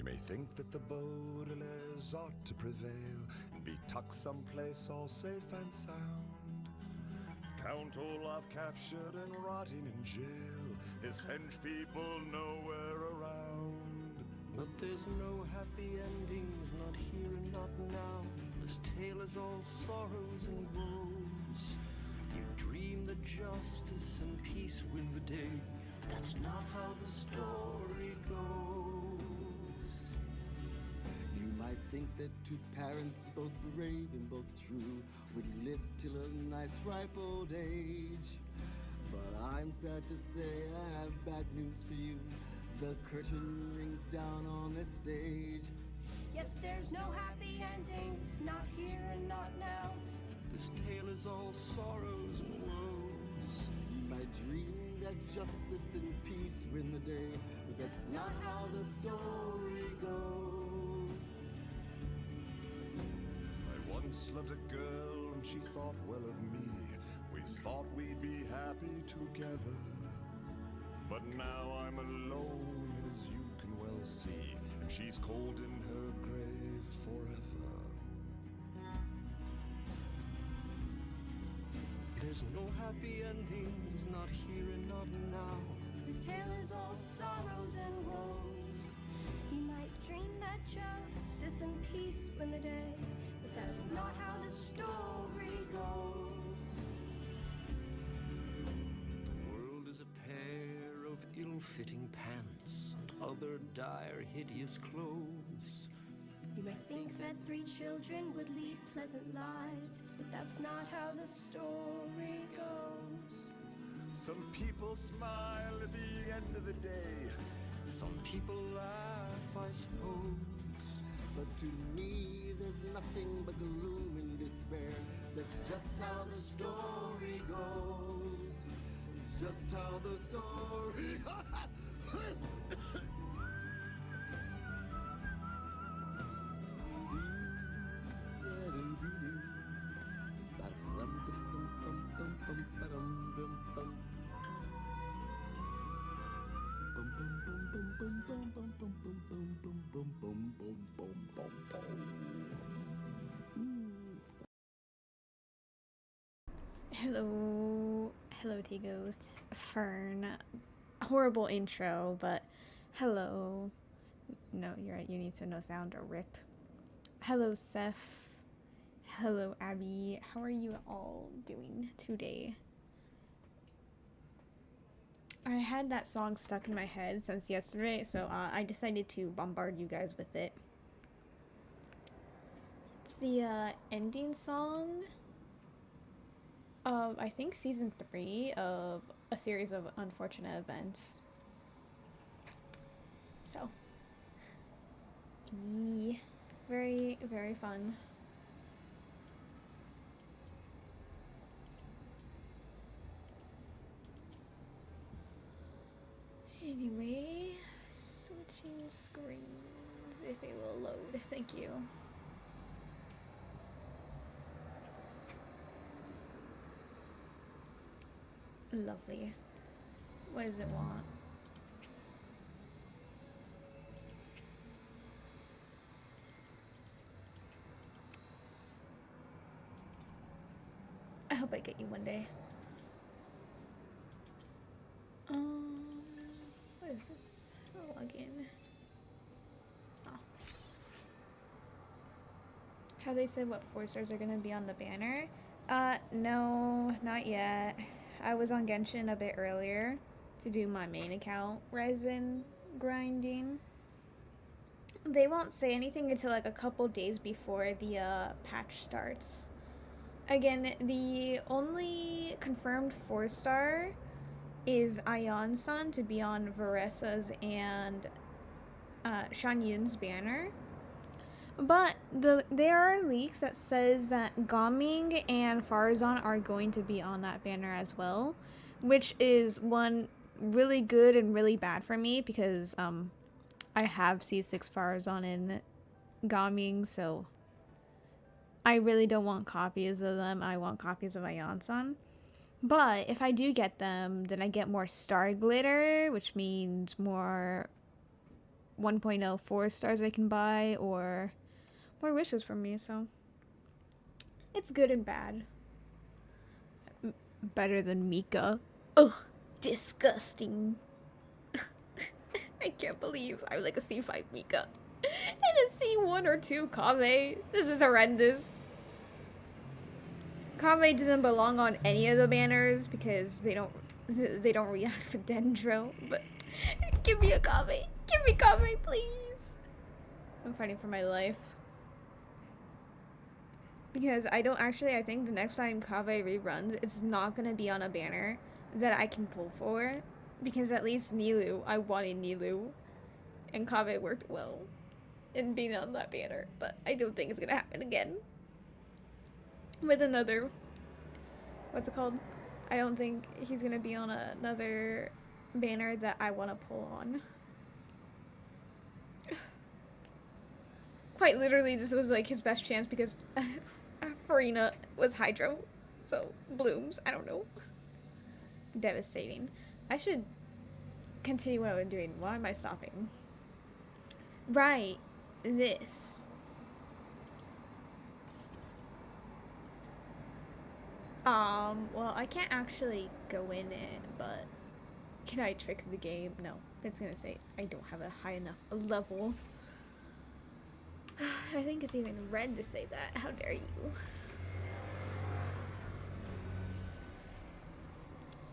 may think that the Baudelaires ought to prevail and be tucked someplace all safe and sound. Count Olaf captured and rotting in jail, his hench people nowhere around. But there's no happy endings, not here and not now. This tale is all sorrows and woes. You dream that justice and peace win the day, but that's not how the story goes. You might think that two parents, both brave and both true, would live till a nice ripe old age. But I'm sad to say I have bad news for you. The curtain rings down on this stage. Yes, there's no happy endings, not here and not now. This tale is all sorrows and woes. You might dream that justice and peace win the day, but that's not how the story goes. I once loved a girl and she thought well of me. We thought we'd be happy together. But now I'm alone, as you can well see, and she's cold in her grave forever. There's no happy endings, not here and not now. This tale is all sorrows and woes. You might dream that justice and peace win the day, but that's not how the story goes. The world is a pair of ill-fitting pants and other dire, hideous clothes. You may think that 3 children would lead pleasant lives, but that's not how the story goes. Some people smile at the end of the day. Some people laugh, I suppose. But to me, there's nothing but gloom and despair. That's just how the story goes. It's just how the story Hello T-Ghost, Fern. Horrible intro, but hello. No, you're right, you need to no sound or rip. Hello Seth. Hello Abby. How are you all doing today? I had that song stuck in my head since yesterday, so I decided to bombard you guys with it. It's the ending song of, I think, season 3 of a series of unfortunate events. So, yeah, very, very fun. Anyway, switching screens, if it will load. Thank you. Lovely. What does it want? I hope I get you one day. What is this? Login. Oh. Have they said what 4 stars are gonna be on the banner? No, not yet. I was on Genshin a bit earlier to do my main account resin grinding. They won't say anything until like a couple days before the patch starts. Again, the only confirmed 4-star is Ion-san to be on Varesa's and Shan Yun's banner. But there are leaks that says that Gaming and Farazan are going to be on that banner as well, which is one really good and really bad for me because I have C6 Farazan and Gaming, so I really don't want copies of them. I want copies of Ion-san. But if I do get them, then I get more star glitter, which means more 1.0 4 stars I can buy, or more wishes from me, so it's good and bad. Better than Mika. Ugh, disgusting. I can't believe I'm like a C5 Mika and a C1 or 2 Kame. This is horrendous. Kame doesn't belong on any of the banners because they don't react with Dendro, but give me a Kame. Give me Kame, please. I'm fighting for my life. Because I think the next time Kame reruns, it's not gonna be on a banner that I can pull for. Because at least Nilu, I wanted Nilu. And Kame worked well in being on that banner. But I don't think it's gonna happen again. With another... What's it called? I don't think he's gonna be on another banner that I want to pull on. Quite literally, this was like his best chance because Farina was Hydro. So, blooms. I don't know. Devastating. I should continue what I'm doing. Why am I stopping? Right. This. Well, I can't actually go in it, but can I trick the game? No. It's gonna say I don't have a high enough level. I think it's even red to say that. How dare you?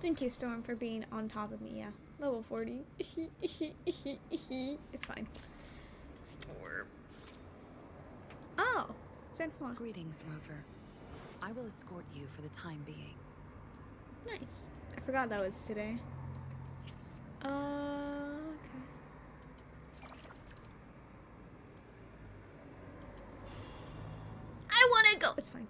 Thank you, Storm, for being on top of me. Yeah, level 40. It's fine. Storm. Oh, Zenhua. Greetings, Rover. I will escort you for the time being. Nice. I forgot that was today. Okay. I want to go. It's fine.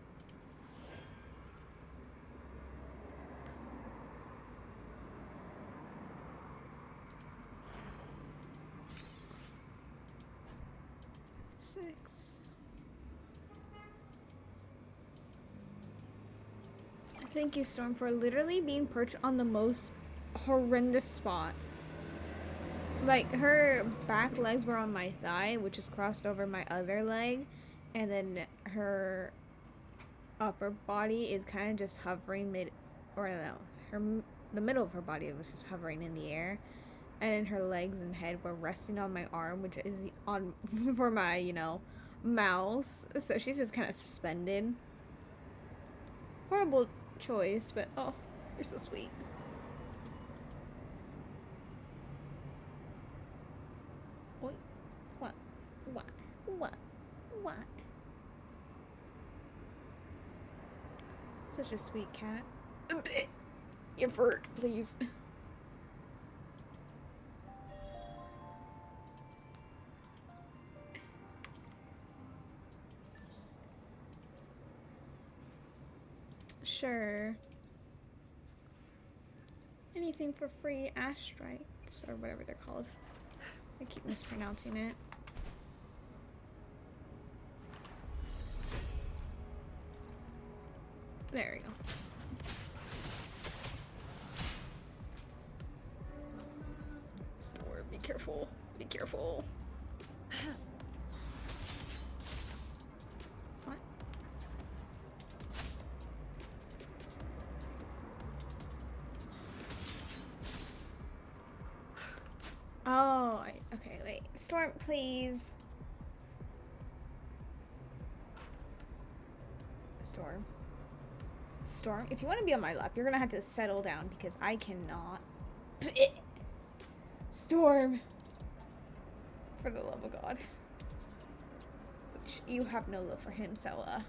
Thank you, Storm, for literally being perched on the most horrendous spot. Like, her back legs were on my thigh, which is crossed over my other leg, and then her upper body is kind of just hovering the middle of her body was just hovering in the air, and then her legs and head were resting on my arm, which is on for my, mouse. So she's just kind of suspended. Horrible choice, but oh, you're so sweet. Oi. What? Such a sweet cat. Invert, please. Sure. Anything for free astrites, or whatever they're called. I keep mispronouncing it. There we go. Store, be careful. Be careful. What? Oh, okay, wait. Storm, please. Storm, if you want to be on my lap, you're gonna have to settle down because I cannot. Storm. For the love of God. Which you have no love for him, so I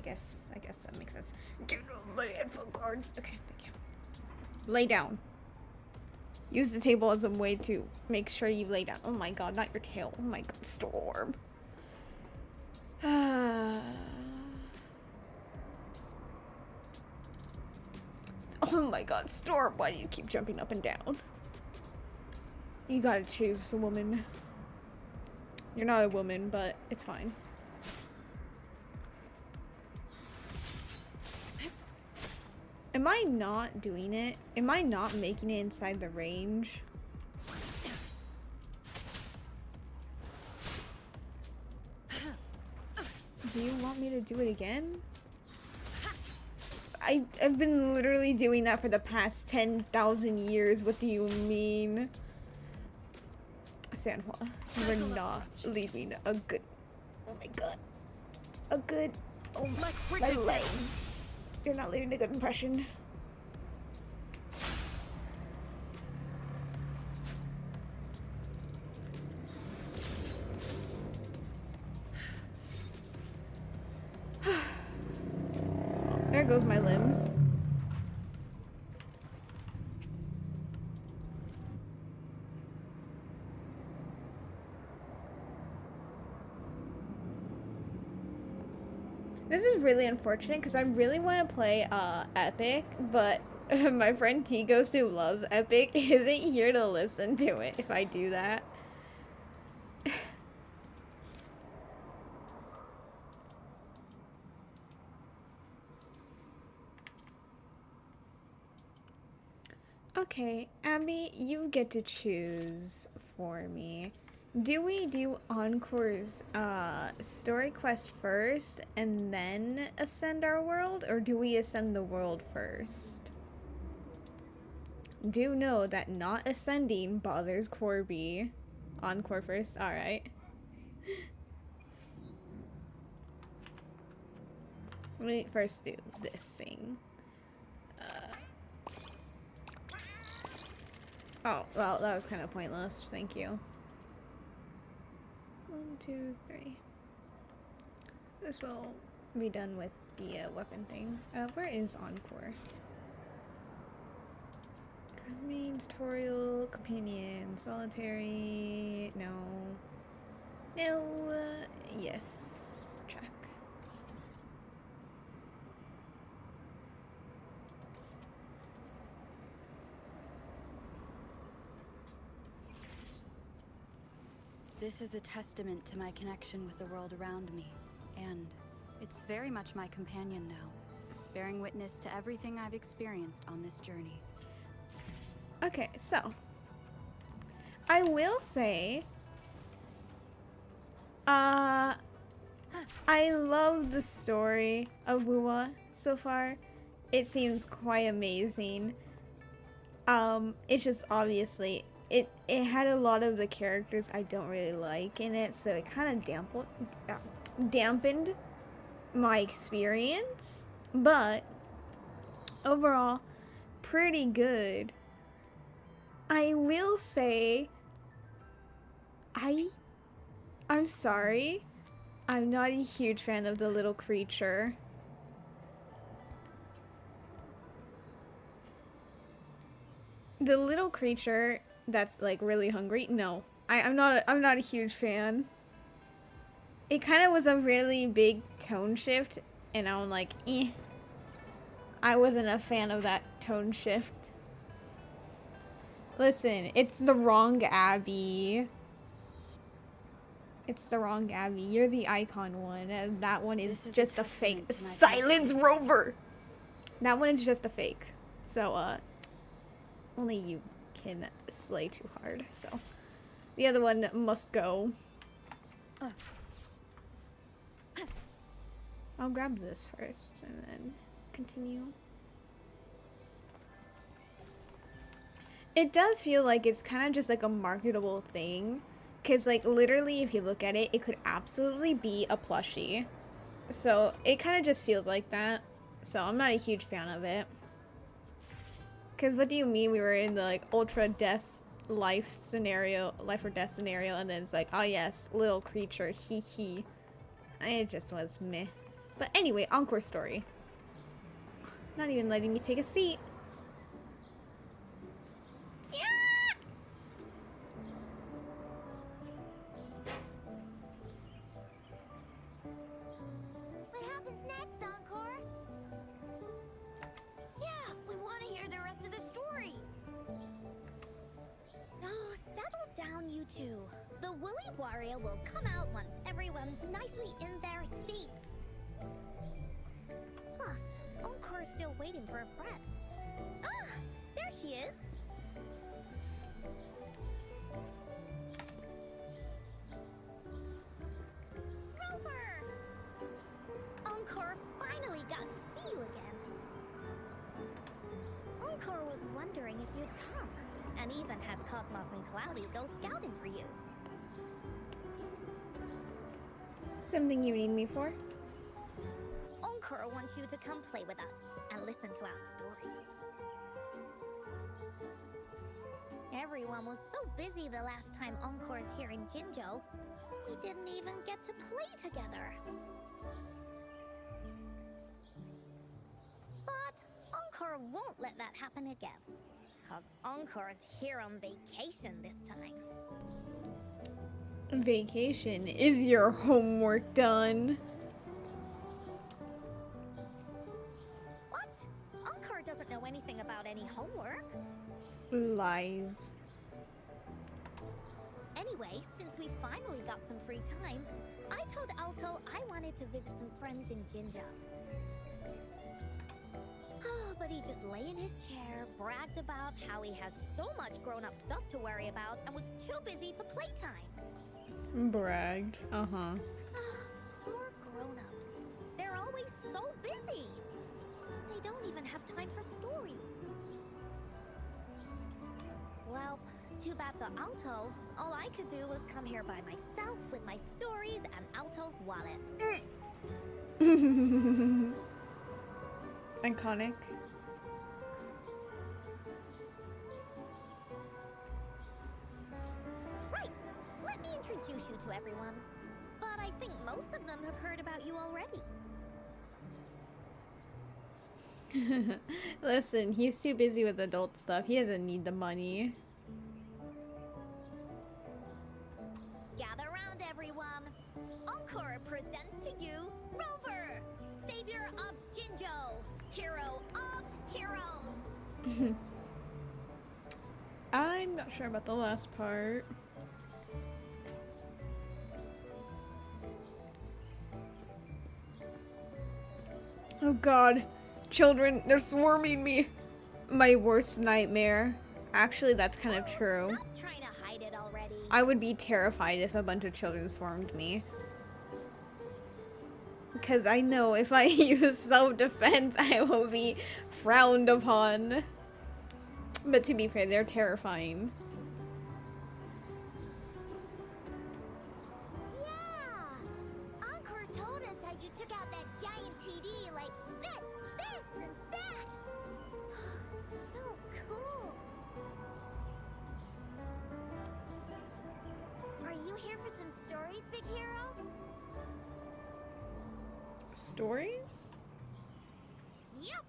guess that makes sense. Get off my headphone cords. Okay, thank you. Lay down. Use the table as a way to make sure you lay down. Oh my God, not your tail. Oh my God, Storm. Oh my God, Storm, why do you keep jumping up and down? You gotta choose a woman. You're not a woman, but it's fine. Am I not doing it? Am I not making it inside the range? Do you want me to do it again? I've been literally doing that for the past 10,000 years. What do you mean? Sanhua, you are not leaving a good... Oh my god. A good... Oh my legs. You're not leaving a good impression. There goes my limbs. This is really unfortunate because I really want to play Epic, but my friend T Ghost, who loves Epic, isn't here to listen to it if I do that. Okay, Abby, you get to choose for me. Do we do Encore's story quest first and then ascend our world, or do we ascend the world first? Do know that not ascending bothers Corby. Encore first, alright. Let me first do this thing. Oh, well, that was kind of pointless. Thank you. 1, 2, 3. This will be done with the weapon thing. Where is Encore? Main tutorial, companion, solitary. No. No. Yes. Check. This is a testament to my connection with the world around me, and it's very much my companion now, bearing witness to everything I've experienced on this journey. Okay, so I will say I love the story of Wuwa so far. It seems quite amazing. It's just obviously it had a lot of the characters I don't really like in it, so it kind of dampened my experience, but overall pretty good. I will say I'm sorry, I'm not a huge fan of the little creature. The little creature that's like really hungry. No, I'm not a huge fan. It kind of was a really big tone shift, and I'm like, eh. I wasn't a fan of that tone shift. Listen, it's the wrong Abby. It's the wrong Abby. You're the icon one, and that one is just a fake. Silence Rover! That one is just a fake. So, only you can slay too hard, so. The other one must go. I'll grab this first, and then continue. It does feel like it's kind of just like a marketable thing. Because, like, literally, if you look at it, it could absolutely be a plushie. So, it kind of just feels like that. So, I'm not a huge fan of it. Because what do you mean we were in the, like, ultra death life or death scenario, and then it's like, oh yes, little creature, hee hee. It just was meh. But anyway, Encore story. Not even letting me take a seat. Yeah! What happens next, Encore? Yeah, we want to hear the rest of the story. Oh, settle down, you two. The Woolly Warrior will come out once everyone's nicely in their seats. Plus, Encore's still waiting for a friend. Ah, there she is. Rover! even had Cosmos and Cloudy go scouting for you. Something you need me for? Encore wants you to come play with us and listen to our stories. Everyone was so busy the last time Encore's here in Jinzhou, we didn't even get to play together. But Encore won't let that happen again, cause Encore's here on vacation this time. Vacation? Is your homework done? What? Encore doesn't know anything about any homework. Lies. Anyway, since we finally got some free time, I told Alto I wanted to visit some friends in Jinzhou. Oh, but he just lay in his chair, bragged about how he has so much grown-up stuff to worry about, and was too busy for playtime. Bragged. Uh-huh. Poor grown-ups. They're always so busy. They don't even have time for stories. Well, too bad for Alto. All I could do was come here by myself with my stories and Alto's wallet. Iconic. Right. Let me introduce you to everyone. But I think most of them have heard about you already. Listen, he's too busy with adult stuff. He doesn't need the money. Gather round, everyone. Encore presents to you Rover, savior of Jinzhou, hero of heroes. I'm not sure about the last part. Oh god. Children, they're swarming me. My worst nightmare. Actually, that's kind of true. Stop trying to hide it already. I would be terrified if a bunch of children swarmed me. Because I know if I use self-defense, I will be frowned upon. But to be fair, they're terrifying. Yeah! Encore told us how you took out that giant TD like this, and that. So cool. Are you here for some stories, big hero? Stories? Yep.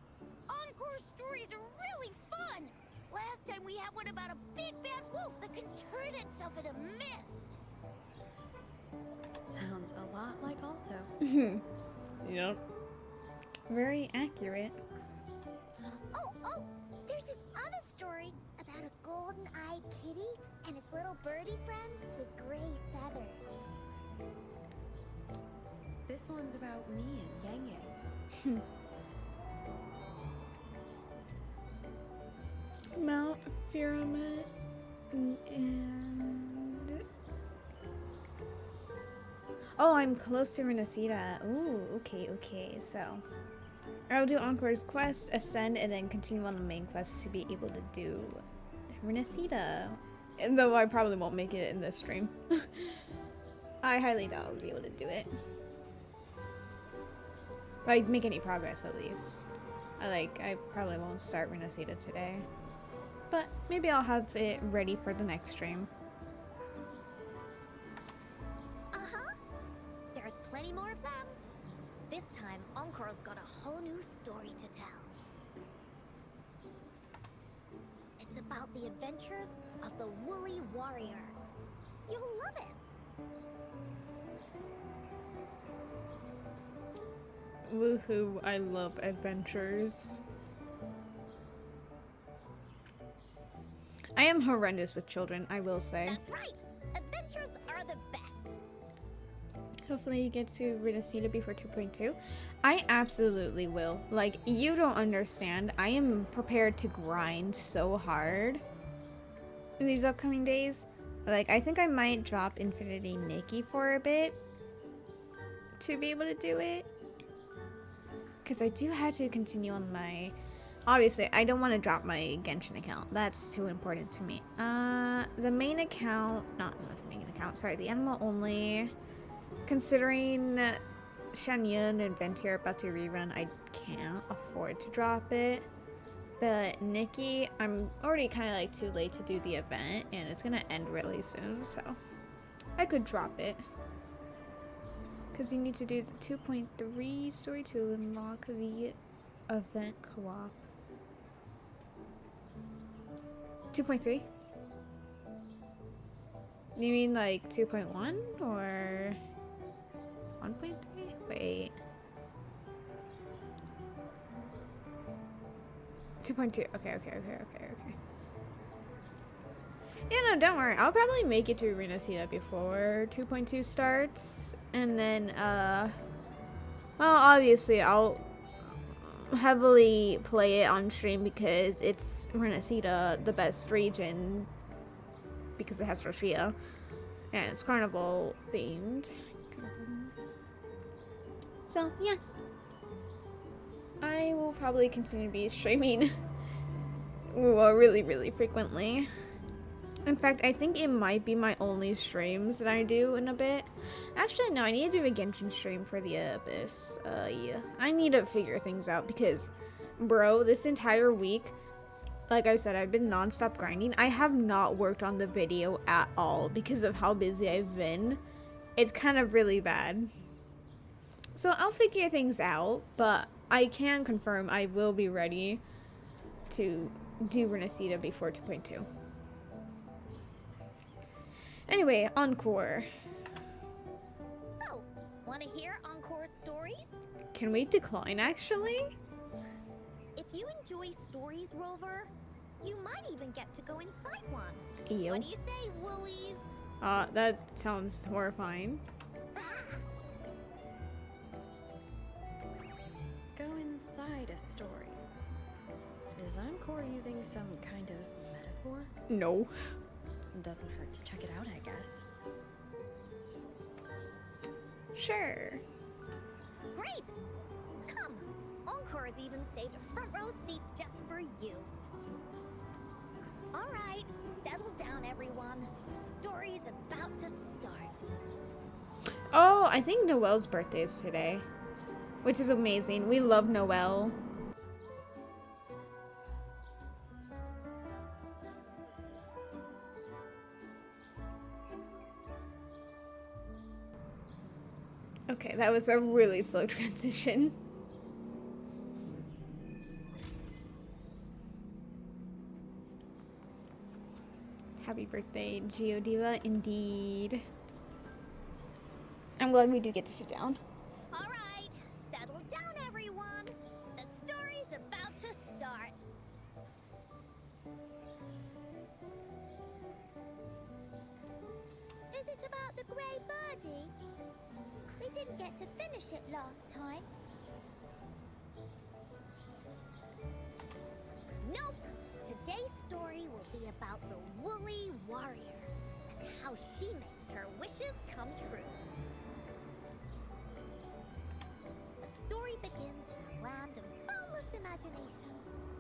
Encore stories are really fun. Last time we had one about a big bad wolf that can turn itself into mist. Sounds a lot like Alto. Yep. Very accurate. Oh, there's this other story about a golden-eyed kitty and his little birdie friend with gray feathers. This one's about me and Yang Yang. Mount Pyramid and... Oh, I'm close to Renacida. Ooh, okay, so... I'll do Encore's quest, ascend, and then continue on the main quest to be able to do Renacida. And though I probably won't make it in this stream. I highly doubt I'll be able to do it. But I'd make any progress at least. I probably won't start Renacida today. But maybe I'll have it ready for the next stream. Uh-huh. There's plenty more of them. This time, Encore's got a whole new story to tell. It's about the adventures of the Woolly Warrior. You'll love it. Woohoo, I love adventures. I am horrendous with children, I will say. That's right. Adventures are the best. Hopefully you get to Renacida before 2.2. I absolutely will. Like, you don't understand. I am prepared to grind so hard in these upcoming days. Like, I think I might drop Infinity Nikki for a bit to be able to do it. Because I do have to continue on my obviously, I don't want to drop my Genshin account. That's too important to me. The main account, not the main account, sorry, the animal only. Considering Shanyan and Venti are about to rerun, I can't afford to drop it. But Nikki, I'm already kind of like too late to do the event, and it's gonna end really soon, so I could drop it. Because you need to do the 2.3 story to unlock the event co-op. 2.3? You mean like 2.1 or 1.3? Wait. 2.2. Okay. Yeah, no, don't worry. I'll probably make it to Arena Cita before 2.2 starts. And then, well, obviously, I'll heavily play it on stream because it's Arena Cita, the best region, because it has Roshia. And it's carnival themed. So, yeah. I will probably continue to be streaming well, really frequently. In fact, I think it might be my only streams that I do in a bit. Actually, no, I need to do a Genshin stream for the Abyss. Yeah. I need to figure things out because, bro, this entire week, like I said, I've been non-stop grinding. I have not worked on the video at all because of how busy I've been. It's kind of really bad. So I'll figure things out, but I can confirm I will be ready to do Renacita before 2.2. Anyway, Encore. So, want to hear Encore's stories? Can we decline, actually? If you enjoy stories, Rover, you might even get to go inside one. Ew. What do you say, Woolies? That sounds horrifying. Go inside a story. Is Encore using some kind of metaphor? No. Doesn't hurt to check it out, I guess. Sure. Great! Come, Encore's even saved a front row seat just for you. All right, settle down, everyone. The story's about to start. Oh, I think Noelle's birthday is today, which is amazing. We love Noelle. Okay, that was a really slow transition. Happy birthday, Geodiva, indeed. I'm glad we do get to sit down. All right, settle down, everyone. The story's about to start. Is it about the grey birdie? We didn't get to finish it last time. Nope. Today's story will be about the woolly warrior and how she makes her wishes come true. The story begins in a land of boundless imagination,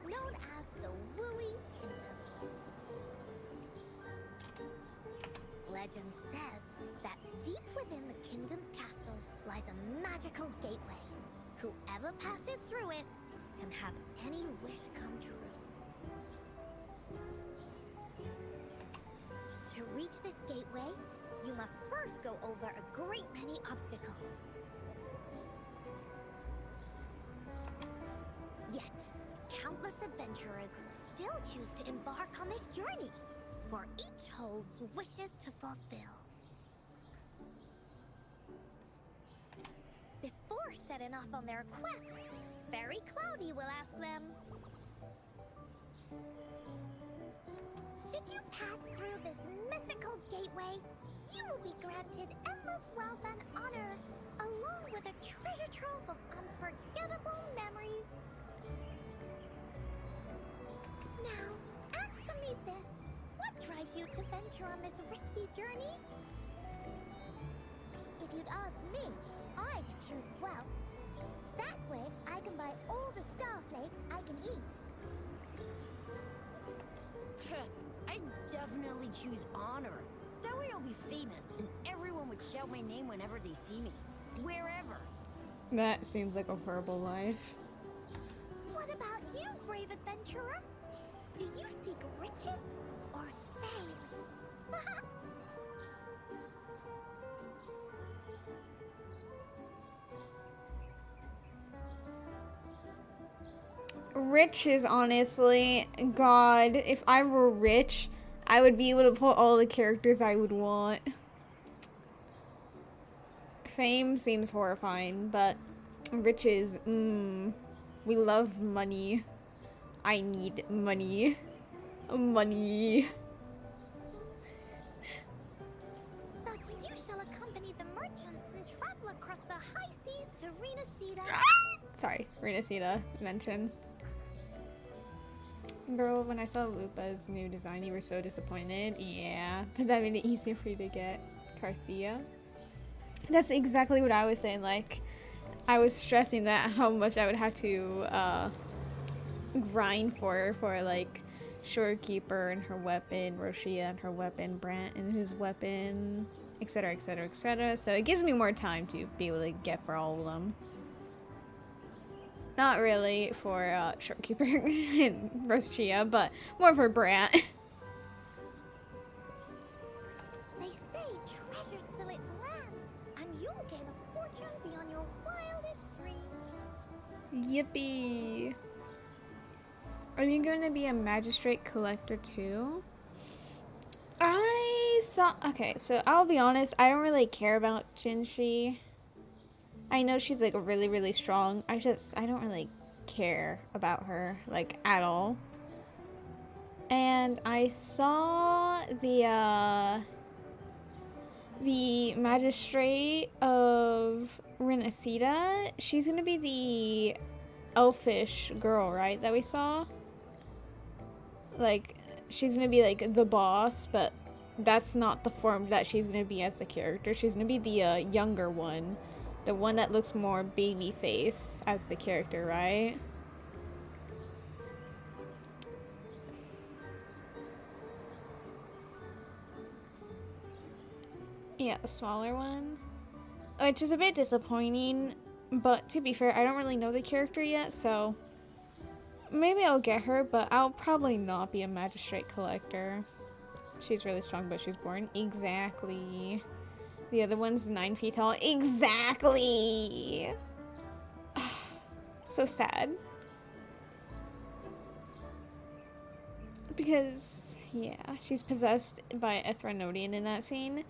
known as the Woolly Kingdom. Legend says that deep within the kingdom's castle lies a magical gateway. Whoever passes through it can have any wish come true. To reach this gateway, you must first go over a great many obstacles. Yet, countless adventurers still choose to embark on this journey, for each holds wishes to fulfill. Before setting off on their quests, Fairy Cloudy will ask them, should you pass through this mythical gateway, you will be granted endless wealth and honor, along with a treasure trove of unforgettable memories. Now, answer me this. What drives you to venture on this risky journey? If you'd ask me, I'd choose wealth. That way, I can buy all the starflakes I can eat. I'd definitely choose honor. That way I'll be famous, and everyone would shout my name whenever they see me. Wherever. That seems like a horrible life. What about you, brave adventurer? Do you seek riches or fame? Riches, honestly. God, if I were rich, I would be able to put all the characters I would want. Fame seems horrifying, but riches, we love money. I need money. Money. Thus you shall accompany the merchants and travel across the high seas to Renacida. Sorry, Renacida mention. Girl, when I saw Lupa's new design, you were so disappointed. Yeah, but that made it easier for you to get Carthia. That's exactly what I was saying. Like, I was stressing that how much I would have to grind for like Shorekeeper and her weapon, Roshia and her weapon, Brant and his weapon, etc, etc, etc. So it gives me more time to be able to get for all of them. Not really for Shorekeeper and Roshia, but more for Brant. They say treasures fill its lands, and you'll gain a fortune beyond your wildest dreams. Yippee! Are you going to be a magistrate collector too? Okay, so I'll be honest, I don't really care about Jinshi. I know she's like really, really strong. I don't really care about her, like, at all. And I saw the magistrate of Renacida. She's gonna be the elfish girl, right, that we saw? Like, she's gonna be like the boss, but that's not the form that she's gonna be as the character. She's gonna be the younger one. The one that looks more baby face as the character, right? Yeah, the smaller one. Which is a bit disappointing, but to be fair, I don't really know the character yet, so maybe I'll get her, but I'll probably not be a magistrate collector. She's really strong, but she's born. Exactly. The other one's 9 feet tall. Exactly! So sad. Because, yeah, she's possessed by a Threnodian in that scene.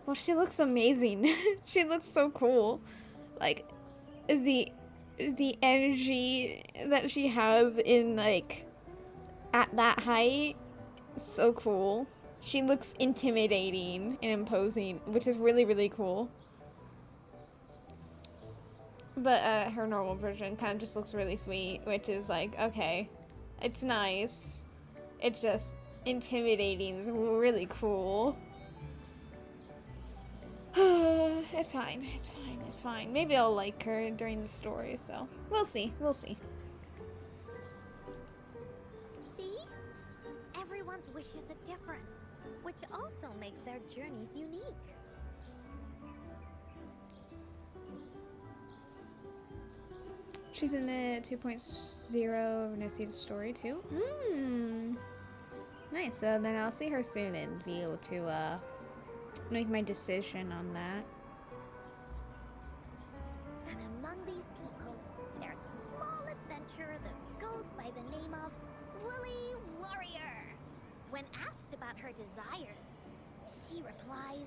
Well, she looks amazing. She looks so cool. Like, the energy that she has in, like, at that height, so cool. She looks intimidating and imposing, which is really, really cool. But her normal version kind of just looks really sweet, which is like, okay, it's nice. It's just intimidating. It's really cool. It's fine. It's fine. It's fine. Maybe I'll like her during the story, so we'll see. We'll see. See? Everyone's wishes are different, which also makes their journeys unique. She's in the 2.0 Renacida story too. Nice. So then I'll see her soon and be able to make my decision on that. And among these people, there's a small adventurer that goes by the name of Woolly Warrior. When asked about her desires, she replies,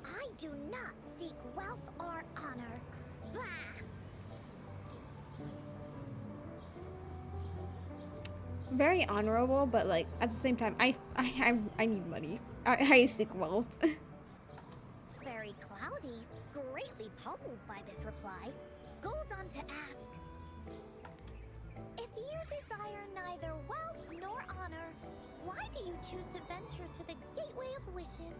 "I do not seek wealth or honor. Blah!" Very honorable, but like at the same time, I need money. I seek wealth. Fairy Cloudy, greatly puzzled by this reply, goes on to ask, "If you desire neither wealth nor honor, why do you choose to venture to the Gateway of Wishes?"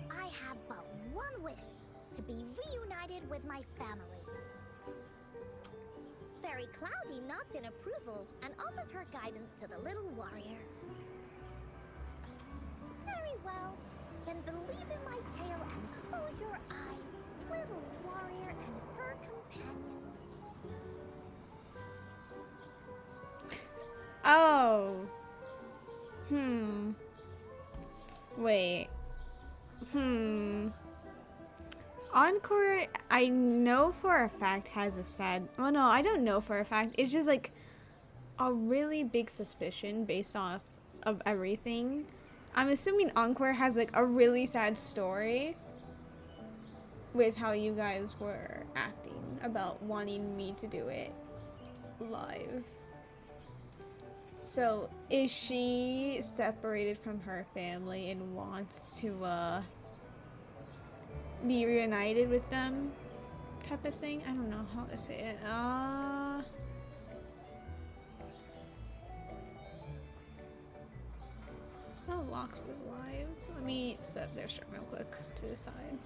"I have but one wish, to be reunited with my family." Fairy Cloudy nods in approval and offers her guidance to the little warrior. Very well. Then believe in my tale and close your eyes, little warrior and her companions. Oh. Wait. Encore, I know for a fact has a sad... Well, no, I don't know for a fact. It's just like a really big suspicion based off of everything. I'm assuming Encore has like a really sad story with how you guys were acting about wanting me to do it live. So, is she separated from her family and wants to, be reunited with them? Type of thing? I don't know how to say it. Oh, Lox is live. Let me set their stream real quick to the side.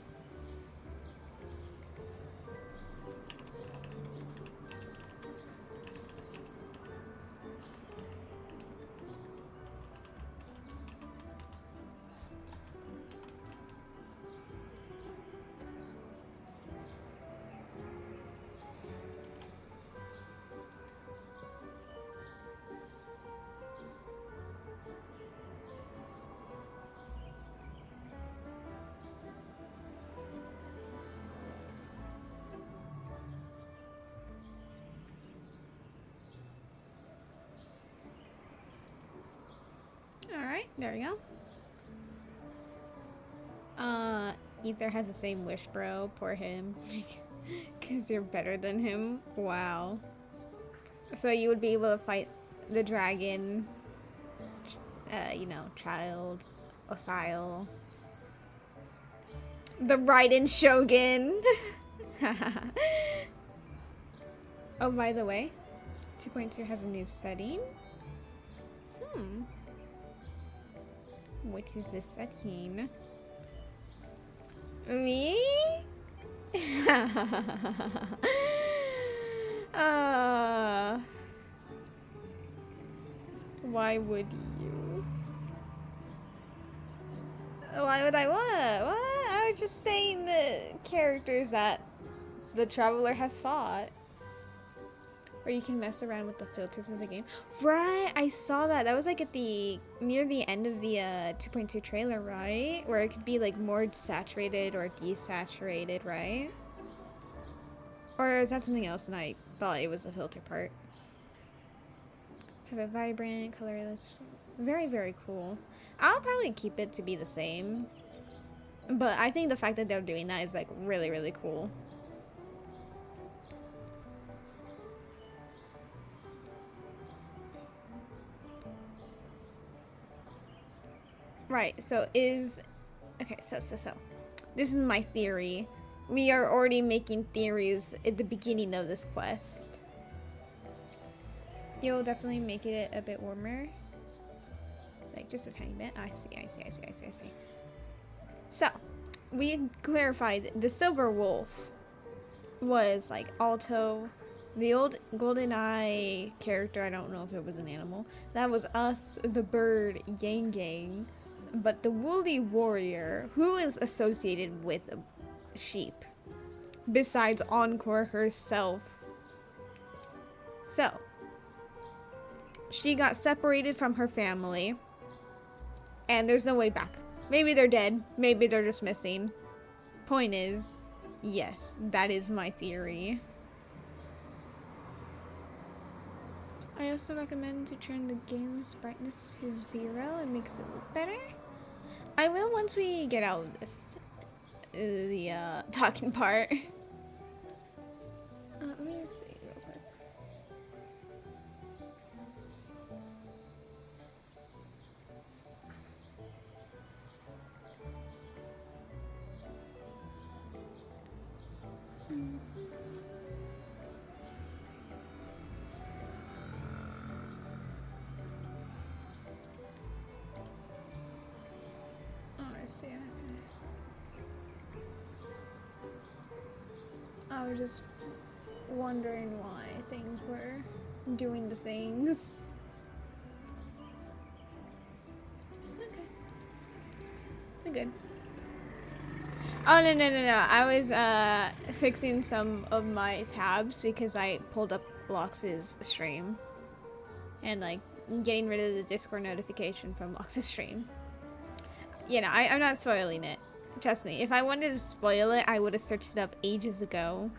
Alright, there we go. Ether has the same wish, bro. Poor him. Because you're better than him. Wow. So you would be able to fight the dragon, you know, child, Osile. The Raiden Shogun. Oh, by the way, 2.2 has a new setting. What is this setting? Me? Why would you? Why would I what? What? I was just saying the characters that the Traveler has fought. Or you can mess around with the filters of the game. Right, I saw that. That was like at the near the end of the 2.2 trailer, right? Where it could be like more saturated or desaturated, right? Or is that something else and I thought it was the filter part? Have a vibrant, colorless. Very, very cool. I'll probably keep it to be the same. But I think the fact that they're doing that is like really, really cool. Right, so okay, so this is my theory. We are already making theories at the beginning of this quest. You'll definitely make it a bit warmer. Like just a tiny bit. I see. So, we clarified the Silver Wolf was like Alto. The old GoldenEye character, I don't know if it was an animal. That was us, the bird, Yang Gang. But the woolly warrior, who is associated with sheep, besides Encore herself. So, she got separated from her family, and there's no way back. Maybe they're dead, maybe they're just missing. Point is, yes, that is my theory. I also recommend to turn the game's brightness to 0. It makes it look better. I will once we get out of this, the talking part. Let me see real quick. I was just wondering why things were doing the things. Okay. We're good. Oh, no. I was fixing some of my tabs because I pulled up Lox's stream. And like getting rid of the Discord notification from Lox's stream. You know, I'm not spoiling it. Trust me. If I wanted to spoil it, I would have searched it up ages ago.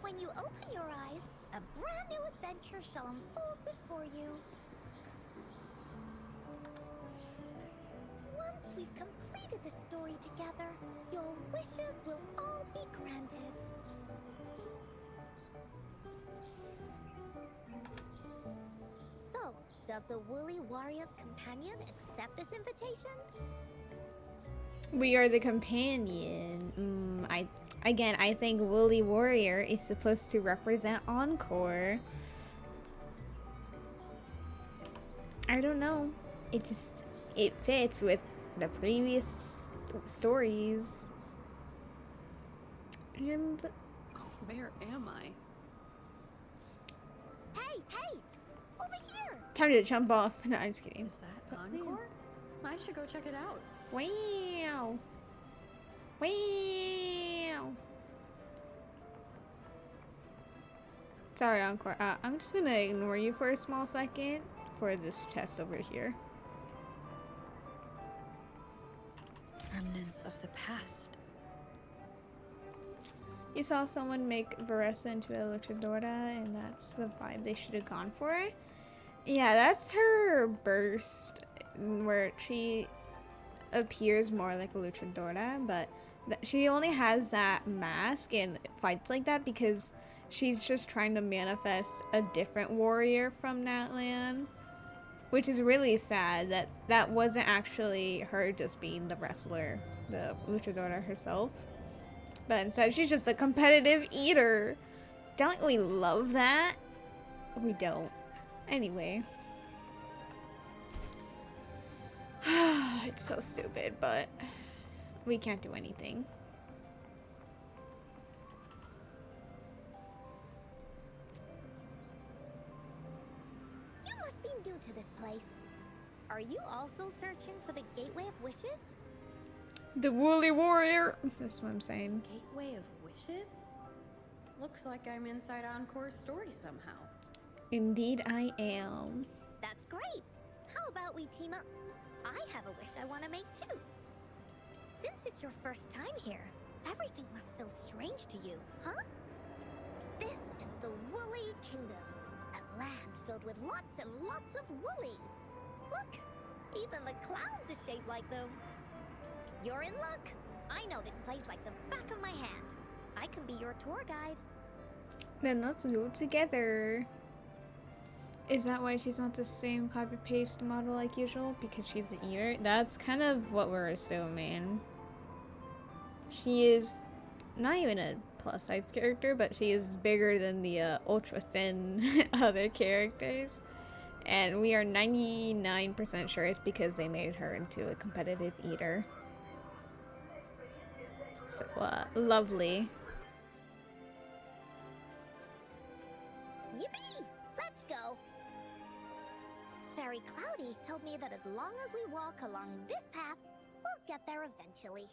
When you open your eyes, a brand new adventure shall unfold before you. Once we've completed the story together, your wishes will all be granted. So, does the Woolly Warrior's companion accept this invitation? We are the companion. I think Woolly Warrior is supposed to represent Encore. I don't know. It fits with the previous stories. And Where am I? Hey! Over here! time to jump off. No, I'm just kidding. Is that Encore? I should go check it out. Wow. Sorry, Encore. I'm just gonna ignore you for a small second for this chest over here. Remnants of the past. You saw someone make Varessa into a luchadora, and that's the vibe they should have gone for. Yeah, that's her burst, where she appears more like a luchadora, but she only has that mask and fights like that because she's just trying to manifest a different warrior from Natlan, which is really sad that wasn't actually her just being the wrestler, the luchadora herself. But instead, she's just a competitive eater. Don't we love that? We don't. Anyway. It's so stupid, but we can't do anything. You must be new to this place. Are you also searching for the Gateway of Wishes? The Woolly Warrior. That's what I'm saying. Gateway of Wishes? Looks like I'm inside Encore's story somehow. Indeed I am. That's great. How about we team up? I have a wish I want to make too. Since it's your first time here, everything must feel strange to you, huh? This is the Woolly Kingdom, a land filled with lots and lots of woolies. Look, even the clouds are shaped like them. You're in luck. I know this place like the back of my hand. I can be your tour guide. Then let's go together. Is that why she's not the same copy-paste model like usual? Because she's an eater? That's kind of what we're assuming. She is not even a plus-size character, but she is bigger than the ultra-thin other characters. And we are 99% sure it's because they made her into a competitive eater. So, lovely. Yippee! Let's go! Fairy Cloudy told me that as long as we walk along this path, we'll get there eventually.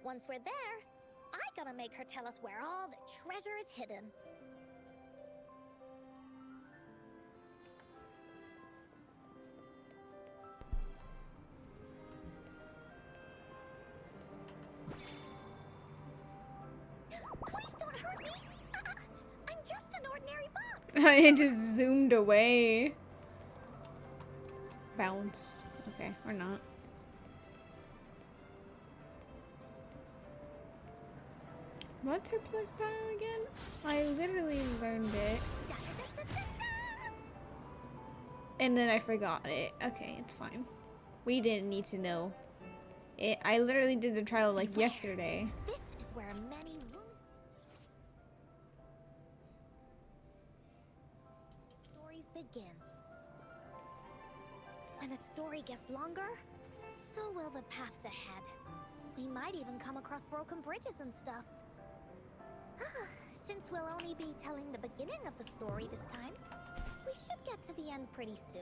Once we're there, I gotta make her tell us where all the treasure is hidden. Please don't hurt me! I'm just an ordinary box! It just zoomed away. Bounce. Okay, or not. What's her playstyle again? I literally learned it. And then I forgot it. Okay, it's fine. We didn't need to know. I literally did the trial like yesterday. This is where many stories begin. When a story gets longer, so will the paths ahead. We might even come across broken bridges and stuff. Since we'll only be telling the beginning of the story this time, we should get to the end pretty soon.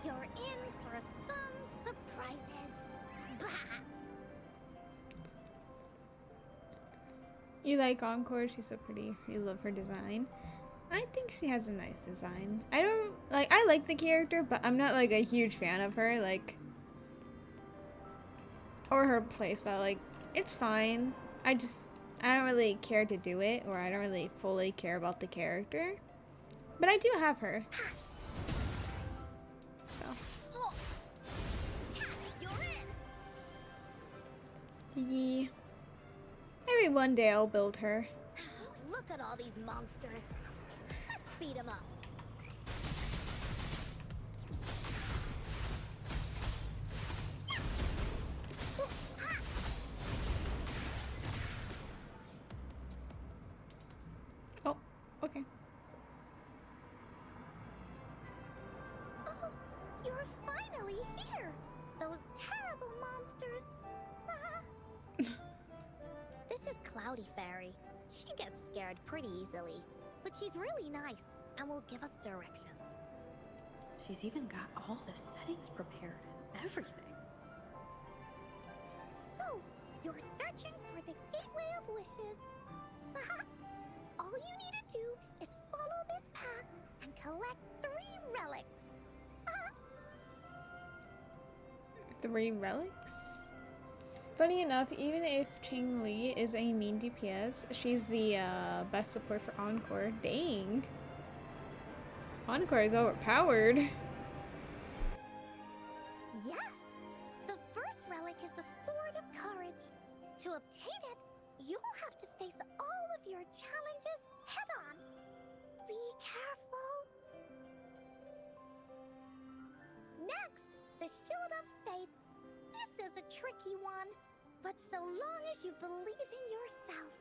You're in for some surprises. Blah! You like Encore? She's so pretty. You love her design. I think she has a nice design. I like the character, but I'm not like a huge fan of her, like, or her playstyle. Like, it's fine. I don't really care to do it, or I don't really fully care about the character. But I do have her. So. Oh. You're in. Yeah. Maybe one day I'll build her. Look at all these monsters. Let's speed them up. Oh, okay. Oh, you're finally here. Those terrible monsters. This is Cloudy Fairy. She gets scared pretty easily, but she's really nice and will give us directions. She's even got all the settings prepared and everything. So, you're searching for the Gateway of Wishes. All you need to do is follow this path and collect 3 relics. 3 relics? Funny enough, even if Ching Li is a mean DPS, she's the best support for Encore. Dang. Encore is overpowered. Yes! The first relic is the Sword of Courage. To obtain it, you'll have to face all of your challenges head-on. Be careful. Next, the Shield of Faith. This is a tricky one, but so long as you believe in yourself,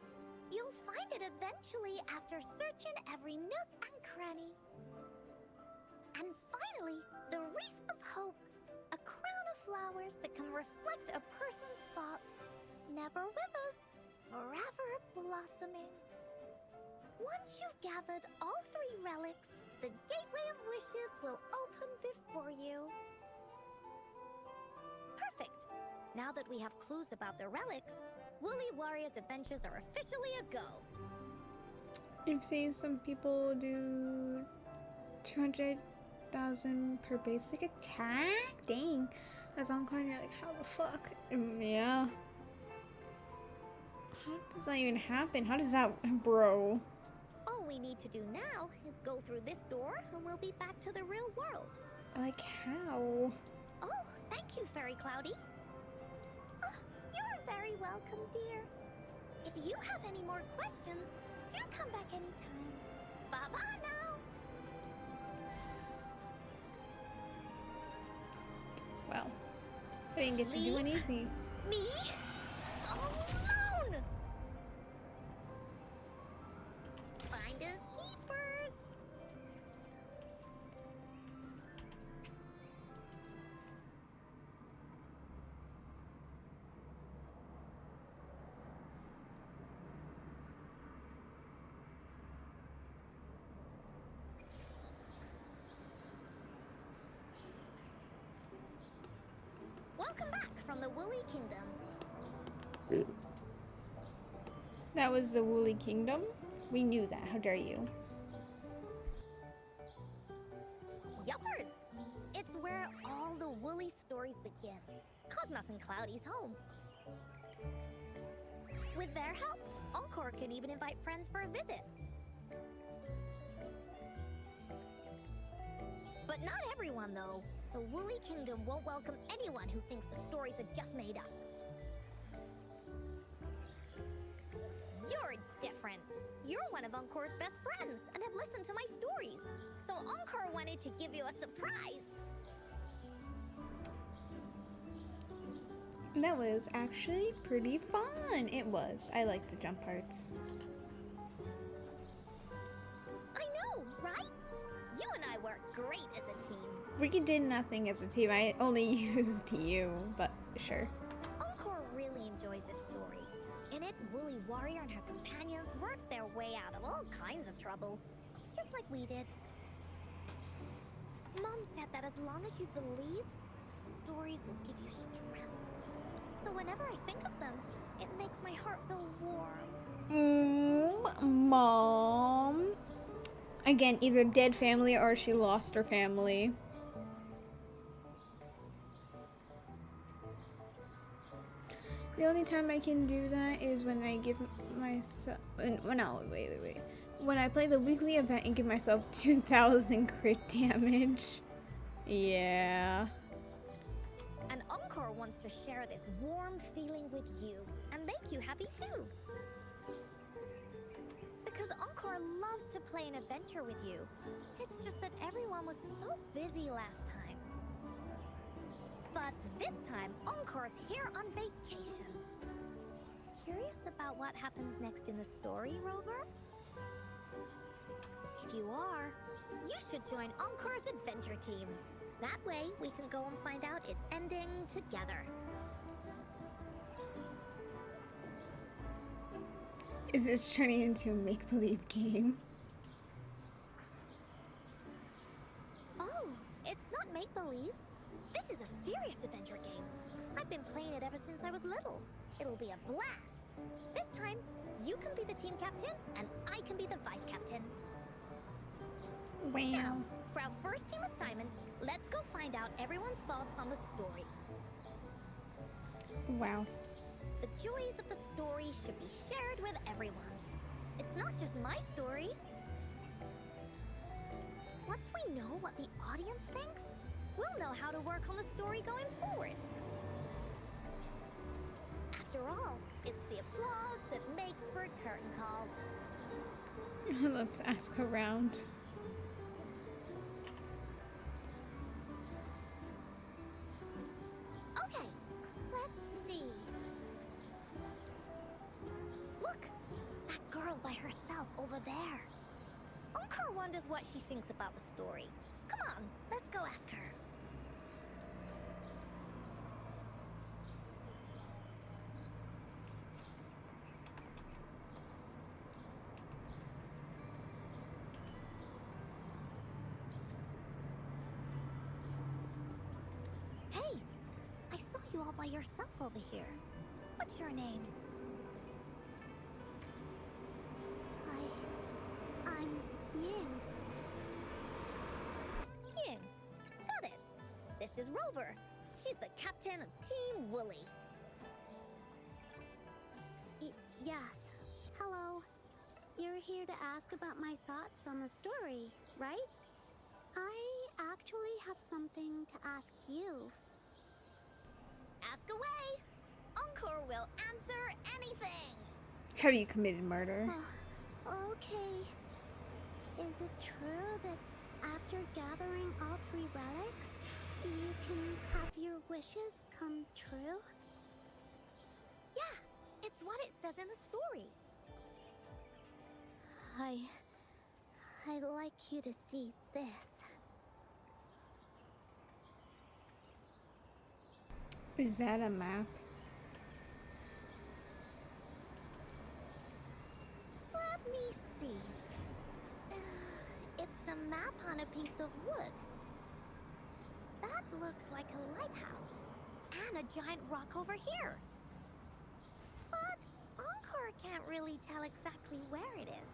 you'll find it eventually after searching every nook and cranny. And finally, the Wreath of Hope, a crown of flowers that can reflect a person's thoughts, never withers, forever blossoming. Once you've gathered all 3 relics, the Gateway of Wishes will open before you. Perfect. Now that we have clues about the relics, Woolly Warrior's adventures are officially a go. I've seen some people do 200,000 per basic attack. Dang. As Encore, you're like, how the fuck? Yeah. How does that even happen? How does that, bro? All we need to do now is go through this door and we'll be back to the real world. Like, how? Oh, thank you, Fairy Cloudy. Oh, you're very welcome, dear. If you have any more questions, do come back anytime. Bye-bye now. Well, I didn't get to do anything. Me? Alone! Finders keepers. Welcome back from the Woolly Kingdom. That was the Woolly Kingdom? We knew that. How dare you? Yuppers! It's where all the Woolly stories begin. Cosmos and Cloudy's home. With their help, Encore can even invite friends for a visit. But not everyone, though. The Woolly Kingdom won't welcome anyone who thinks the stories are just made up. You're different. You're one of Encore's best friends and have listened to my stories. So Encore wanted to give you a surprise. That was actually pretty fun. It was. I like the jump parts. I know, right? work great as a team. We did nothing as a team. I only used you, but sure. Encore really enjoys this story. In it, Woolly Warrior and her companions worked their way out of all kinds of trouble, just like we did. Mom said that as long as you believe, stories will give you strength. So whenever I think of them, it makes my heart feel warm. Mom. Again, either dead family or she lost her family. The only time I can do that is when I give myself. No, wait. When I play the weekly event and give myself 2,000 crit damage. Yeah. And Encore wants to share this warm feeling with you and make you happy too. Because Encore loves to play an adventure with you. It's just that everyone was so busy last time. But this time, Encore's here on vacation. Curious about what happens next in the story, Rover? If you are, you should join Encore's adventure team. That way, we can go and find out its ending together. Is this turning into a make-believe game? Oh, it's not make-believe. This is a serious adventure game. I've been playing it ever since I was little. It'll be a blast. This time, you can be the team captain, and I can be the vice captain. Wow. Now, for our first team assignment, let's go find out everyone's thoughts on the story. Wow. The joys of the story should be shared with everyone. It's not just my story. Once we know what the audience thinks, we'll know how to work on the story going forward. After all, it's the applause that makes for a curtain call. Let's ask around. Okay, let's see. Look, that girl by herself over there. Encore wonders what she thinks about the story. Come on, let's go ask her. Hey, I saw you all by yourself over here. What's your name? I'm Yin. Yin. Got it. This is Rover. She's the captain of Team Woolly. Yes. Hello. You're here to ask about my thoughts on the story, right? I actually have something to ask you. Ask away. Encore will answer anything. Have you committed murder? Okay. Is it true that after gathering all 3 relics, you can have your wishes come true? Yeah, it's what it says in the story. I'd like you to see this. Is that a map? Let me see. It's a map on a piece of wood. That looks like a lighthouse. And a giant rock over here. But Encore can't really tell exactly where it is.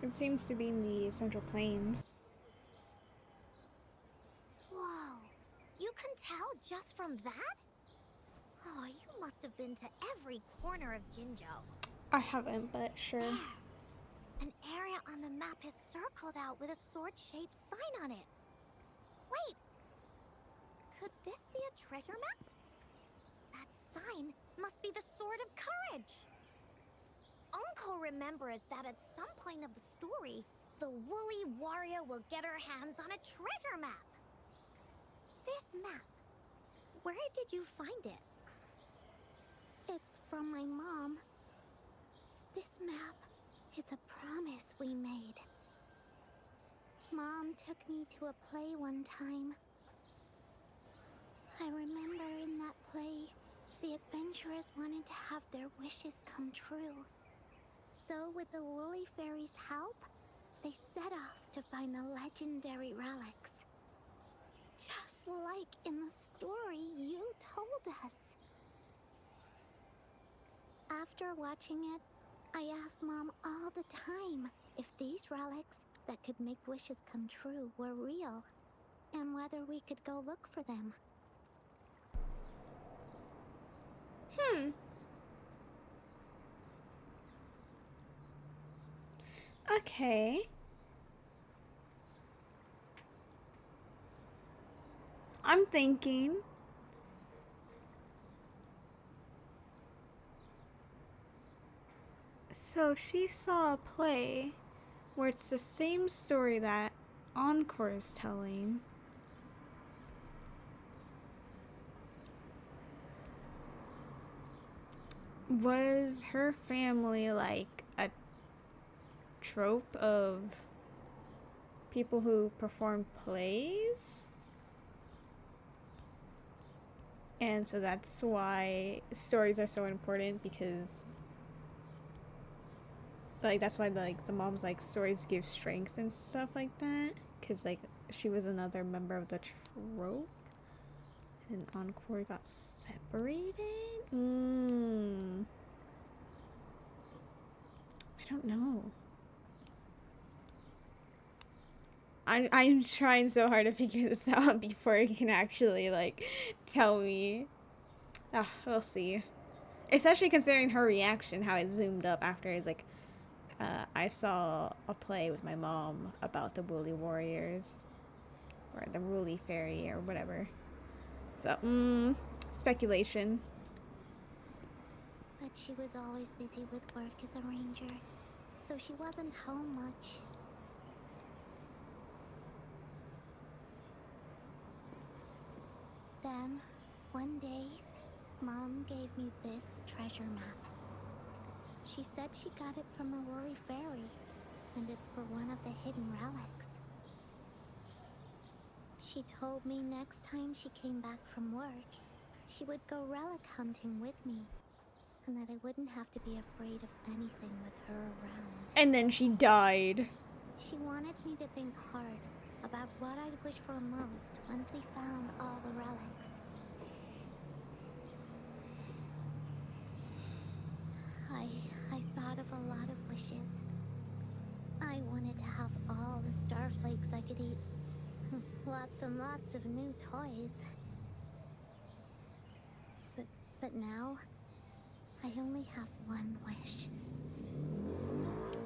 It seems to be in the Central Plains. Whoa, you can tell just from that? Oh, you must have been to every corner of Jinzhou. I haven't, but sure. There. An area on the map is circled out with a sword-shaped sign on it. Wait! Could this be a treasure map? That sign must be the Sword of Courage! Encore remembers that at some point of the story, the Woolly Warrior will get her hands on a treasure map. This map, where did you find it? It's from my mom. This map is a promise we made. Mom took me to a play one time. I remember in that play, the adventurers wanted to have their wishes come true. So with the Woolly Fairy's help, they set off to find the legendary relics. Just like in the story you told us. After watching it, I asked Mom all the time if these relics that could make wishes come true were real, and whether we could go look for them. Okay. I'm thinking. So she saw a play where it's the same story that Encore is telling. Was her family like a trope of people who perform plays? And so that's why stories are so important, because like that's why like the mom's like stories give strength and stuff like that, because like she was another member of the trope and Encore got separated. I don't know. I'm trying so hard to figure this out before you can actually like tell me. We'll see. Especially considering her reaction, how it zoomed up after it's like, I saw a play with my mom about the Woolly Warriors, or the Woolly Fairy, or whatever. So, speculation. But she was always busy with work as a ranger, so she wasn't home much. Then, one day, Mom gave me this treasure map. She said she got it from the Woolly Fairy, and it's for one of the hidden relics. She told me next time she came back from work, she would go relic hunting with me, and that I wouldn't have to be afraid of anything with her around. And then she died. She wanted me to think hard about what I'd wish for most once we found all the relics. I thought of a lot of wishes. I wanted to have all the starflakes I could eat. Lots and lots of new toys. But now, I only have one wish.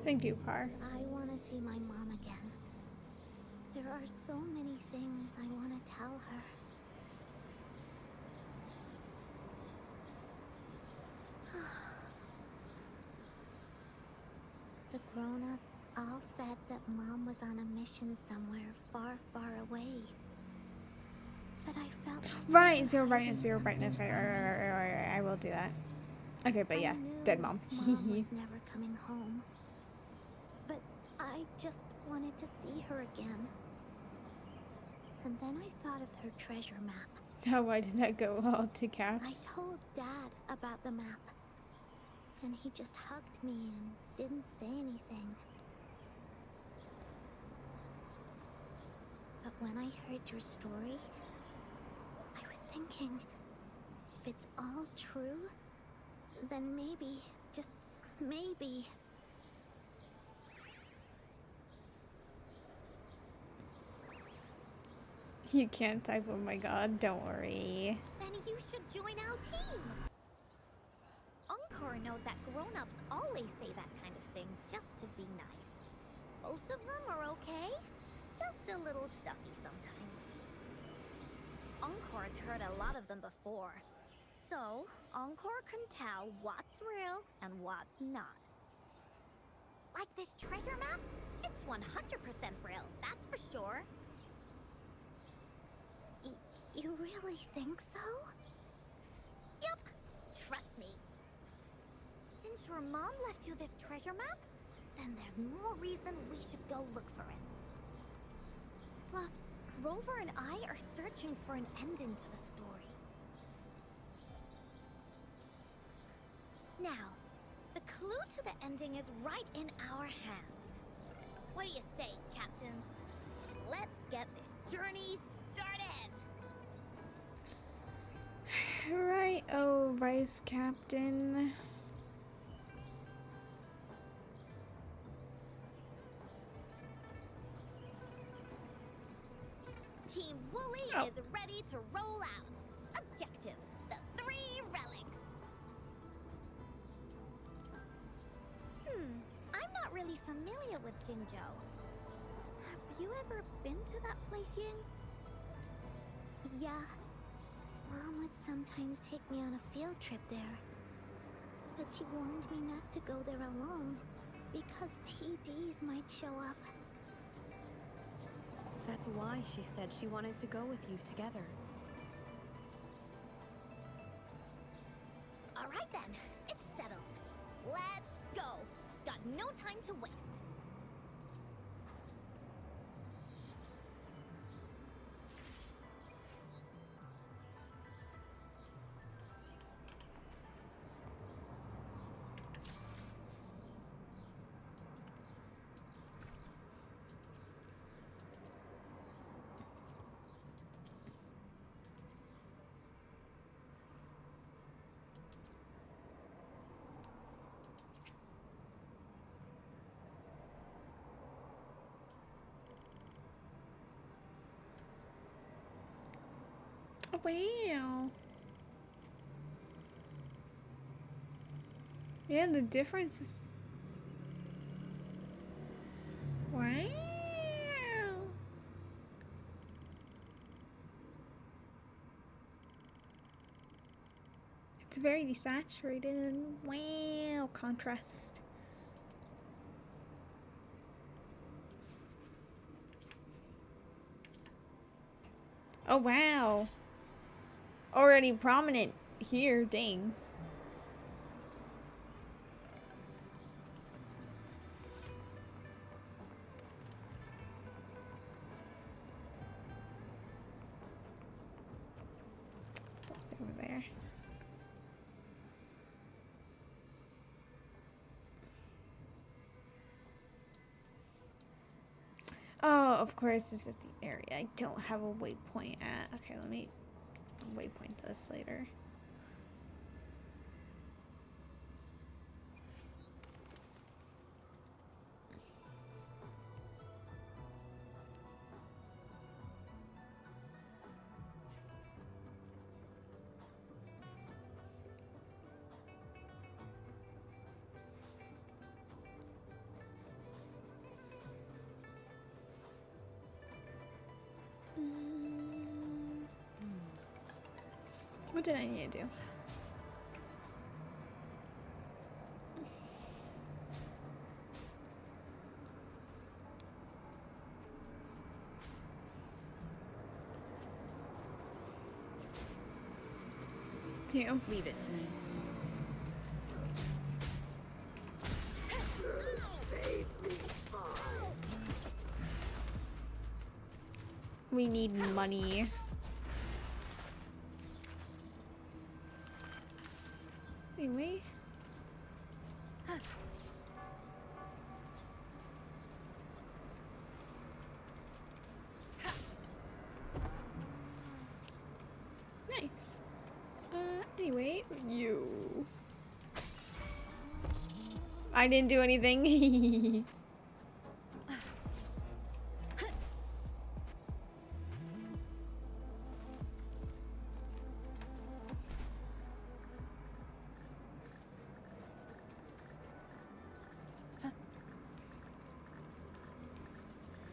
Thank you, Car. I want to see my mom again. There are so many things I want to tell her. The grown-ups all said that Mom was on a mission somewhere far, far away. But I felt... Right, zero brightness, right, I will do that. Okay, but yeah, dead mom. Mom was never coming home. But I just wanted to see her again. And then I thought of her treasure map. Why did that go all to caps? I told Dad about the map. And he just hugged me and didn't say anything. But when I heard your story, I was thinking, if it's all true, then maybe, just maybe... You can't type, oh my god, don't worry. Then you should join our team. Encore knows that grown-ups always say that kind of thing just to be nice. Most of them are okay, just a little stuffy sometimes. Encore's heard a lot of them before, so Encore can tell what's real and what's not. Like this treasure map? It's 100% real, that's for sure. You really think so? Yep, trust me. Since your mom left you this treasure map, then there's more reason we should go look for it. Plus, Rover and I are searching for an ending to the story. Now, the clue to the ending is right in our hands. What do you say, Captain? Let's get this journey started! Right, oh, Vice Captain. Team Wooly is ready to roll out. Objective, the 3 relics. I'm not really familiar with Jinzhou. Have you ever been to that place, Ying? Yeah. Mom would sometimes take me on a field trip there. But she warned me not to go there alone, because TDs might show up. That's why she said she wanted to go with you together. All right then, it's settled. Let's go. Got no time to waste. Wow. Yeah, the difference is... Wow. It's very desaturated and wow, contrast. Oh wow. Already prominent here, dang. It's over there. Oh, of course, this is the area I don't have a waypoint at. Okay, let me waypoint this later. What did I need to do? You. Leave it to me. We need money. Anyway. Nice. Anyway, you. I didn't do anything.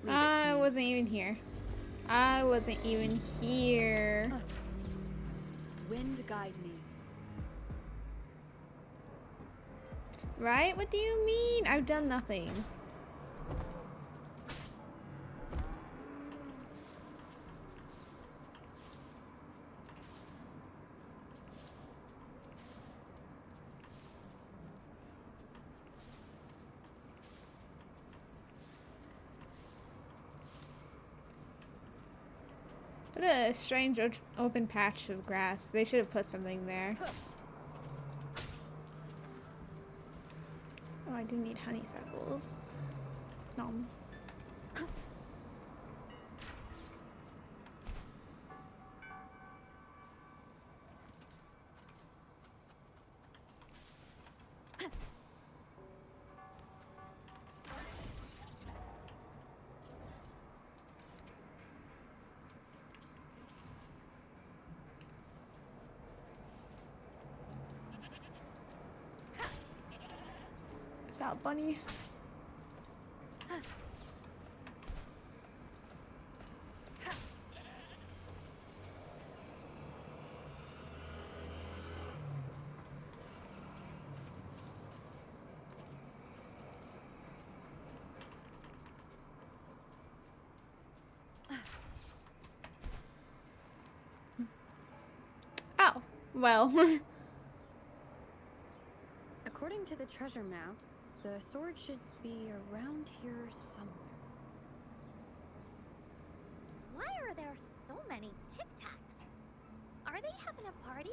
I wasn't even here. I wasn't even here. Wind guide me. Right? What do you mean? I've done nothing. What a strange open patch of grass. They should have put something there. Oh, I do need honeysuckles. Nom. Is that a bunny? Oh, well. According to the treasure map, the sword should be around here somewhere. Why are there so many Tic Tacs? Are they having a party?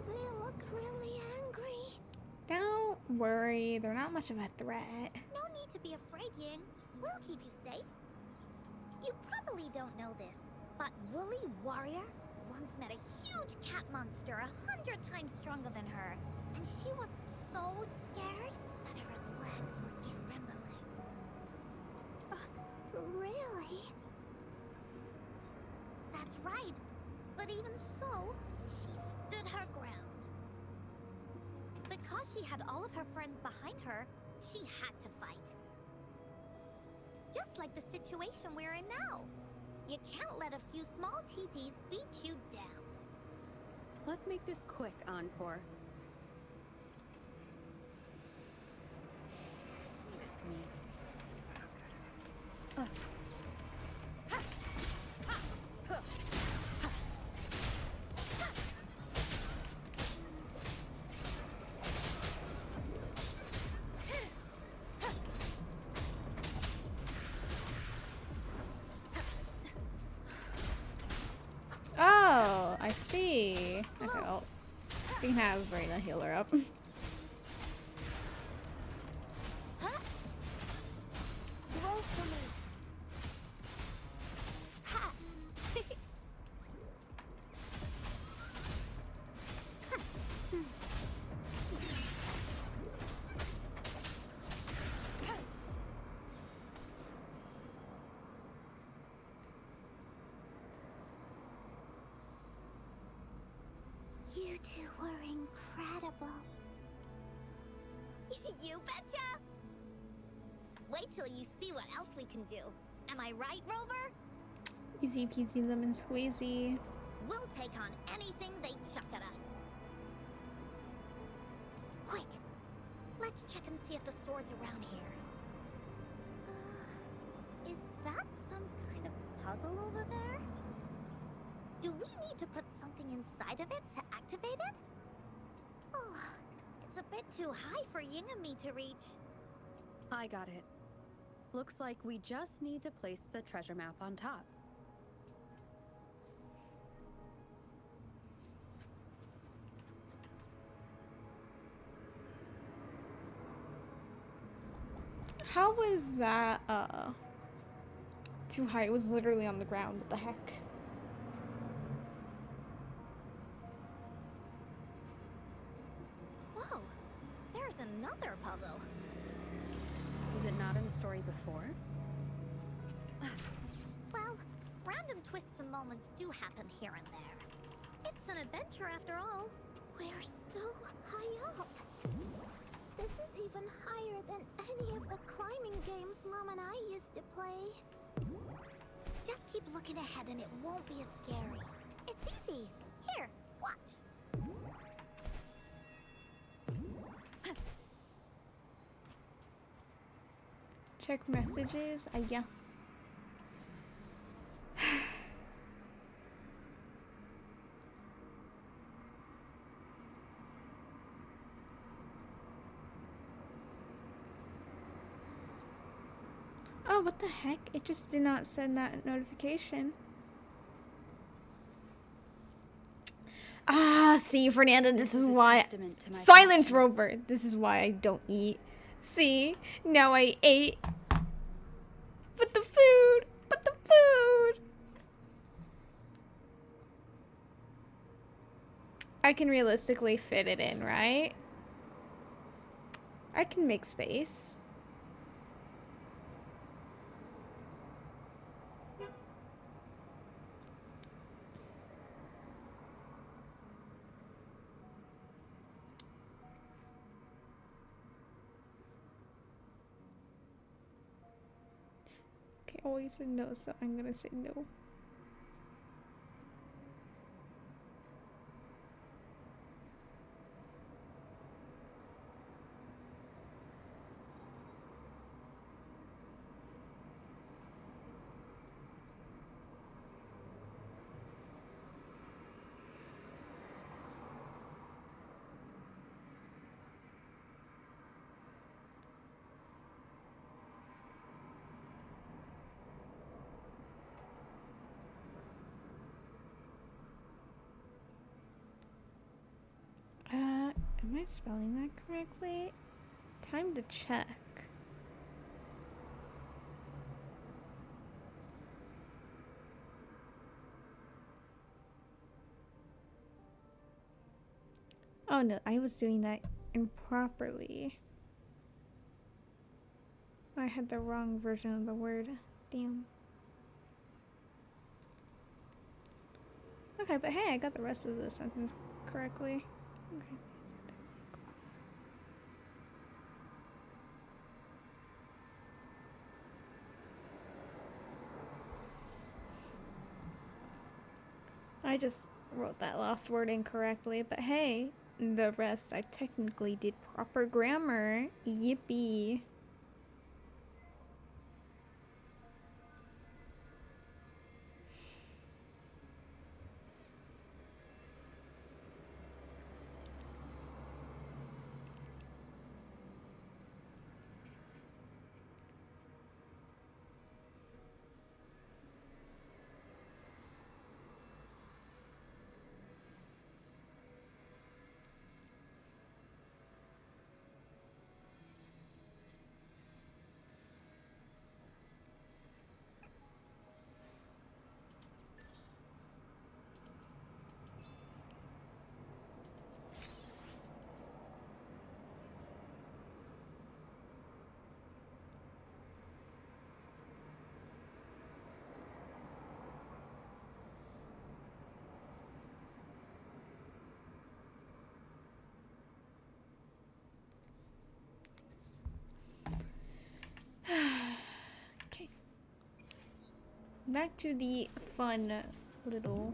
They look really angry. Don't worry, they're not much of a threat. No need to be afraid, Ying. We'll keep you safe. You probably don't know this, but Woolly Warrior once met a huge cat monster 100 times stronger than her. And she was so scared that her legs were trembling. Really? That's right. But even so, she stood her ground. Because she had all of her friends behind her, she had to fight. Just like the situation we're in now. You can't let a few small TTs beat you down. Let's make this quick, Encore. Leave it to me. Oh, I see. Okay, well, we can have Verena heal her up. Roll for me. Ha! You two were incredible. You betcha! Wait till you see what else we can do. Am I right, Rover? Easy peasy lemon squeezy. We'll take on anything they chuck at us. Quick! Let's check and see if the sword's around here. Is that some kind of puzzle over there? Do we need to put something inside of it to activate it? Oh, it's a bit too high for Ying and me to reach. I got it. Looks like we just need to place the treasure map on top. How was that, too high? It was literally on the ground. What the heck? Whoa, there's another puzzle. Was it not in the story before? Well, random twists and moments do happen here and there. It's an adventure after all. We're so high up. This is even higher than any of the climbing games Mom and I used to play. Just keep looking ahead and it won't be as scary. It's easy. Here, watch. Check messages. Yeah. Oh, what the heck? It just did not send that notification. Ah, see, Fernanda, this is why... Silence, Rover! This is why I don't eat. See? Now I ate. But the food! But the food! I can realistically fit it in, right? I can make space. Okay, oh, you said no, so I'm gonna say no. Am I spelling that correctly? Time to check. Oh no, I was doing that improperly. I had the wrong version of the word. Damn. Okay, but hey, I got the rest of the sentence correctly. Okay. I just wrote that last word incorrectly, but hey, the rest I technically did proper grammar. Yippee. Okay. Back to the fun little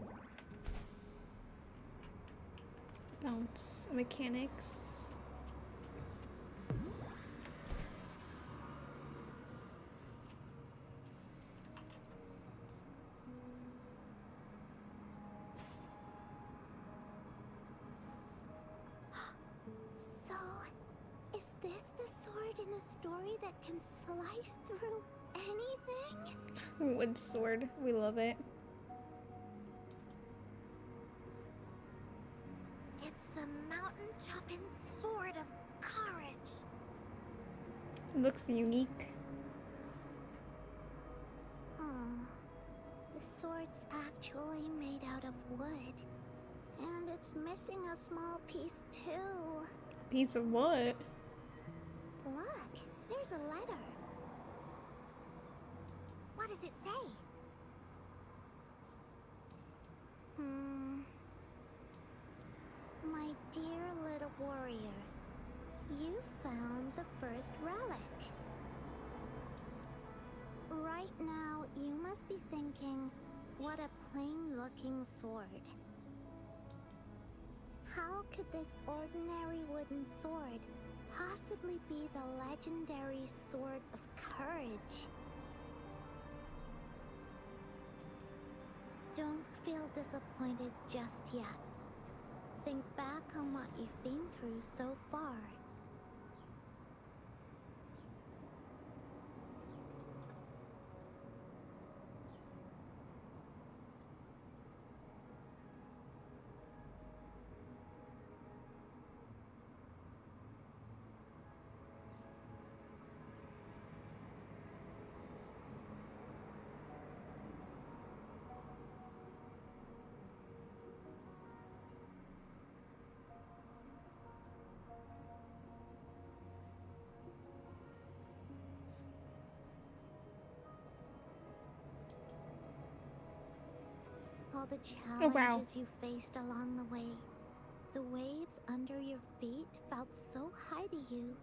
bounce mechanics. So, is this the sword in the story that can slice through anything? Wood sword, we love it. It's the mountain chopping sword of courage. Looks unique. The sword's actually made out of wood. And it's missing a small piece too. Piece of what? Look, there's a letter. What does it say? My dear little warrior, you found the first relic. Right now, you must be thinking, what a plain-looking sword. How could this ordinary wooden sword possibly be the legendary sword of courage? Don't feel disappointed just yet. Think back on what you've been through so far. all the Oh, wow. challenges you faced along the way. The waves under your feet felt so high to you,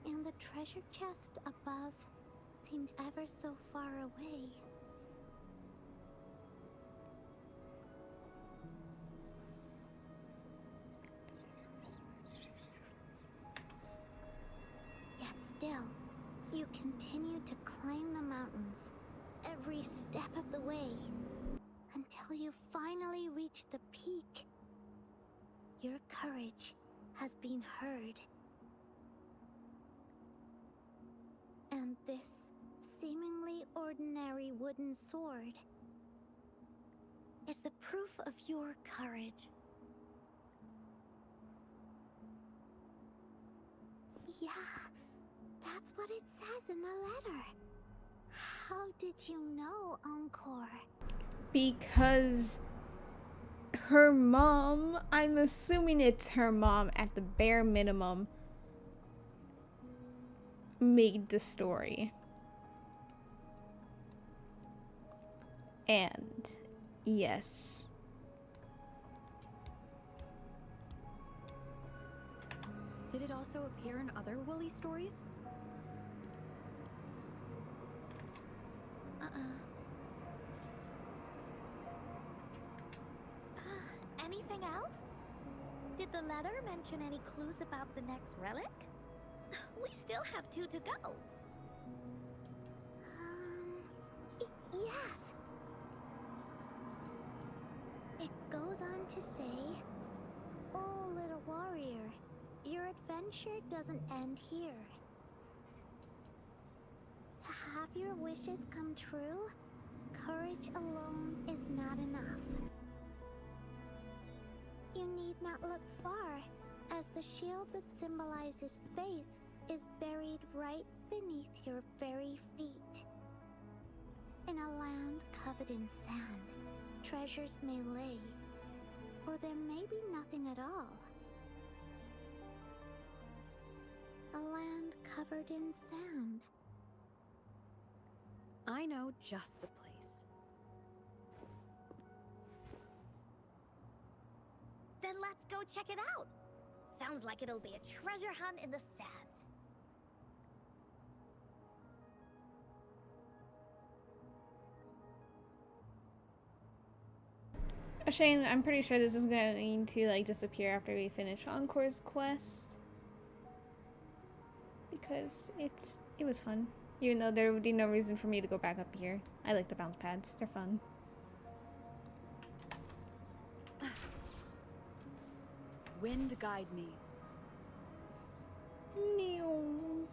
and the treasure chest above seemed ever so far away. Yet still, you continued to climb the mountains, every step of the way, until you finally reached the peak. Your courage has been heard. And this seemingly ordinary wooden sword is the proof of your courage. Yeah, that's what it says in the letter. How did you know, Encore? Because her mom, I'm assuming it's her mom at the bare minimum, made the story. And yes. Did it also appear in other Woolly stories? Anything else? Did the letter mention any clues about the next relic? We still have 2 to go. Yes. It goes on to say, "Oh, little warrior, your adventure doesn't end here. To have your wishes come true, courage alone is not enough. You need not look far, as the shield that symbolizes faith is buried right beneath your very feet. In a land covered in sand, treasures may lay, or there may be nothing at all. A land covered in sand." I know just the place. Then let's go check it out. Sounds like it'll be a treasure hunt in the sand. Shane, I'm pretty sure this is going to like disappear after we finish Encore's quest. Because it was fun. Even though there would be no reason for me to go back up here. I like the bounce pads, they're fun. Wind guide me. Neon.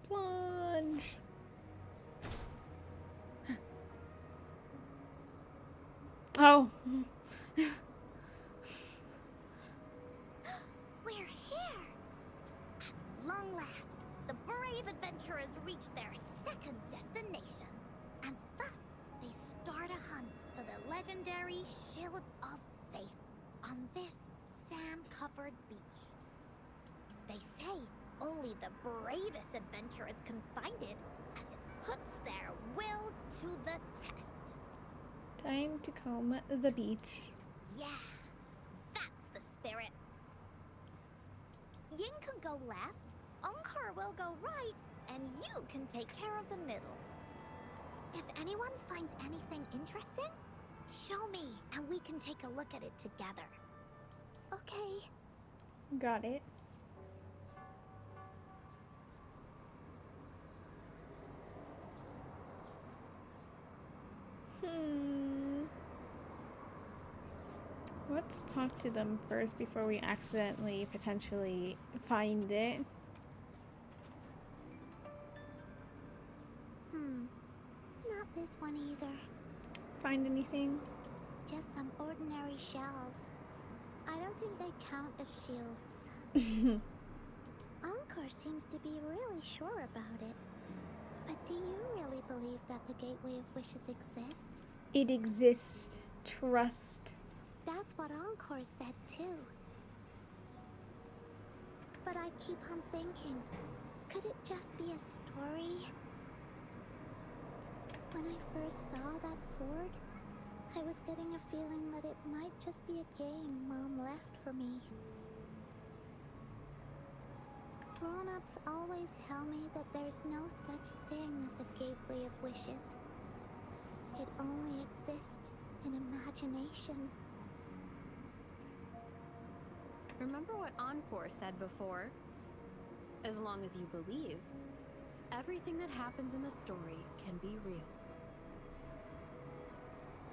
Plunge. Oh. We're here! At long last, the brave adventurers reach their second destination. And thus, they start a hunt for the legendary Shield of Faith on this sand-covered beach. They say only the bravest adventurers can find it, as it puts their will to the test. Time to comb the beach. Yeah, that's the spirit. Yin can go left, Encore will go right, and you can take care of the middle. If anyone finds anything interesting, show me, and we can take a look at it together. Okay. Got it. Let's talk to them first before we accidentally potentially find it. Not this one either. Find anything? Just some ordinary shells. I don't think they count as shields. Encore seems to be really sure about it. But do you really believe that the Gateway of Wishes exists? It exists. Trust. That's what Encore said too. But I keep on thinking, could it just be a story? When I first saw that sword, I was getting a feeling that it might just be a game Mom left for me. Grown-ups always tell me that there's no such thing as a gateway of wishes. It only exists in imagination. Remember what Encore said before? As long as you believe, everything that happens in the story can be real.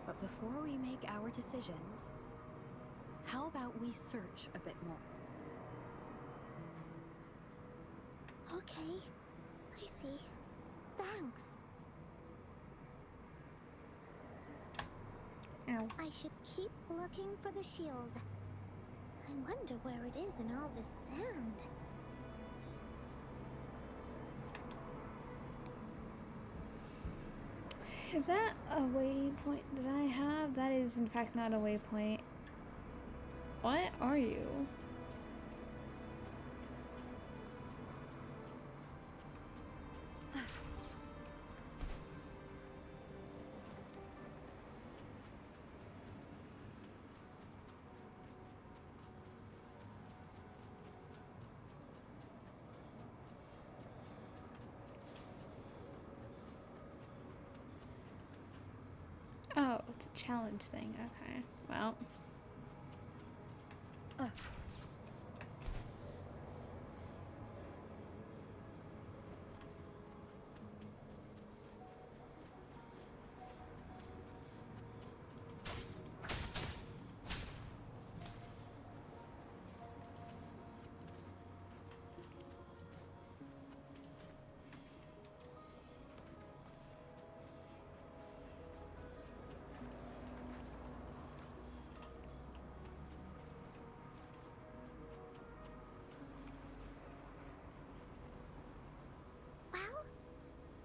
But before we make our decisions, how about we search a bit more? Okay, I see. Thanks. Ow. I should keep looking for the shield. I wonder where it is in all this sand. Is that a waypoint that I have? That is in fact not a waypoint. What are you? Oh, it's a challenge thing. Okay. Well. Well,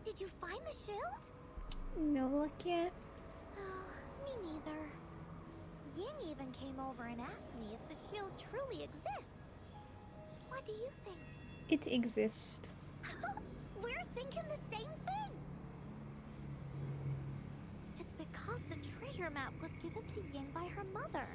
did you find the shield? No luck yet. Oh, me neither. Ying even came over and asked me if the shield truly exists. What do you think? It exists. We're thinking the same thing! It's because the treasure map was given to Ying by her mother.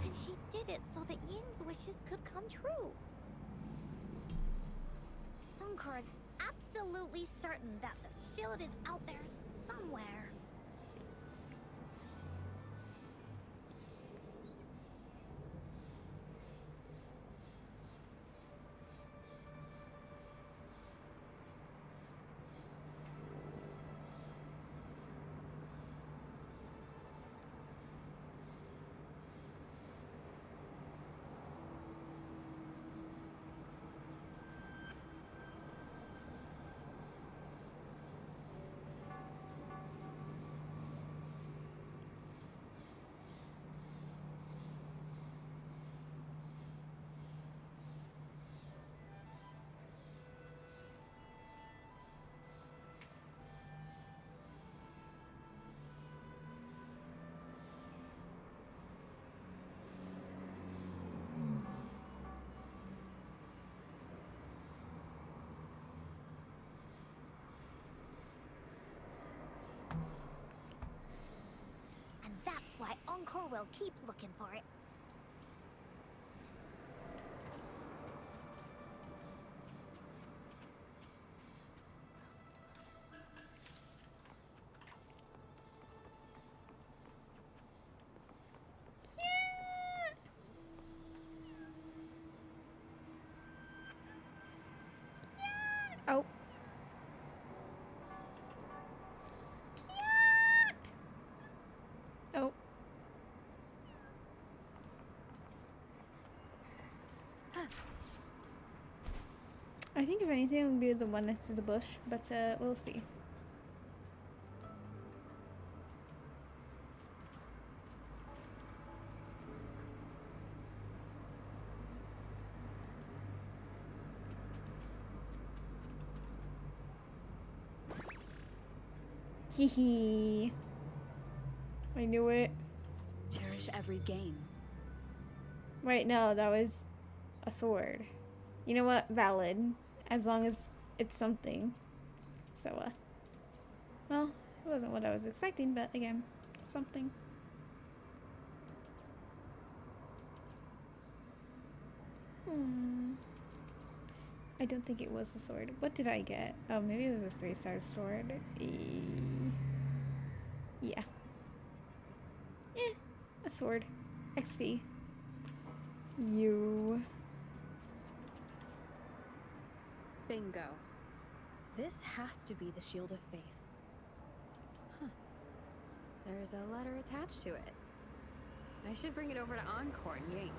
And she did it so that Ying's wishes could come true. Encore is absolutely certain that the shield is out there somewhere. And that's why Encore will keep looking for it. Oh. Oh. I think if anything it would be the one next to the bush, but we'll see. Hee hee. I knew it. Cherish every gain. Wait, no, that was a sword. You know what? Valid. As long as it's something. So, well, it wasn't what I was expecting, but again, something. I don't think it was a sword. What did I get? Oh, maybe it was a 3-star sword. Yeah. A sword. XP. You. Bingo. This has to be the Shield of Faith. Huh. There's a letter attached to it. I should bring it over to Encore and Ying.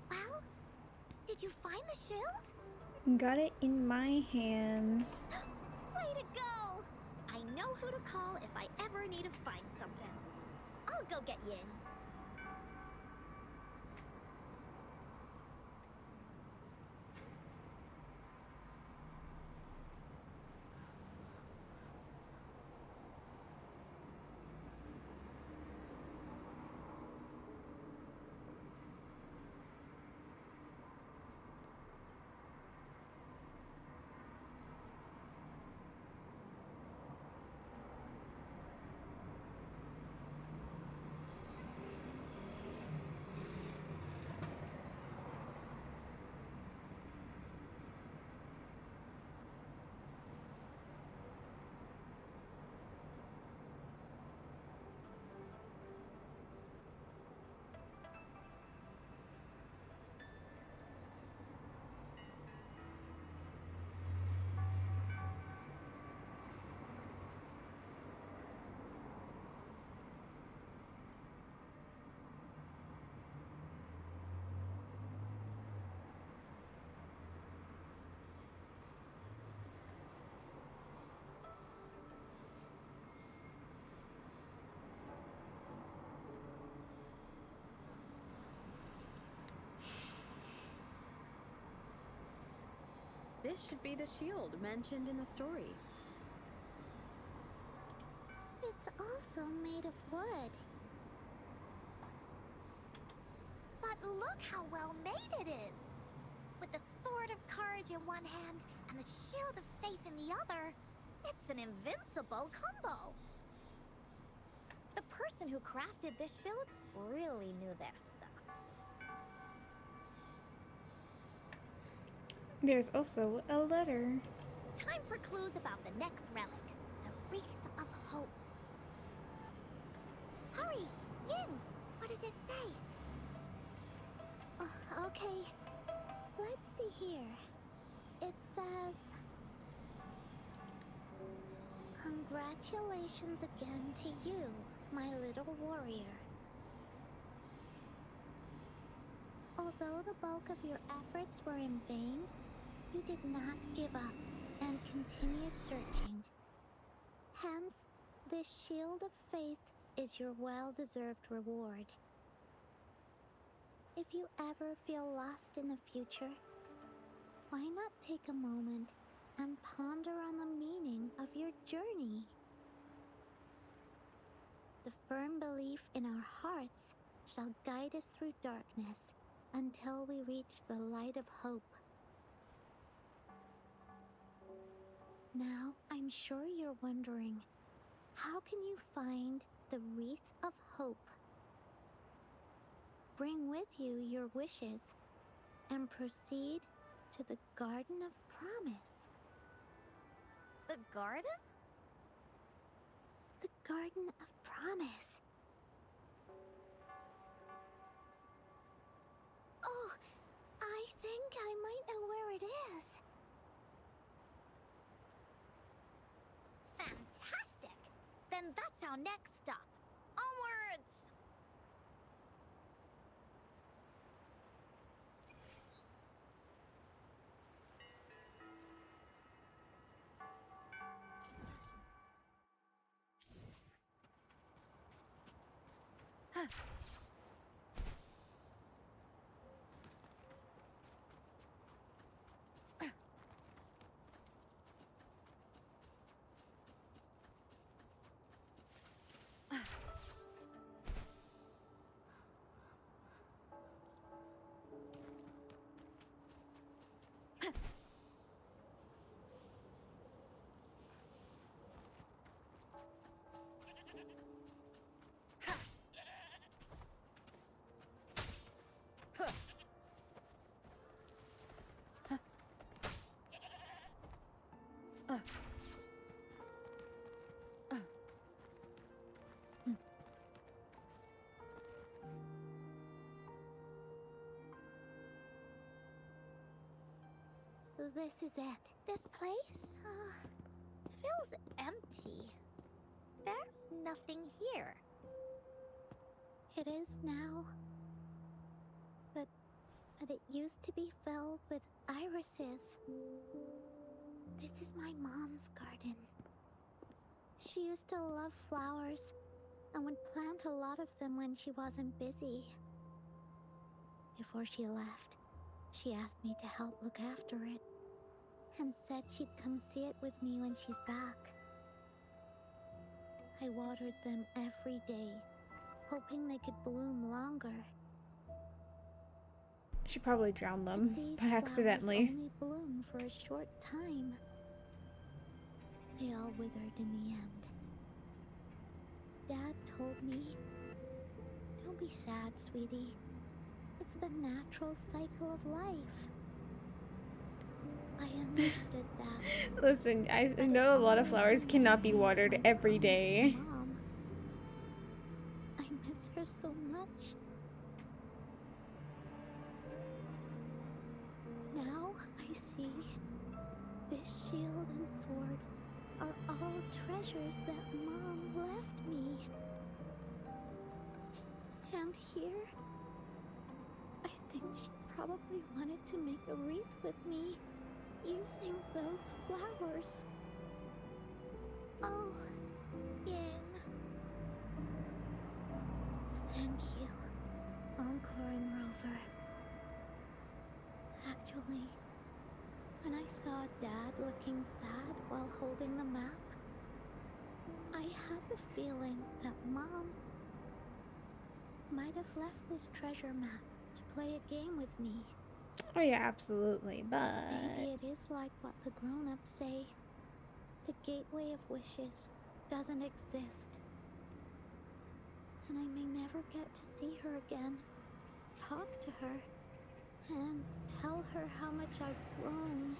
Well, did you find the shield? Got it in my hands. Way to go! I know who to call if I ever need to find something. I'll go get Yin. This should be the shield mentioned in the story. It's also made of wood. But look how well made it is! With the Sword of Courage in one hand and the Shield of Faith in the other, it's an invincible combo! The person who crafted this shield really knew their stuff. There's also a letter. Time for clues about the next relic, the Wreath of Hope. Hurry! Yin! What does it say? Okay, let's see here. It says, "Congratulations again to you, my little warrior. Although the bulk of your efforts were in vain, you did not give up and continued searching. Hence, this Shield of Faith is your well-deserved reward. If you ever feel lost in the future, why not take a moment and ponder on the meaning of your journey? The firm belief in our hearts shall guide us through darkness until we reach the light of hope. Now, I'm sure you're wondering, how can you find the Wreath of Hope? Bring with you your wishes and proceed to the Garden of Promise. The garden? The Garden of Promise. Oh, I think I might know where it is. Fantastic! Then that's our next stop. Onwards! This is it. This place feels empty. There's nothing here. It is now. But it used to be filled with irises. This is my mom's garden. She used to love flowers and would plant a lot of them when she wasn't busy. Before she left, she asked me to help look after it and said she'd come see it with me when she's back. I watered them every day, hoping they could bloom longer. She probably drowned them These by accidentally. flowers only bloom for a short time. They all withered in the end. Dad told me, "Don't be sad, sweetie. It's the natural cycle of life." I understood that. Listen, I know a lot of flowers cannot be watered every day. Mom, I miss her so much. Now I see this shield and sword are all treasures that Mom left me. And here, I think she probably wanted to make a wreath with me using those flowers. Oh, Ying. Thank you, Encore and Rover. Actually, when I saw Dad looking sad while holding the map, I had the feeling that Mom might have left this treasure map to play a game with me. Oh yeah, absolutely, but Maybe it is like what the grown-ups say. The gateway of wishes doesn't exist. And I may never get to see her again, talk to her, and tell her how much I've grown.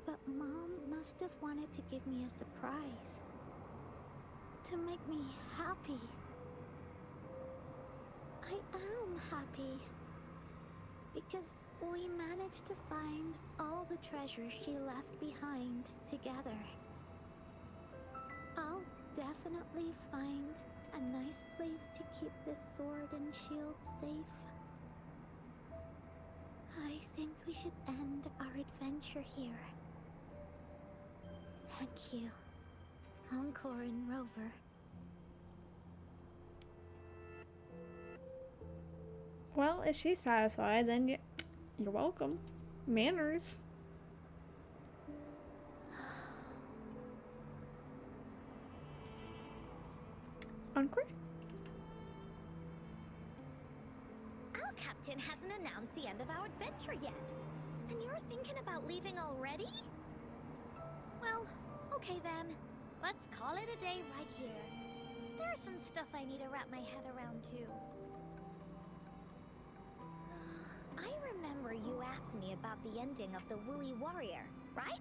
But Mom must have wanted to give me a surprise. To make me happy. I am happy. Because we managed to find all the treasures she left behind together. I'll definitely find a nice place to keep this sword and shield safe. I think we should end our adventure here. Thank you, Encore and Rover. well, if she's satisfied, then you're welcome. Manners. Encore? Our captain hasn't announced the end of our adventure yet. And you're thinking about leaving already? Well, okay then. Let's call it a day right here. There's some stuff I need to wrap my head around too. I remember you asked me about the ending of the Woolly Warrior, right?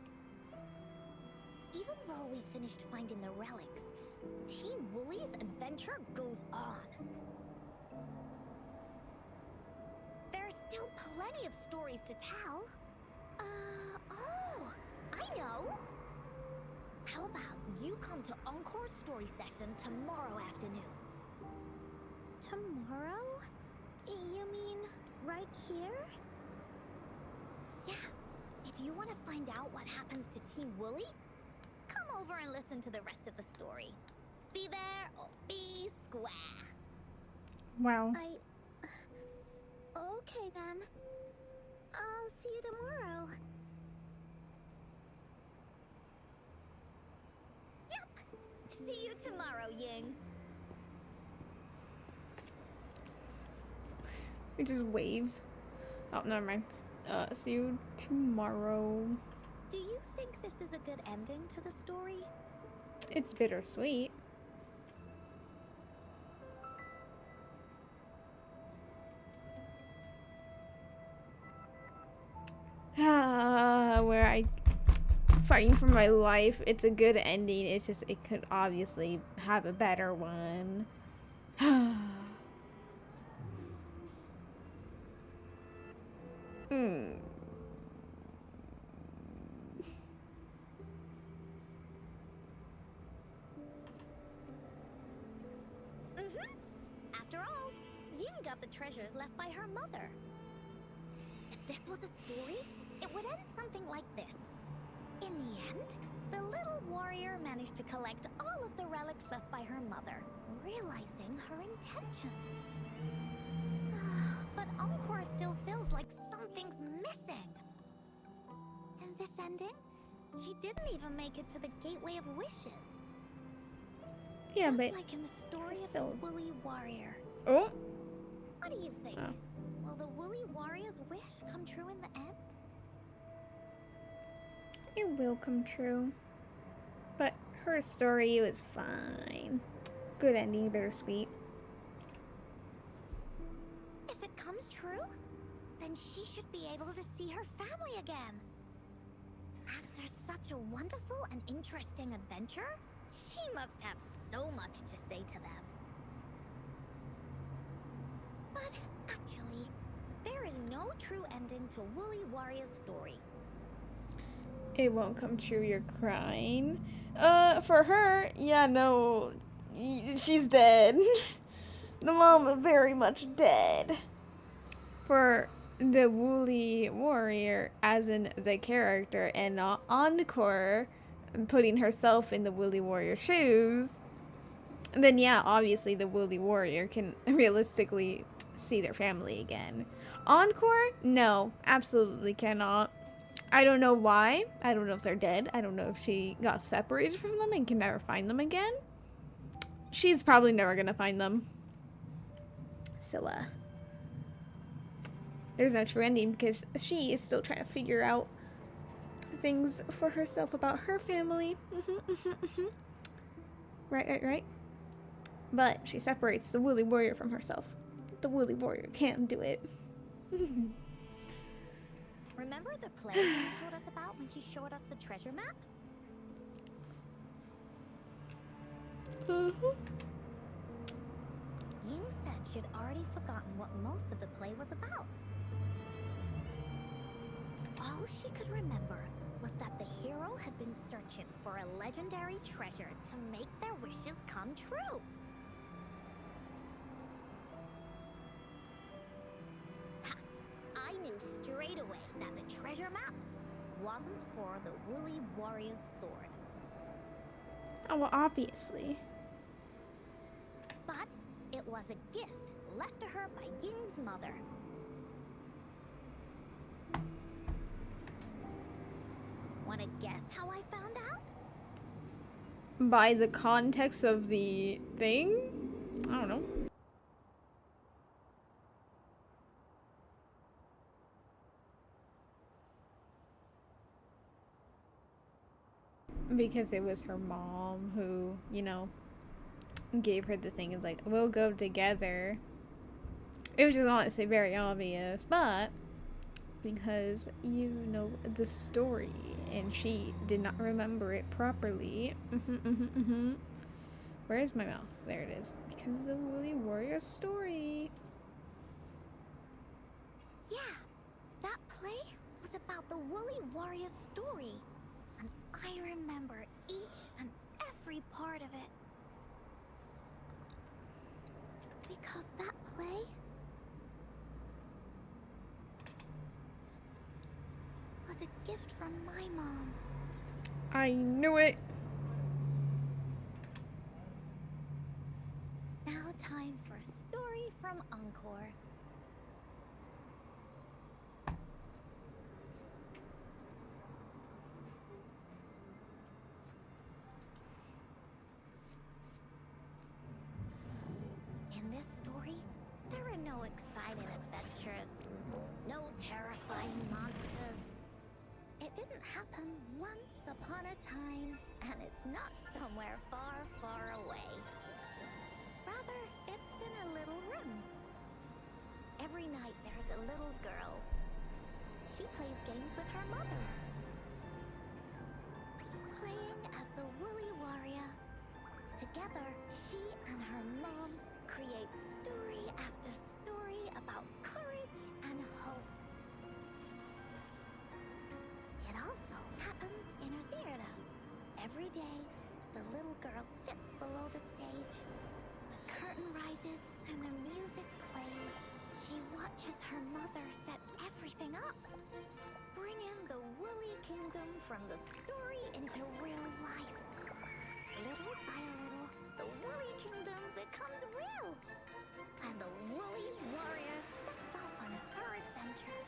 Even though we finished finding the relics, Team Woolly's adventure goes on. There's still plenty of stories to tell. Oh, I know! How about you come to Encore's story session tomorrow afternoon? Tomorrow? You mean right here? Yeah. If you want to find out what happens to Team Woolly, come over and listen to the rest of the story. Be there or be square. Wow. Okay then. I'll see you tomorrow. Yup! See you tomorrow, Ying. We just wave. Oh, never mind. See you tomorrow. Do you think this is a good ending to the story? It's bittersweet. where I fighting for my life. It's a good ending. It's just it could obviously have a better one. After all, Yin got the treasures left by her mother. If this was a story, it would end something like this. In the end, the little warrior managed to collect all of the relics left by her mother, realizing her intentions. But Encore still feels like something's missing. In this ending, she didn't even make it to the Gateway of Wishes. Yeah, Just but like in the story still. of the Woolly Warrior. Oh, What do you think? Oh. Will the Woolly Warrior's wish come true in the end? it will come true. But her story was fine. Good ending, bittersweet. If it comes true, then she should be able to see her family again. After such a wonderful and interesting adventure, she must have so much to say to them. But actually, there is no true ending to Woolly Warrior's story. It won't come true, you're crying. For her, yeah, no, she's dead. The mom is very much dead. For the Woolly Warrior, as in the character, and not Encore, putting herself in the Woolly Warrior shoes, then yeah, obviously the Woolly Warrior can realistically see their family again. Encore? No, absolutely cannot. I don't know why. I don't know if they're dead. I don't know if she got separated from them and can never find them again. She's probably never gonna find them. So, there's no true ending because she is still trying to figure out things for herself about her family. Right. But she separates the Woolly Warrior from herself. The Woolly Warrior can't do it. Remember the play you told us about when she showed us the treasure map? Ying said she'd already forgotten what most of the play was about. All she could remember was that the hero had been searching for a legendary treasure to make their wishes come true. Ha! I knew straight away that the treasure map wasn't for the Woolly Warrior's sword. Oh, well, obviously. But it was a gift left to her by Ying's mother. Wanna guess how I found out? By the context of the thing? I don't know. Because it was her mom who, you know, gave her the thing. It's like, we'll go together. It was just honestly very obvious, but because you know the story and she did not remember it properly. Where is my mouse? There it is. Because of the Woolly Warrior story. Yeah, that play was about the Woolly Warrior's story. And I remember each and every part of it. Because that play was a gift from my mom. I knew it. Now time for a story from Encore. In this story, there are no exciting adventures, no terrifying monsters. It didn't happen once upon a time, and it's not somewhere far, far away. Rather, it's in a little room. Every night there's a little girl. She plays games with her mother. together, she and her mom create story after story about courage and hope. It also happens in her theater. Every day, the little girl sits below the stage. The curtain rises and the music plays. She watches her mother set everything up, bringing the Woolly Kingdom from the story into real life. Little by little, the Woolly Kingdom becomes real, and the Woolly Warrior sets off on her adventure.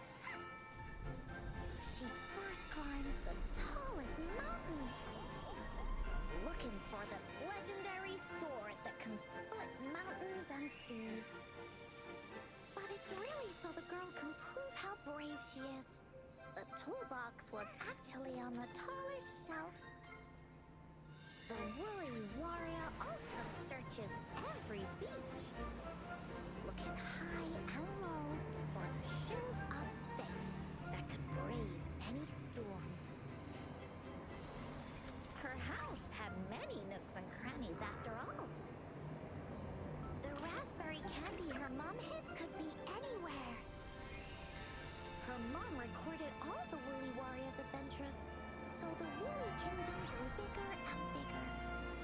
She first climbs the tallest mountain, looking for the legendary sword that can split mountains and seas. But it's really so the girl can prove how brave she is. The toolbox was actually on the tallest shelf. The Woolly Warrior also searches every beach, looking high and low for the shield of faith that can brave any storm. Her house had many nooks and crannies after all. The raspberry candy her mom hid could be anywhere. Her mom recorded all the Woolly Warrior's adventures, so the Woolly Kingdom grew bigger and bigger,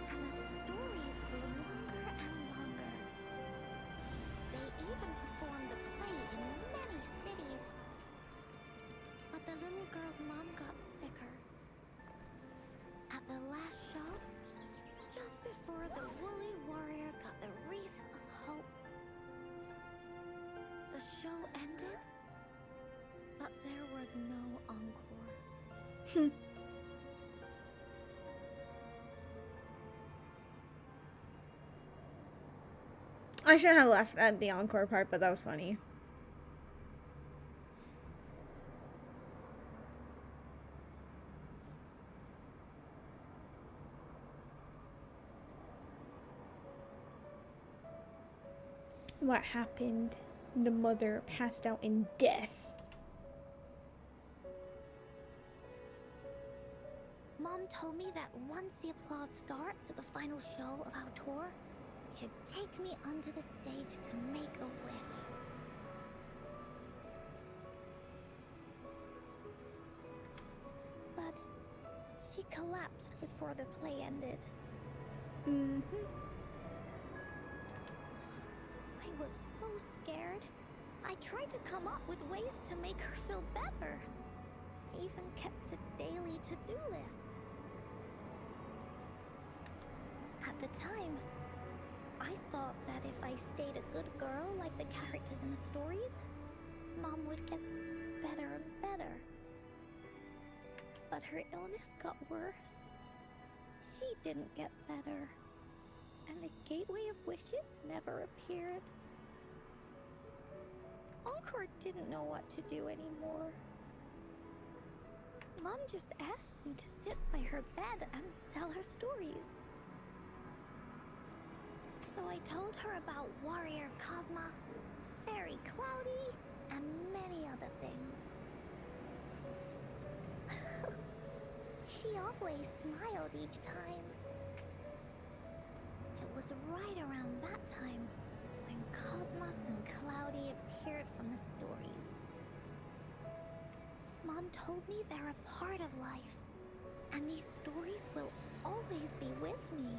and the stories grew longer and longer. They even performed the play in many cities. But the little girl's mom got sicker. At the last show, just before the Woolly Warrior got the wreath of hope, the show ended, but there was no encore. I shouldn't have laughed at the encore part, but that was funny. What happened? The mother passed out in death. Mom told me that once the applause starts at the final show of our tour, she'd take me onto the stage to make a wish. But she collapsed before the play ended. I was so scared. I tried to come up with ways to make her feel better. I even kept a daily to-do list. At the time, I thought that if I stayed a good girl like the characters in the stories, Mom would get better and better. But her illness got worse. She didn't get better. And the Gateway of Wishes never appeared. Encore didn't know what to do anymore. Mom just asked me to sit by her bed and tell her stories. So I told her about Warrior Cosmos, Fairy Cloudy, and many other things. She always smiled each time. It was right around that time when Cosmos and Cloudy appeared from the stories. Mom told me they're a part of life, and these stories will always be with me.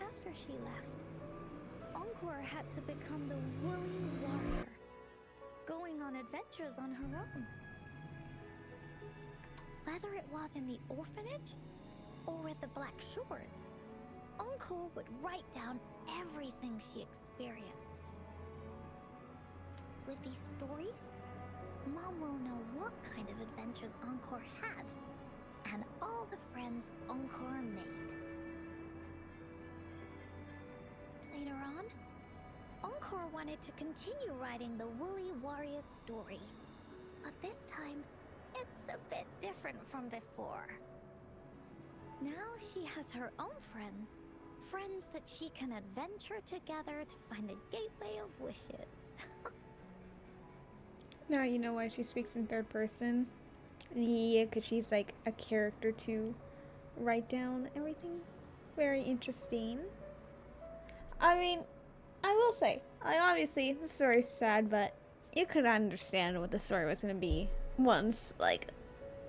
After she left, Encore had to become the Woolly Warrior, going on adventures on her own. Whether it was in the orphanage or at the Black Shores, Encore would write down everything she experienced. With these stories, Mom will know what kind of adventures Encore had, and all the friends Encore made. Later on, Encore wanted to continue writing the Woolly Warrior story, but this time, it's a bit different from before. Now she has her own friends, friends that she can adventure together to find the Gateway of Wishes. Now you know why she speaks in third person? Yeah, because she's like a character too. write down everything. Very interesting. I mean, I will say, like, obviously the story's sad, but you could understand what the story was gonna be once, like,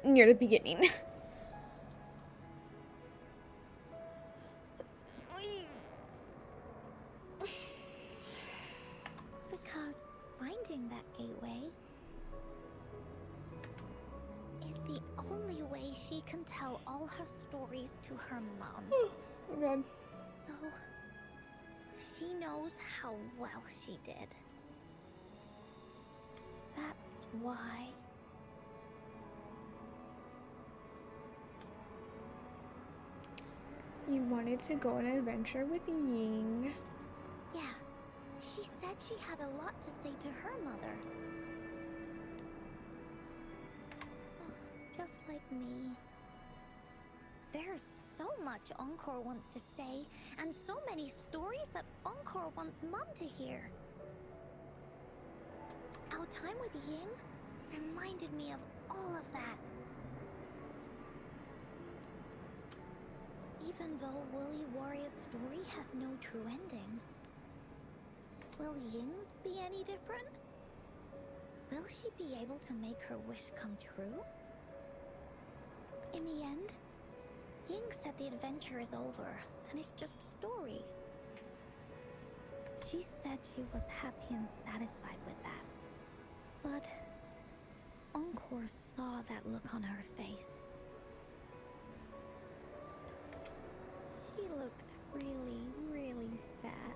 near the beginning. Because finding that gateway is the only way she can tell all her stories to her mom. Oh my god. So, she knows how well she did. That's why. You wanted to go on an adventure with Ying. Yeah, she said she had a lot to say to her mother. Oh, just like me. There's so much Encore wants to say, and so many stories that Encore wants Mom to hear. Our time with Ying reminded me of all of that. Even though Woolly Warrior's story has no true ending, will Ying's be any different? Will she be able to make her wish come true? In the end, Ying said the adventure is over, and it's just a story. She said she was happy and satisfied with that. But Encore saw that look on her face. She looked really, really sad.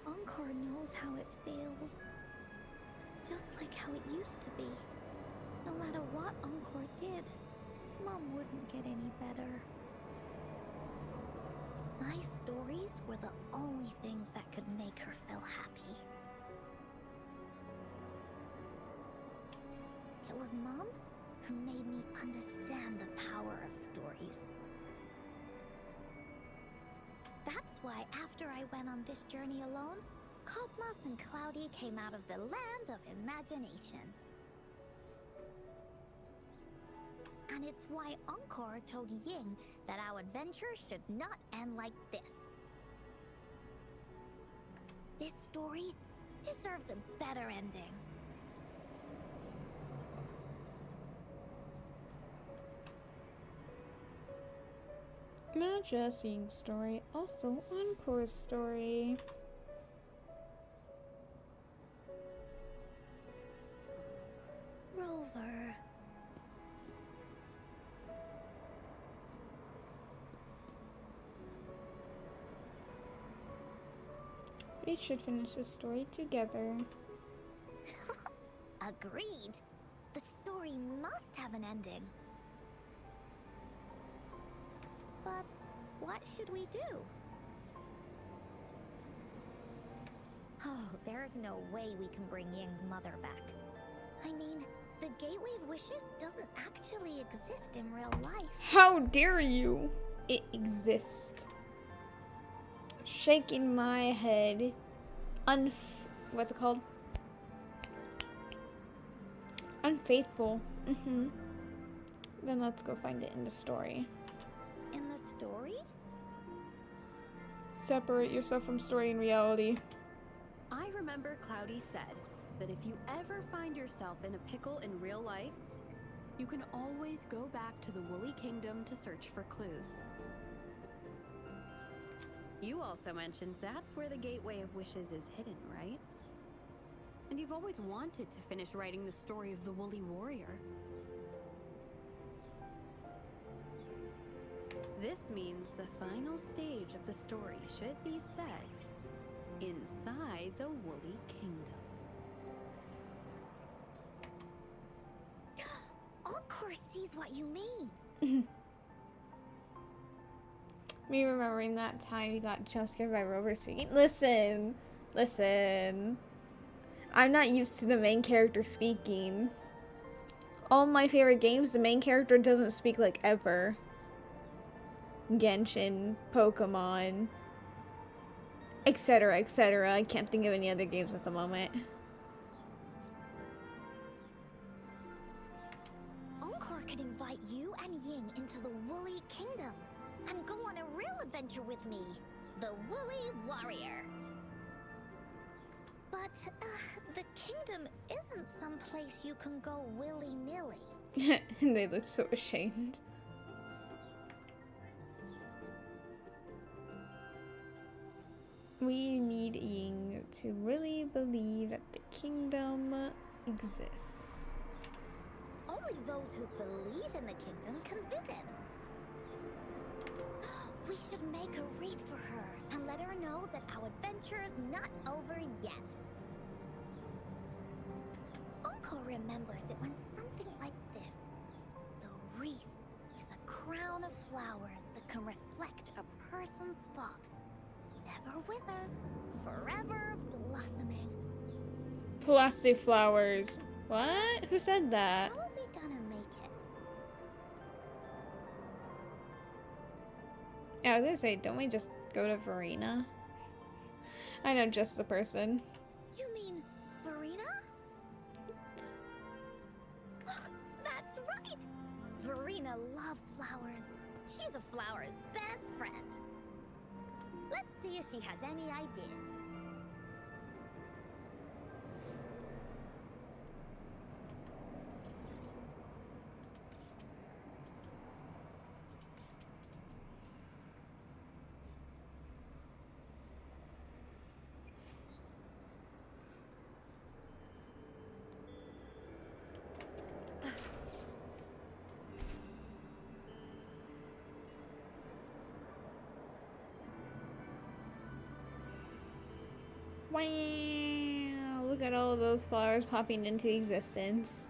Encore knows how it feels. Just like how it used to be. No matter what Encore did, Mom wouldn't get any better. My stories were the only things that could make her feel happy. It was Mom who made me understand the power of stories. That's why after I went on this journey alone, Cosmos and Cloudy came out of the land of imagination. And it's why Encore told Ying that our adventure should not end like this. This story deserves a better ending. Not just Ying's story, also Encore's story. Rover. We should finish this story together. Agreed. The story must have an ending. But what should we do? Oh, there's no way we can bring Ying's mother back. I mean, the Gateway of Wishes doesn't actually exist in real life. How dare you? It exists. Shaking my head. What's it called? Unfaithful. Then let's go find it in the story. In the story? Separate yourself from story and reality. I remember Cloudy said that if you ever find yourself in a pickle in real life, you can always go back to the Woolly Kingdom to search for clues. You also mentioned that's where the Gateway of Wishes is hidden, right? And you've always wanted to finish writing the story of the Woolly Warrior. This means the final stage of the story should be set inside the Woolly Kingdom. Encore sees what you mean. Me remembering that time you got jump scared by Rover speaking. Listen. I'm not used to the main character speaking. All my favorite games, the main character doesn't speak like ever. Genshin, Pokemon, etc., etc. I can't think of any other games at the moment. adventure with me, the Woolly Warrior. But, the kingdom isn't some place you can go willy-nilly. And they look so ashamed. We need Ying to really believe that the kingdom exists. Only those who believe in the kingdom can visit. We should make a wreath for her and let her know that our adventure is not over yet. Uncle remembers it went something like this. The wreath is a crown of flowers that can reflect a person's thoughts. Never withers, forever blossoming. Plastic flowers. What? Who said that? How are we gonna make it? Yeah, I was gonna say, don't we just go to Verena? I know just the person. You mean Verena? That's right! Verena loves flowers. She's a flower's best friend. Let's see if she has any ideas. Wow! Look at all of those flowers popping into existence.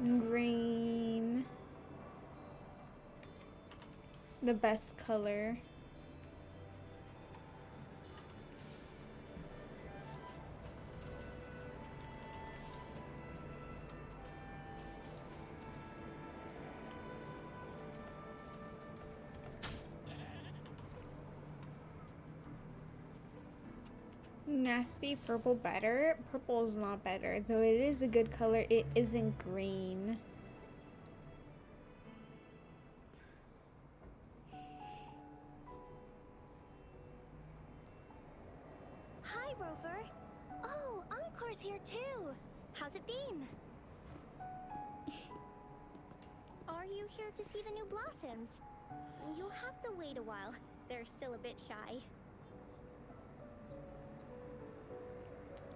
Green. The best color. Nasty purple better? Purple is not better, though it is a good color. It isn't green. Hi, Rover. Oh, Encore's here too. How's it been? Are you here to see the new blossoms? You'll have to wait a while. They're still a bit shy.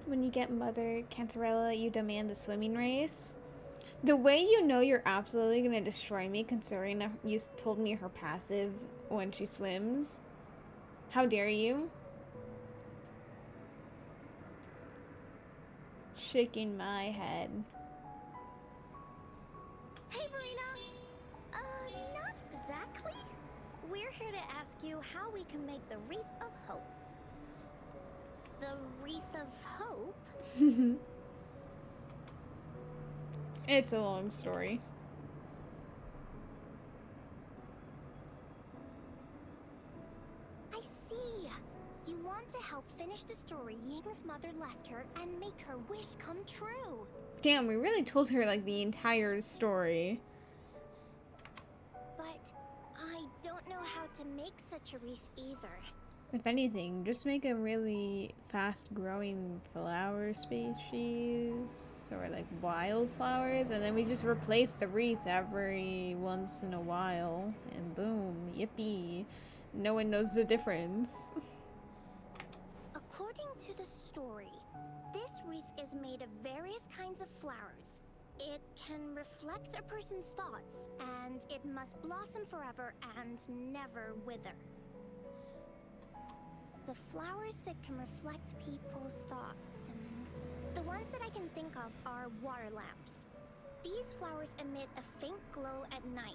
When you get Mother Cantarella, you demand the swimming race. The way you know you're absolutely gonna destroy me, considering that you told me her passive when she swims. How dare you? Shaking my head. Hey, Verena! Not exactly. We're here to ask you how we can make the Wreath of Hope. The Wreath of Hope? It's a long story. I see. You want to help finish the story Ying's mother left her and make her wish come true. Damn, we really told her like the entire story. But I don't know how to make such a wreath either. If anything, just make a really fast-growing flower species, or like wildflowers, and then we just replace the wreath every once in a while, and boom, yippee. No one knows the difference. According to the story, this wreath is made of various kinds of flowers. It can reflect a person's thoughts, and it must blossom forever and never wither. The flowers that can reflect people's thoughts, and the ones that I can think of are water lamps. These flowers emit a faint glow at night,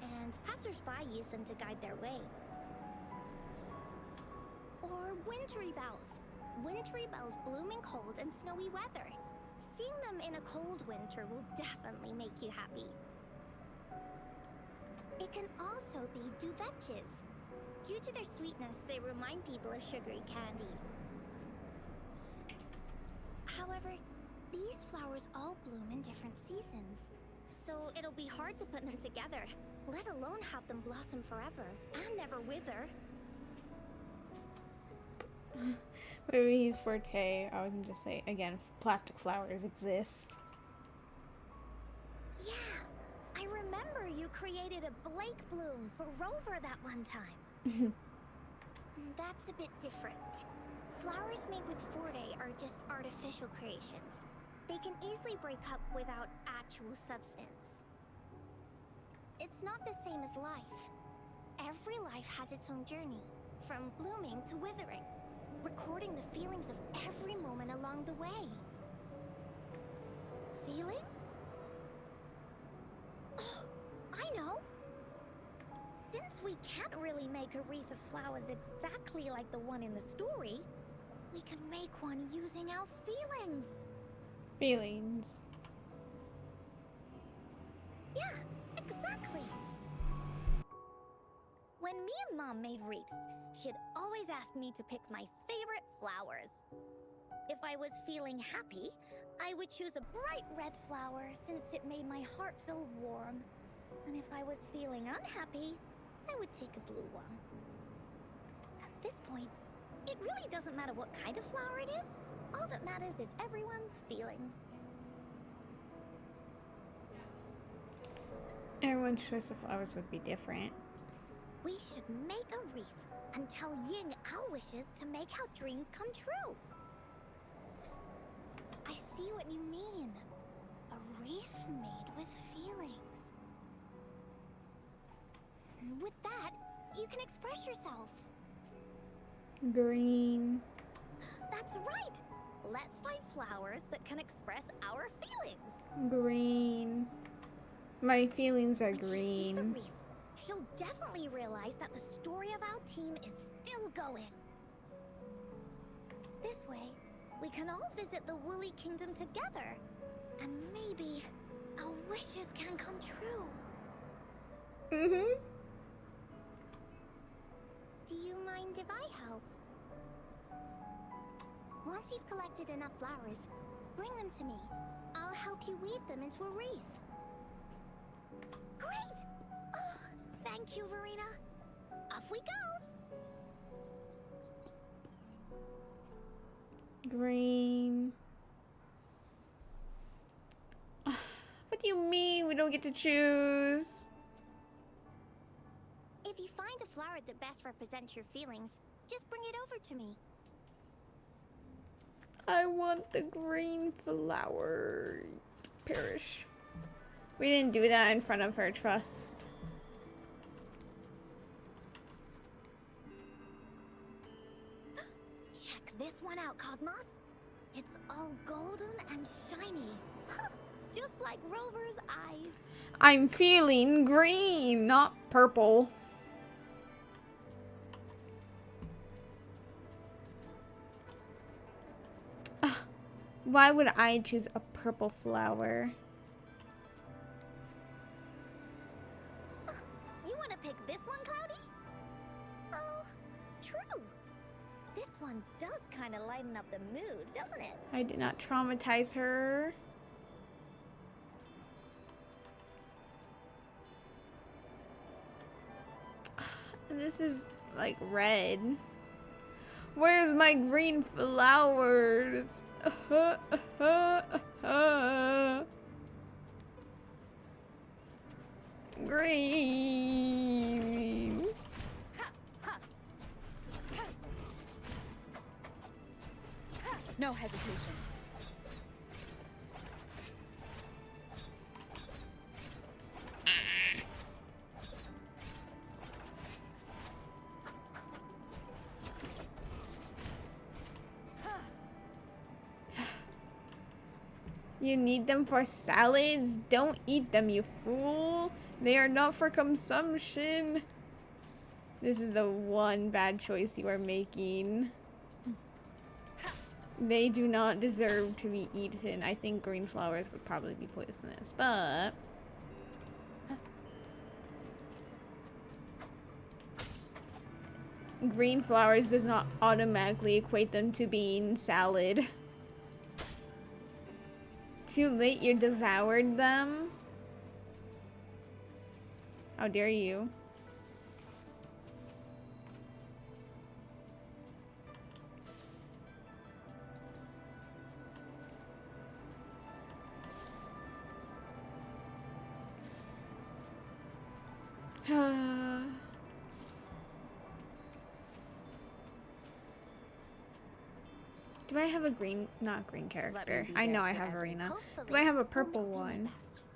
and passers-by use them to guide their way. Or wintry bells. Wintry bells bloom in cold and snowy weather. Seeing them in a cold winter will definitely make you happy. also be duvetches. Due to their sweetness, they remind people of sugary candies. However, these flowers all bloom in different seasons, so it'll be hard to put them together, let alone have them blossom forever and never wither. Maybe he's forte. I was gonna just say again, plastic flowers exist. Yeah, I remember you created a Blake bloom for Rover that one time. That's a bit different. Flowers made with Forte are just artificial creations. They can easily break up without actual substance. It's not the same as life. Every life has its own journey, from blooming to withering, recording the feelings of every moment along the way. Feelings? Oh, I know! Since we can't really make a wreath of flowers exactly like the one in the story, we can make one using our feelings. Feelings. Yeah, exactly. When me and Mom made wreaths, she'd always ask me to pick my favorite flowers. If I was feeling happy, I would choose a bright red flower since it made my heart feel warm. And if I was feeling unhappy, I would take a blue one. At this point, it really doesn't matter what kind of flower it is. All that matters is everyone's feelings. Everyone's choice of flowers would be different. We should make a wreath and tell Ying our wishes to make our dreams come true. I see what you mean. A wreath made with feelings. With that, you can express yourself. Green. That's right! Let's find flowers that can express our feelings. Green. My feelings are When she sees the green. wreath, she'll definitely realize that the story of our team is still going. This way, we can all visit the Woolly Kingdom together. And maybe our wishes can come true. Mm-hmm. Do you mind if I help? Once you've collected enough flowers, bring them to me. I'll help you weave them into a wreath. Great! Oh, thank you, Verena. Off we go! Green. What do you mean we don't get to choose? If you find a flower that best represents your feelings, just bring it over to me. I want the green flower. Perish. We didn't do that in front of her, trust. Check this one out, Cosmos. It's all golden and shiny. Just like Rover's eyes. I'm feeling green, not purple. Ugh, why would I choose a purple flower? You want to pick this one, Cloudy? Oh, true. This one does kind of lighten up the mood, doesn't it? I did not traumatize her. And this is like red. Where's my green flowers? Green. No hesitation. You need them for salads? Don't eat them, you fool. They are not for consumption. This is the one bad choice you are making. They do not deserve to be eaten. I think green flowers would probably be poisonous, but... green flowers does not automatically equate them to being salad. Too late, you devoured them. How dare you? Do I have a green, not green character? I know I have Arena. Do I have a purple one?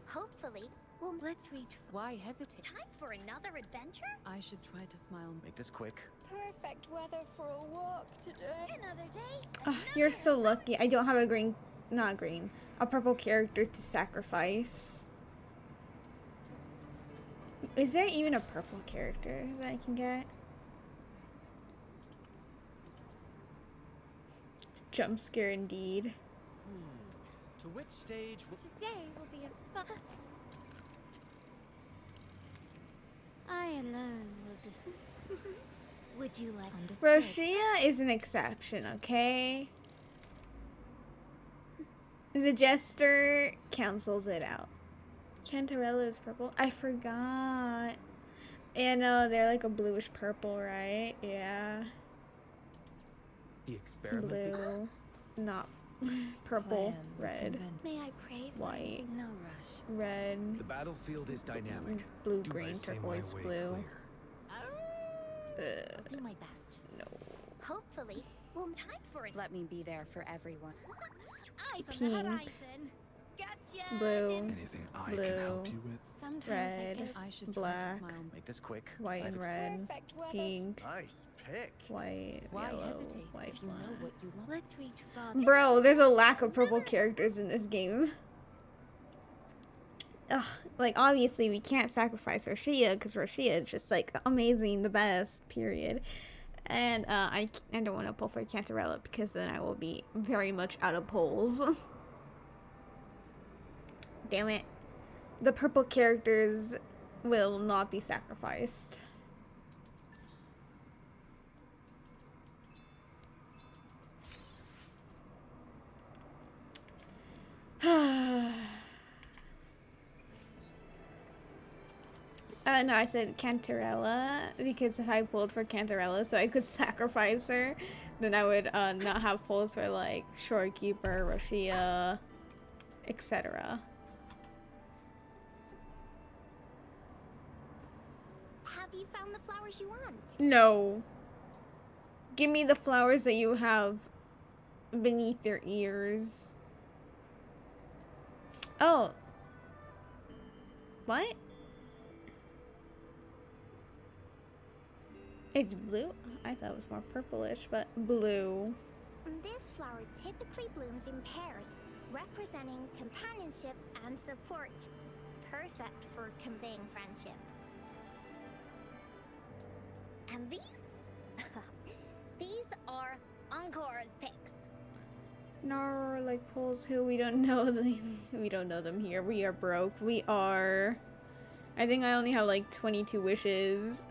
Hopefully, we'll Let's reach. Why hesitate? time for another adventure. I should try to smile. Make this quick. Perfect weather for a walk today. Another day. Oh, you're so lucky. I don't have a green, not green, a purple character to sacrifice. Is there even a purple character that I can get? Jump scare indeed. To which stage will... Today will be a fun. I alone will listen. Would you like Roshia is an exception, okay? The Jester cancels it out. Cantarella is purple. I forgot. Yeah, no, they're like a bluish purple, right? Yeah. The experiment... Blue. Not purple. Red. May I pray for White. anything? No rush. Red. The battlefield is dynamic. Blue, Do I green, say my turquoise, way blue. clear? I'll do my best. No. Hopefully, we'll time for it. Let me be there for everyone. Eyes on the Pink. horizon. Gotcha. Blue. Anything I Blue. can help you with? Sometimes Red. I should Black. try to smile. Make this quick. White and red. Perfect weather. Pink. Nice pick. White. Why Yellow. hesitate White. if you know Black. what you want? Let's reach farther. Bro, there's a lack of purple characters in this game. Ugh, like obviously we can't sacrifice Roshia because Roshia is just like amazing, the best, period. And I don't want to pull for Cantarella because then I will be very much out of pulls. Damn it. The purple characters will not be sacrificed. No, I said Cantarella because if I pulled for Cantarella so I could sacrifice her, then I would not have pulls for like Shorekeeper, Roshia, etc. Have you found the flowers you want? No. Give me the flowers that you have beneath your ears. Oh. What? It's blue? I thought it was more purplish, but blue. This flower typically blooms in pairs, representing companionship and support. Perfect for conveying friendship. And these? These are Encore's picks. No, like pulls who we don't know we don't know them here. We are broke. We are. I think I only have like 22 wishes.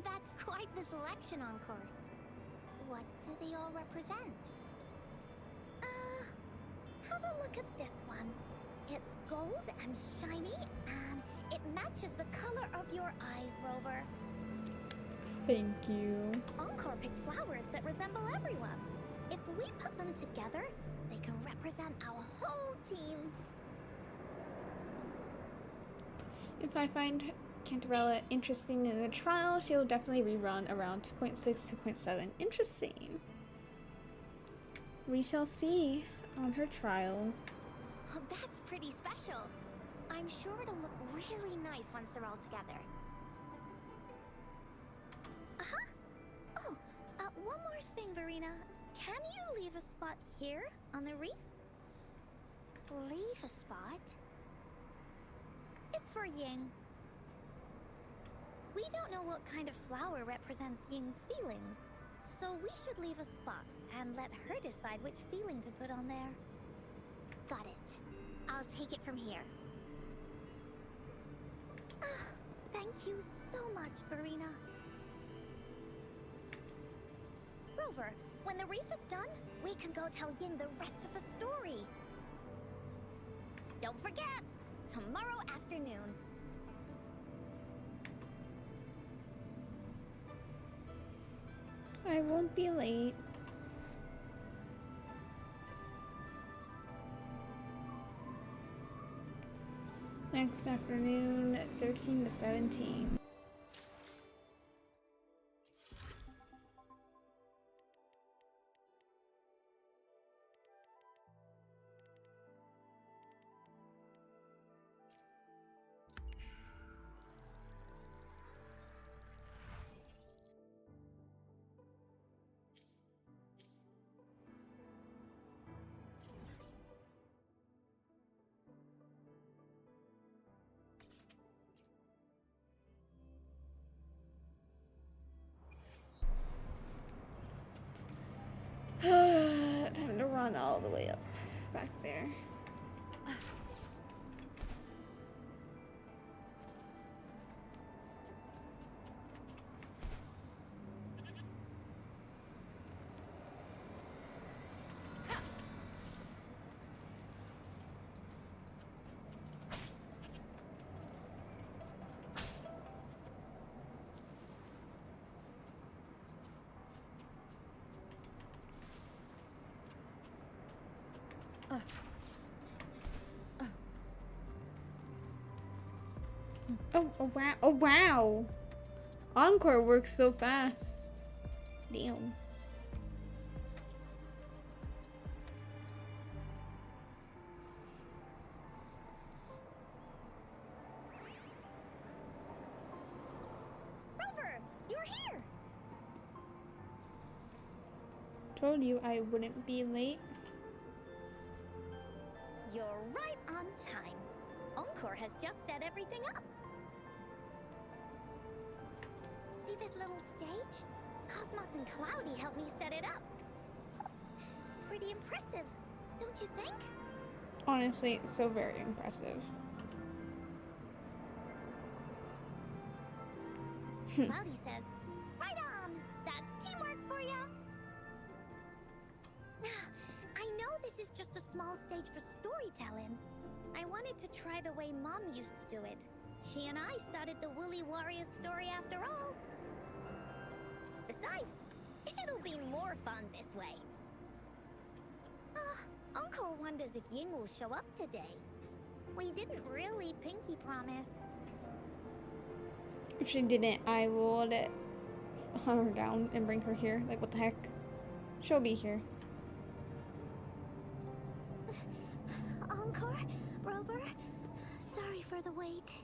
That's quite the selection, Encore. What do they all represent? Have a look at this one. It's gold and shiny, and it matches the color of your eyes, Rover. Thank you. Encore picked flowers that resemble everyone. If we put them together, they can represent our whole team. If I find Cantarella interesting in the trial, she will definitely rerun around 2.6, 2.7. Interesting. We shall see on her trial. Oh, that's pretty special. I'm sure it'll look really nice once they're all together. Oh, one more thing, Verena. Can you leave a spot here on the wreath? Leave a spot? It's for Ying. We don't know what kind of flower represents Ying's feelings, so we should leave a spot and let her decide which feeling to put on there. Got it. I'll take it from here. Thank you so much, Verena. Rover, when the reef is done, we can go tell Ying the rest of the story. Don't forget, tomorrow afternoon. I won't be late. Next afternoon, 13 to 17. Time to run all the way up back there. Oh wow! Oh wow! Encore works so fast. Damn. Rover, you're here! Told you I wouldn't be late. You're right on time. Encore has just set everything up. See this little stage? Cosmos and Cloudy helped me set it up. Pretty impressive, don't you think? Honestly, so very impressive. Cloudy says, right on! That's teamwork for ya! I know this is just a small stage for storytelling. I wanted to try the way Mom used to do it. She and I started the Woolly Warrior story after all. Besides, it'll be more fun this way. Encore wonders if Ying will show up today. We didn't really pinky promise. If she didn't, I would hunt her down and bring her here. Like, what the heck? She'll be here. Encore? Rover? Sorry for the wait.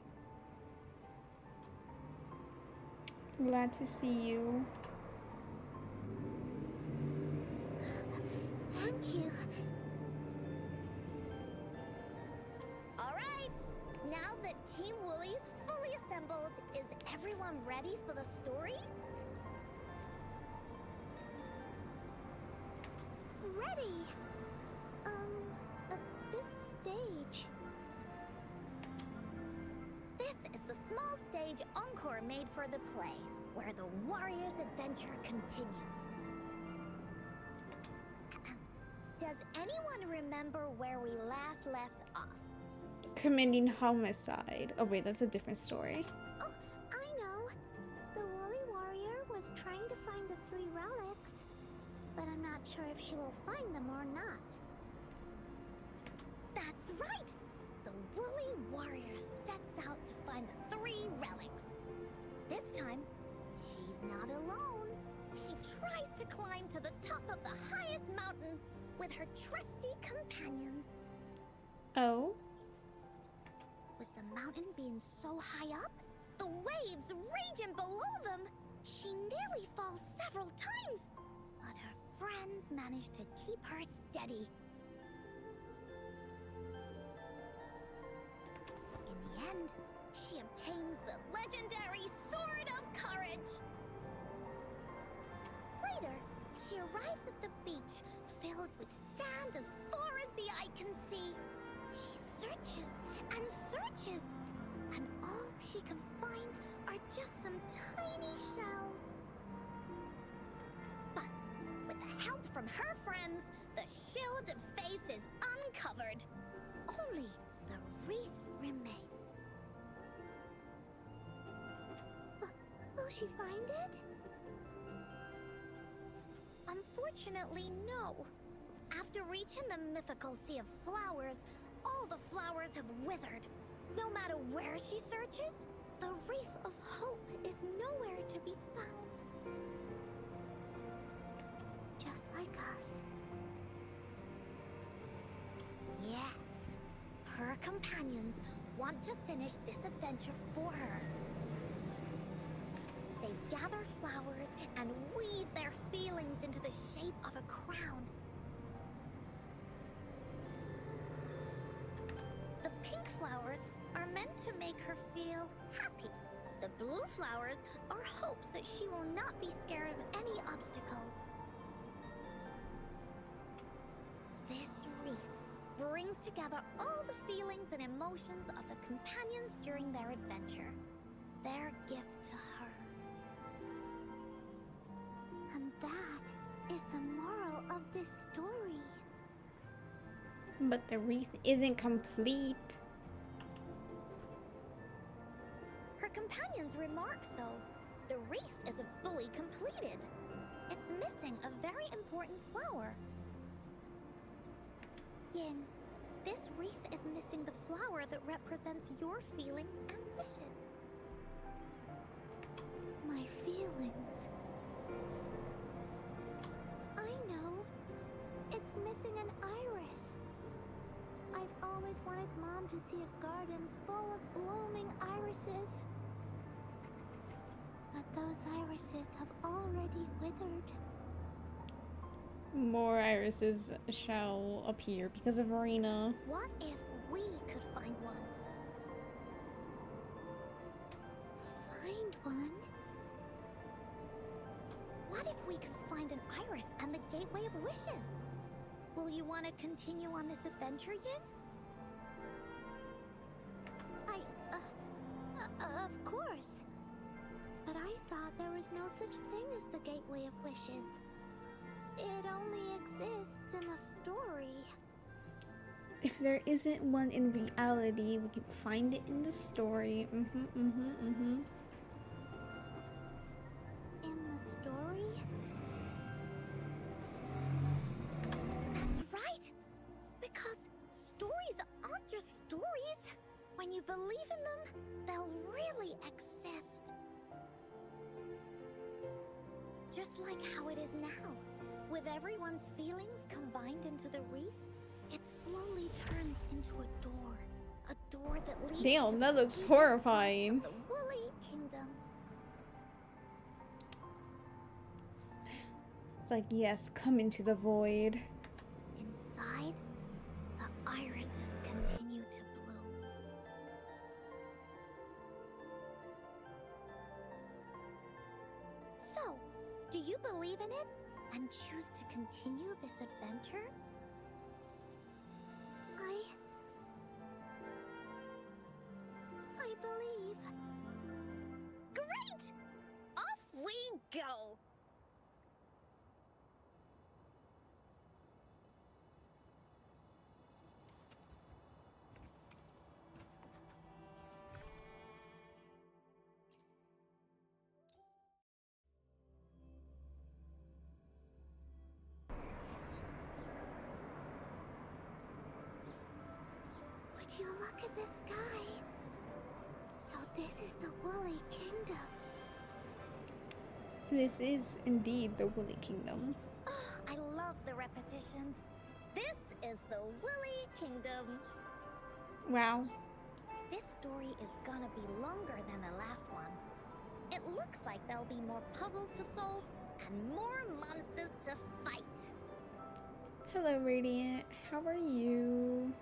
Glad to see you. Thank you. Alright, now that Team Woolly's fully assembled, is everyone ready for the story? Ready? This stage. This is the small stage Encore made for the play, where the warrior's adventure continues. Does anyone remember where we last left off? Committing homicide. Oh wait, that's a different story. Oh, I know. The Woolly Warrior was trying to find the 3 relics, but I'm not sure if she will find them or not. That's right! The Woolly Warrior sets out to find the 3 relics. This time, she's not alone. She tries to climb to the top of the highest mountain with her trusty companions. Oh? With the mountain being so high up, the waves raging below them, she nearly falls several times. But her friends manage to keep her steady. In the end, she obtains the legendary Sword of Courage. Later, she arrives at the beach filled with sand as far as the eye can see. She searches and searches, and all she can find are just some tiny shells. But from her friends, the shield of faith is uncovered. Only the wreath remains. Will she find it? Unfortunately, no. After reaching the mythical sea of flowers, all the flowers have withered. No matter where she searches, the wreath of hope is nowhere to be found. Just like us. Yet, her companions want to finish this adventure for her. They gather flowers and weave their feelings into the shape of a crown. The pink flowers are meant to make her feel happy. The blue flowers are hopes that she will not be scared of any obstacles. This wreath brings together all the feelings and emotions of the companions during their adventure. Their gift to her. And that is the moral of this story. But the wreath isn't complete. Her companions remark so. The wreath isn't fully completed. It's missing a very important flower. Ying, this wreath is missing the flower that represents your feelings and wishes. My feelings. I know. It's missing an iris. I've always wanted Mom to see a garden full of blooming irises. But those irises have already withered. More irises shall appear because of Arena. What if we could find one? Find one? What if we could find an iris and the Gateway of Wishes? Will you want to continue on this adventure, Ying? Of course. But I thought there was no such thing as the Gateway of Wishes. It only exists in a story. If there isn't one in reality, we can find it in the story. In the story? That's right! Because stories aren't just stories. When you believe in them, they'll really exist. Just like how it is now. With everyone's feelings combined into the wreath, it slowly turns into a door. A door that leads to Damn, the that looks deepest horrifying. parts of the Woolly Kingdom. It's like, yes, come into the void. Inside, the irises continue to bloom. So, do you believe in it and choose to continue this adventure? I believe. Great! Off we go! Would you look at the sky? So this is the Woolly Kingdom. This is indeed the Woolly Kingdom. Oh, I love the repetition. This is the Woolly Kingdom. Wow. This story is gonna be longer than the last one. It looks like there'll be more puzzles to solve and more monsters to fight. Hello, Radiant. How are you?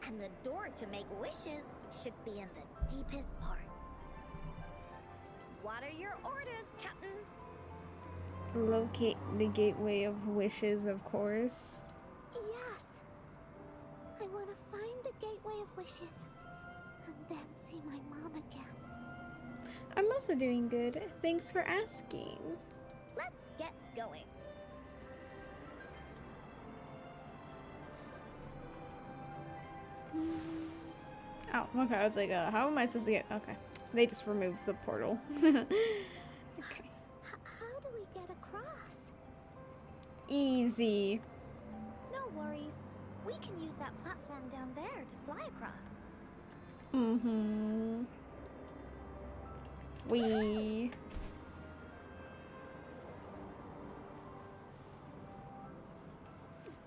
And the door to make wishes should be in the deepest part. What are your orders, Captain? Locate the Gateway of Wishes, of course. Yes. I want to find the Gateway of Wishes and then see my mom again. I'm also doing good. Thanks for asking. Let's get going. Oh, okay. I was like, how am I supposed to get... Okay. They just removed the portal. Okay. How do we get across? Easy. No worries. We can use that platform down there to fly across. Mm-hmm. We...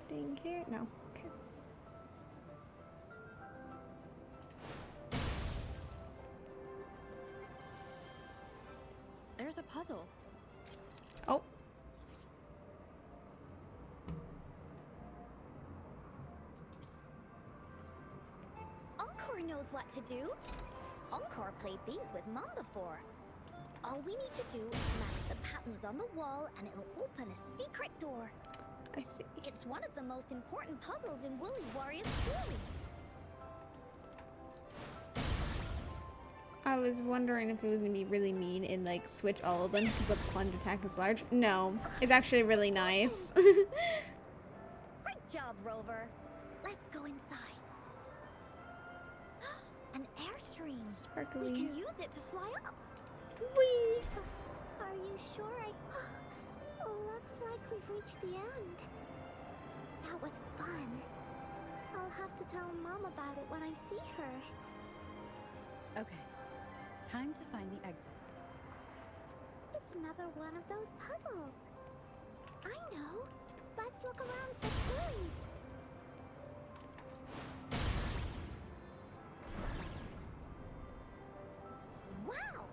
Thing here? No. Okay. There's a puzzle. Oh. Encore knows what to do. Encore played these with Mom before. All we need to do is match the patterns on the wall and it'll open a secret door. I see. It's one of the most important puzzles in Woolly Warrior's story. I was wondering if it was gonna be really mean and like switch all of them because the plunge attack is large. No, it's actually really nice. Great job, Rover. Let's go inside. An airstream. Sparkly. We can use it to fly up. Whee! Are you sure Looks like we've reached the end. That was fun. I'll have to tell Mom about it when I see her. Okay. Time to find the exit. It's another one of those puzzles. I know. Let's look around for clues. Wow!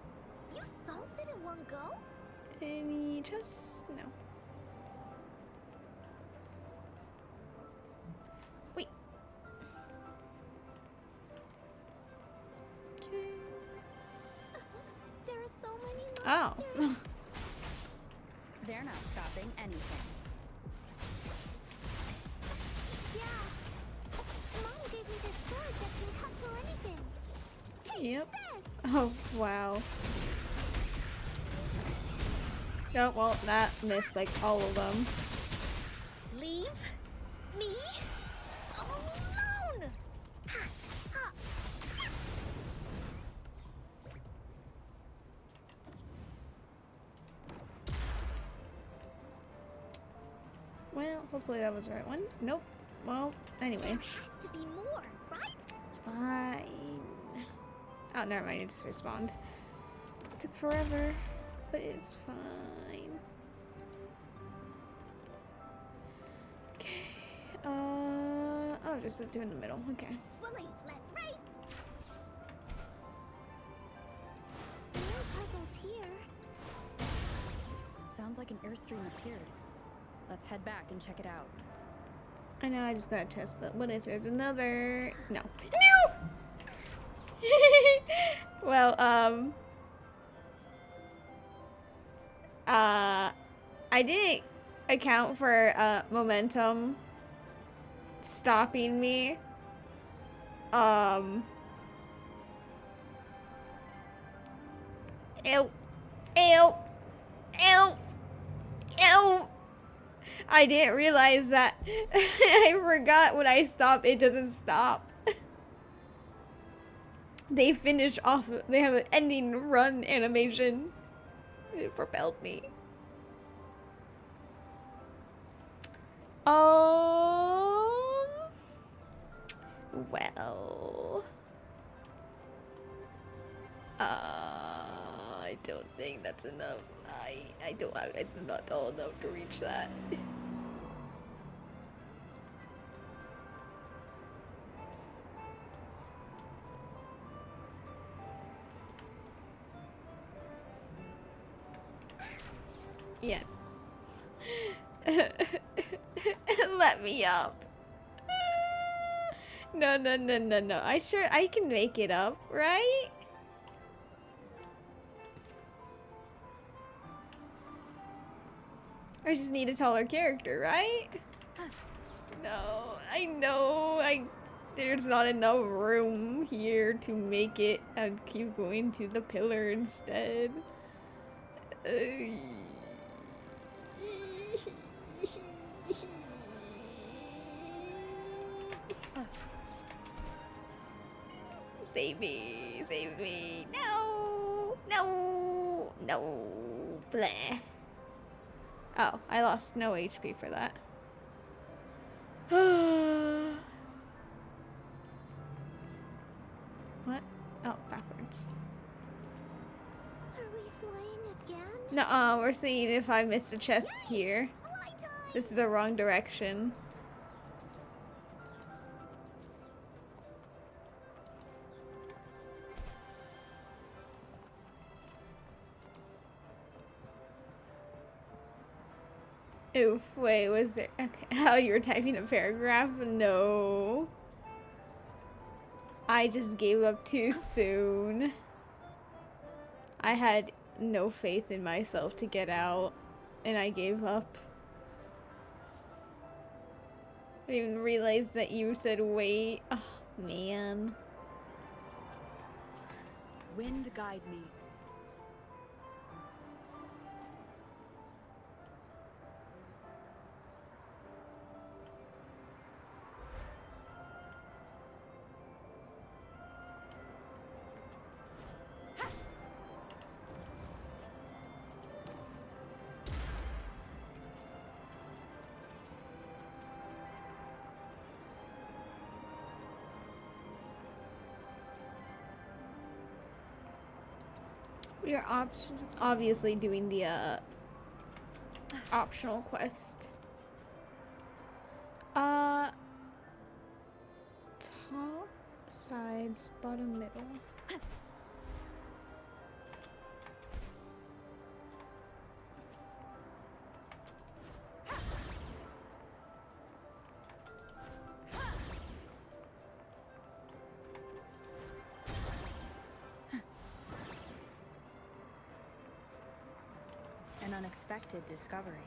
You solved it in one go? Any just no. Wait. Okay. There are so many Oh. monsters. They're not stopping anything. Yeah. Mom gave me this sword that can cut through anything. Take Yep. this. Oh wow. Oh well, that missed like all of them. Leave me alone! Ha, ha. Well, hopefully that was the right one. Nope. Well, anyway, There has to be more, right? it's fine. Oh, never mind. It just respawned. Took forever, but it's fine. Okay. Oh, just the two in the middle. Okay. Woolies, let's race! More puzzles here. Sounds like an airstream appeared. Let's head back and check it out. I know I just got a test, but what if there's another? No. No! Well, I didn't account for, momentum stopping me. Ew. Ew. Ew. Ew. I didn't realize that. I forgot when I stop, it doesn't stop. They finish off, they have an ending run animation. It propelled me. Well. I don't think that's enough. I'm not tall enough to reach that. Yeah. Let me up. No. I can make it up, right? I just need a taller character, right? No, I know. There's not enough room here to make it. I'd keep going to the pillar instead. Save me, save me. No, no, no. Bleh. Oh, I lost no HP for that. What? Oh, backwards. Are we flying again? Nuh-uh, we're seeing if I missed a chest here. This is the wrong direction. Oof, wait, was there... Okay, oh, you were typing a paragraph? No. I just gave up too soon. I had no faith in myself to get out, and I gave up. I didn't even realize that you said wait. Oh, man. Wind guide me. We are obviously doing the optional quest. Top, sides, bottom, middle. An unexpected discovery.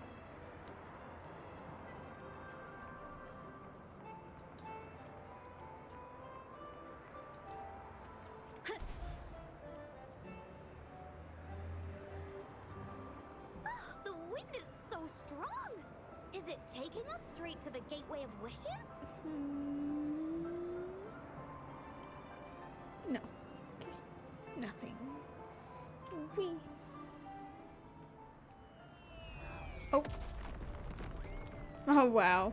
The wind is so strong! Is it taking us straight to the Gateway of Wishes? No. Nothing. Wee. Oh. Oh, wow.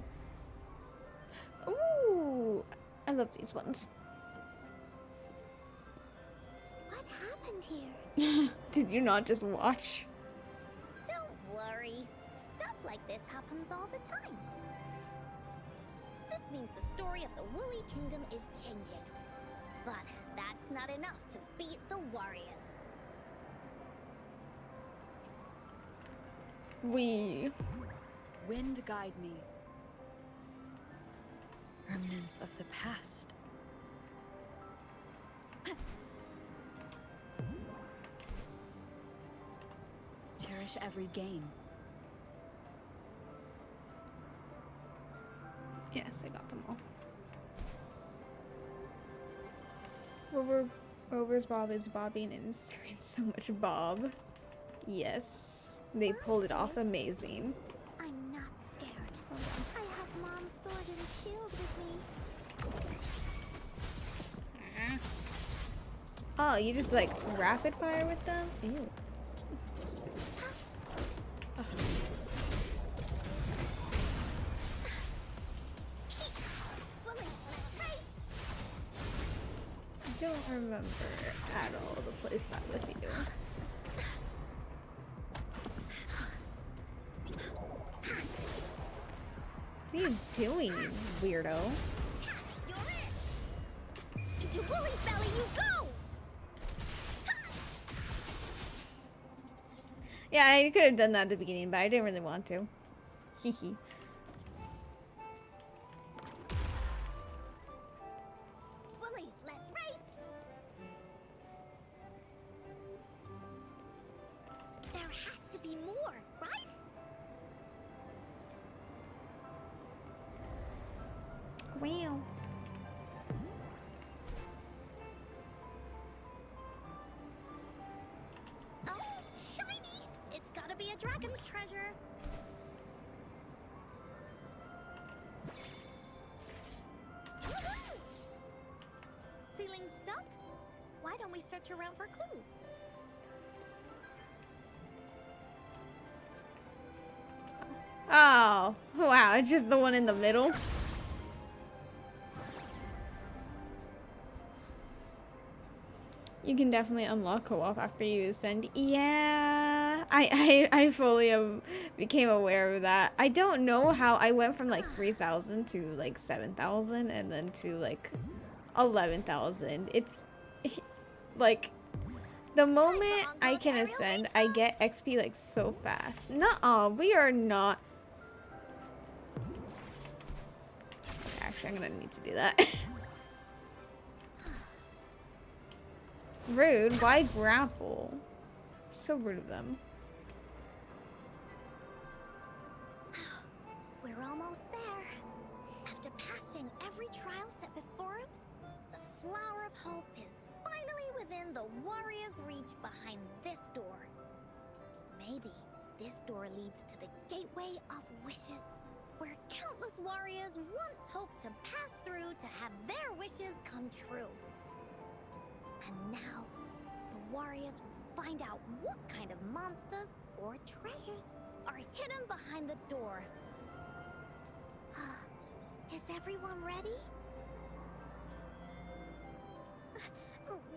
Ooh. I love these ones. What happened here? Did you not just watch? Don't worry. Stuff like this happens all the time. This means the story of the Woolly Kingdom is changing. But that's not enough to beat the warriors. Wind guide me. Remnants of the past. Cherish every gain. Yes, I got them all. Rover's Bob is bobbing and there is so much bob. Yes, they pulled it off amazing. I'm not scared. I have Mom's sword and shield with me. Oh, you just like rapid fire with them? Ew. I don't remember at all the place I'm with you. What are you doing, weirdo? You're in! Into Woolly's belly you go! Yeah, I could have done that at the beginning, but I didn't really want to. Hehe. Woolies, let's race! There has to be more, right? Wow. Oh, shiny! It's gotta be a dragon's treasure. Woohoo! Feeling stuck? don't we search around for clues? Oh, wow, it's just the one in the middle. You can definitely unlock co-op after you ascend. Yeah, I fully became aware of that. I don't know how I went from like 3,000 to like 7,000 and then to like 11,000. It's like the moment I can ascend, I get XP like so fast. Nuh-uh, we are not. Actually, I'm gonna need to do that. Rude. Why grapple? So rude of them. We're almost there. After passing every trial set before him, the Flower of Hope is finally within the warrior's reach behind this door. Maybe this door leads to the Gateway of Wishes, where countless warriors once hoped to pass through to have their wishes come true. And now, the warriors will find out what kind of monsters or treasures are hidden behind the door. Is everyone ready?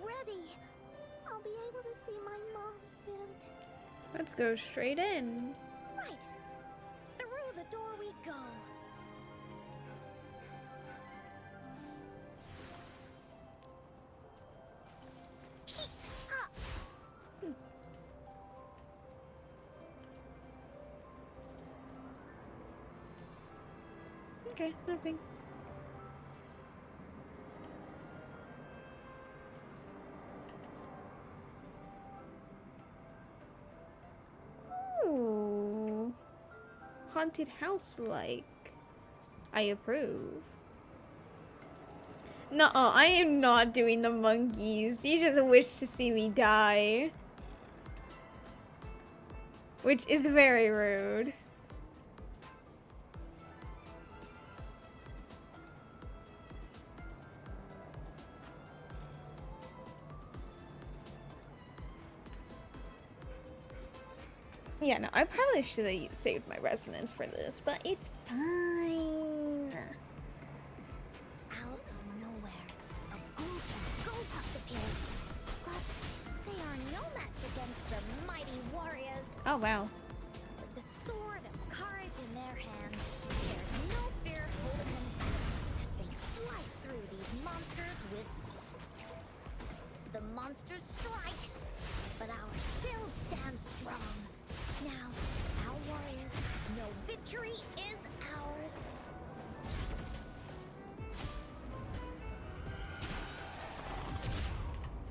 Ready. I'll be able to see my mom soon. Let's go straight in. Right. Through the door we go. Okay, nothing. Ooh. Haunted house-like. I approve. Nuh-uh, I am not doing the monkeys. You just wish to see me die. Which is very rude. Yeah, no, I probably should have saved my resonance for this, but it's fine. Out of nowhere, a group of Goldpuffs appears. But they are no match against the mighty warriors. Oh, wow. With the sword of courage in their hands, there's no fear holding them back as they slice through these monsters with ease. The monsters strike, but our shield stands strong. Now, our warriors know victory is ours.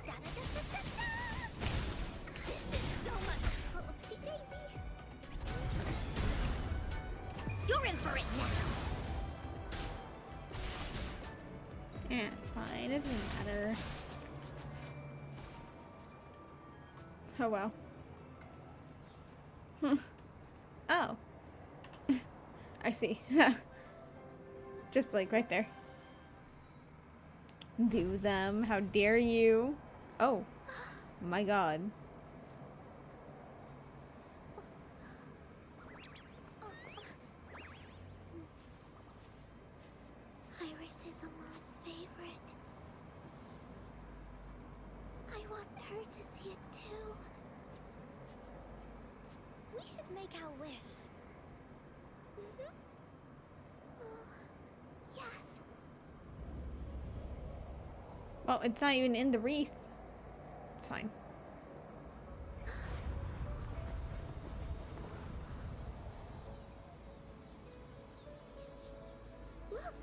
Da-da-da-da-da-da! This is so much oopsie daisy. You're in for it now. Yeah, it's fine. It doesn't matter. Oh, wow. Oh. I see. Just like right there. Do them. How dare you? Oh. My god. Iris is a mom's favorite. I want her to see it too. We should make our wish. Yes. Well, it's not even in the wreath. It's fine. Look!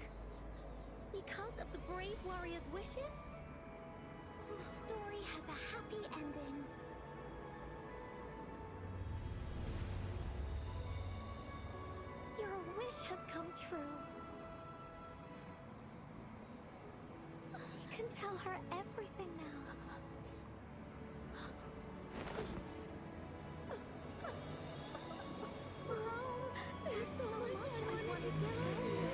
Because of the brave warrior's wishes, the story has a happy ending. Your wish has come true. She can tell her everything now. Mom, there's so much I wanted to tell you.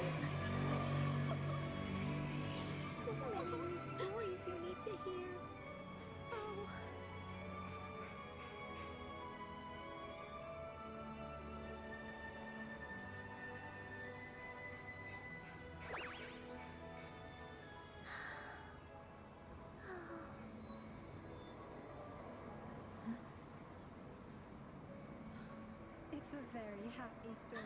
So many new stories you need to hear. A very happy story.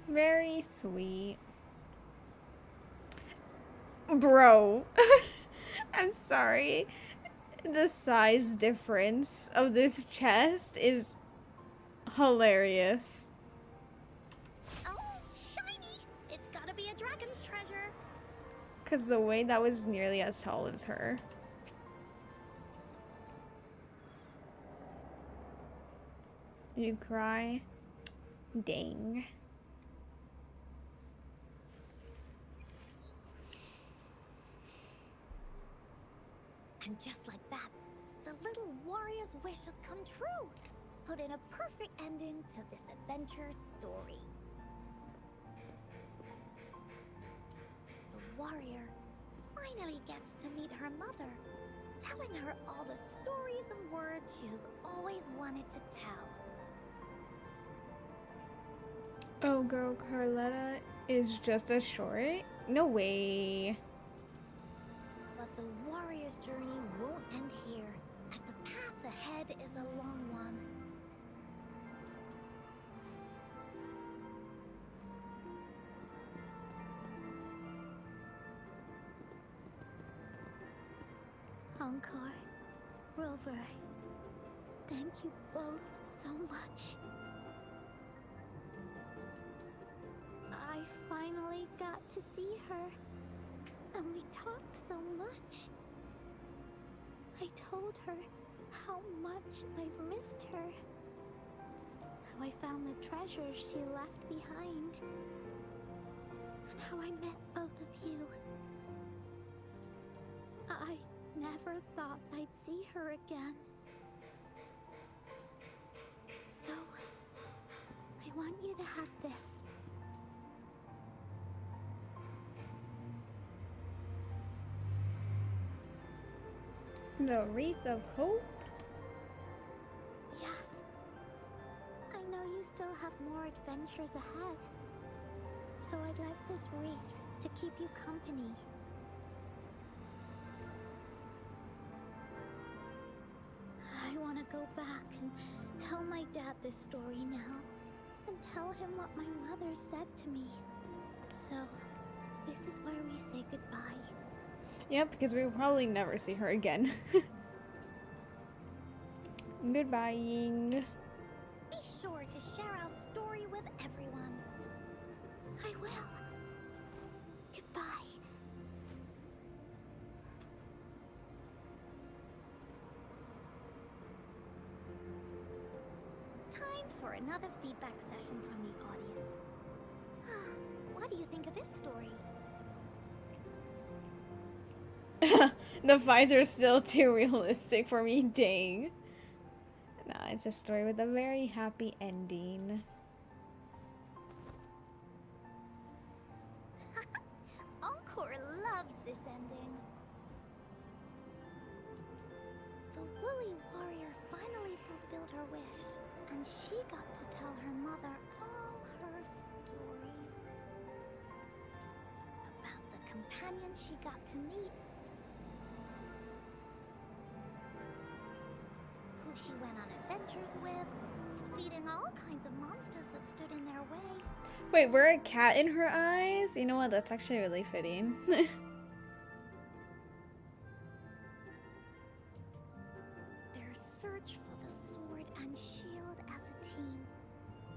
Very sweet. Bro, I'm sorry. The size difference of this chest is hilarious. Oh, shiny! It's gotta be a dragon's treasure. Because the way that was nearly as tall as her. You cry? Dang. And just like that, the little warrior's wish has come true. Put in a perfect ending to this adventure story. The warrior finally gets to meet her mother, telling her all the stories and words she has always wanted to tell. Oh, girl, Carletta is just a short? No way. But the warrior's journey won't end here, as the path ahead is a long one. Encore, Rover, thank you both so much. I finally got to see her, and we talked so much. I told her how much I've missed her, how I found the treasures she left behind, and how I met both of you. I never thought I'd see her again. So, I want you to have this. The Wreath of Hope? Yes. I know you still have more adventures ahead. So I'd like this wreath to keep you company. I want to go back and tell my dad this story now. And tell him what my mother said to me. So, this is where we say goodbye. Yep, because we will probably never see her again. Goodbying. Be sure to share our story with everyone. I will. Goodbye. Time for another feedback session from the audience. What do you think of this story? The fights are still too realistic for me, dang. Nah, it's a story with a very happy ending. Encore loves this ending. The woolly warrior finally fulfilled her wish, and she got to tell her mother all her stories about the companion she got to meet, who she went on adventures with, defeating all kinds of monsters that stood in their way. Wait, we're a cat in her eyes? You know what? That's actually really fitting. Their search for the sword and shield as a team,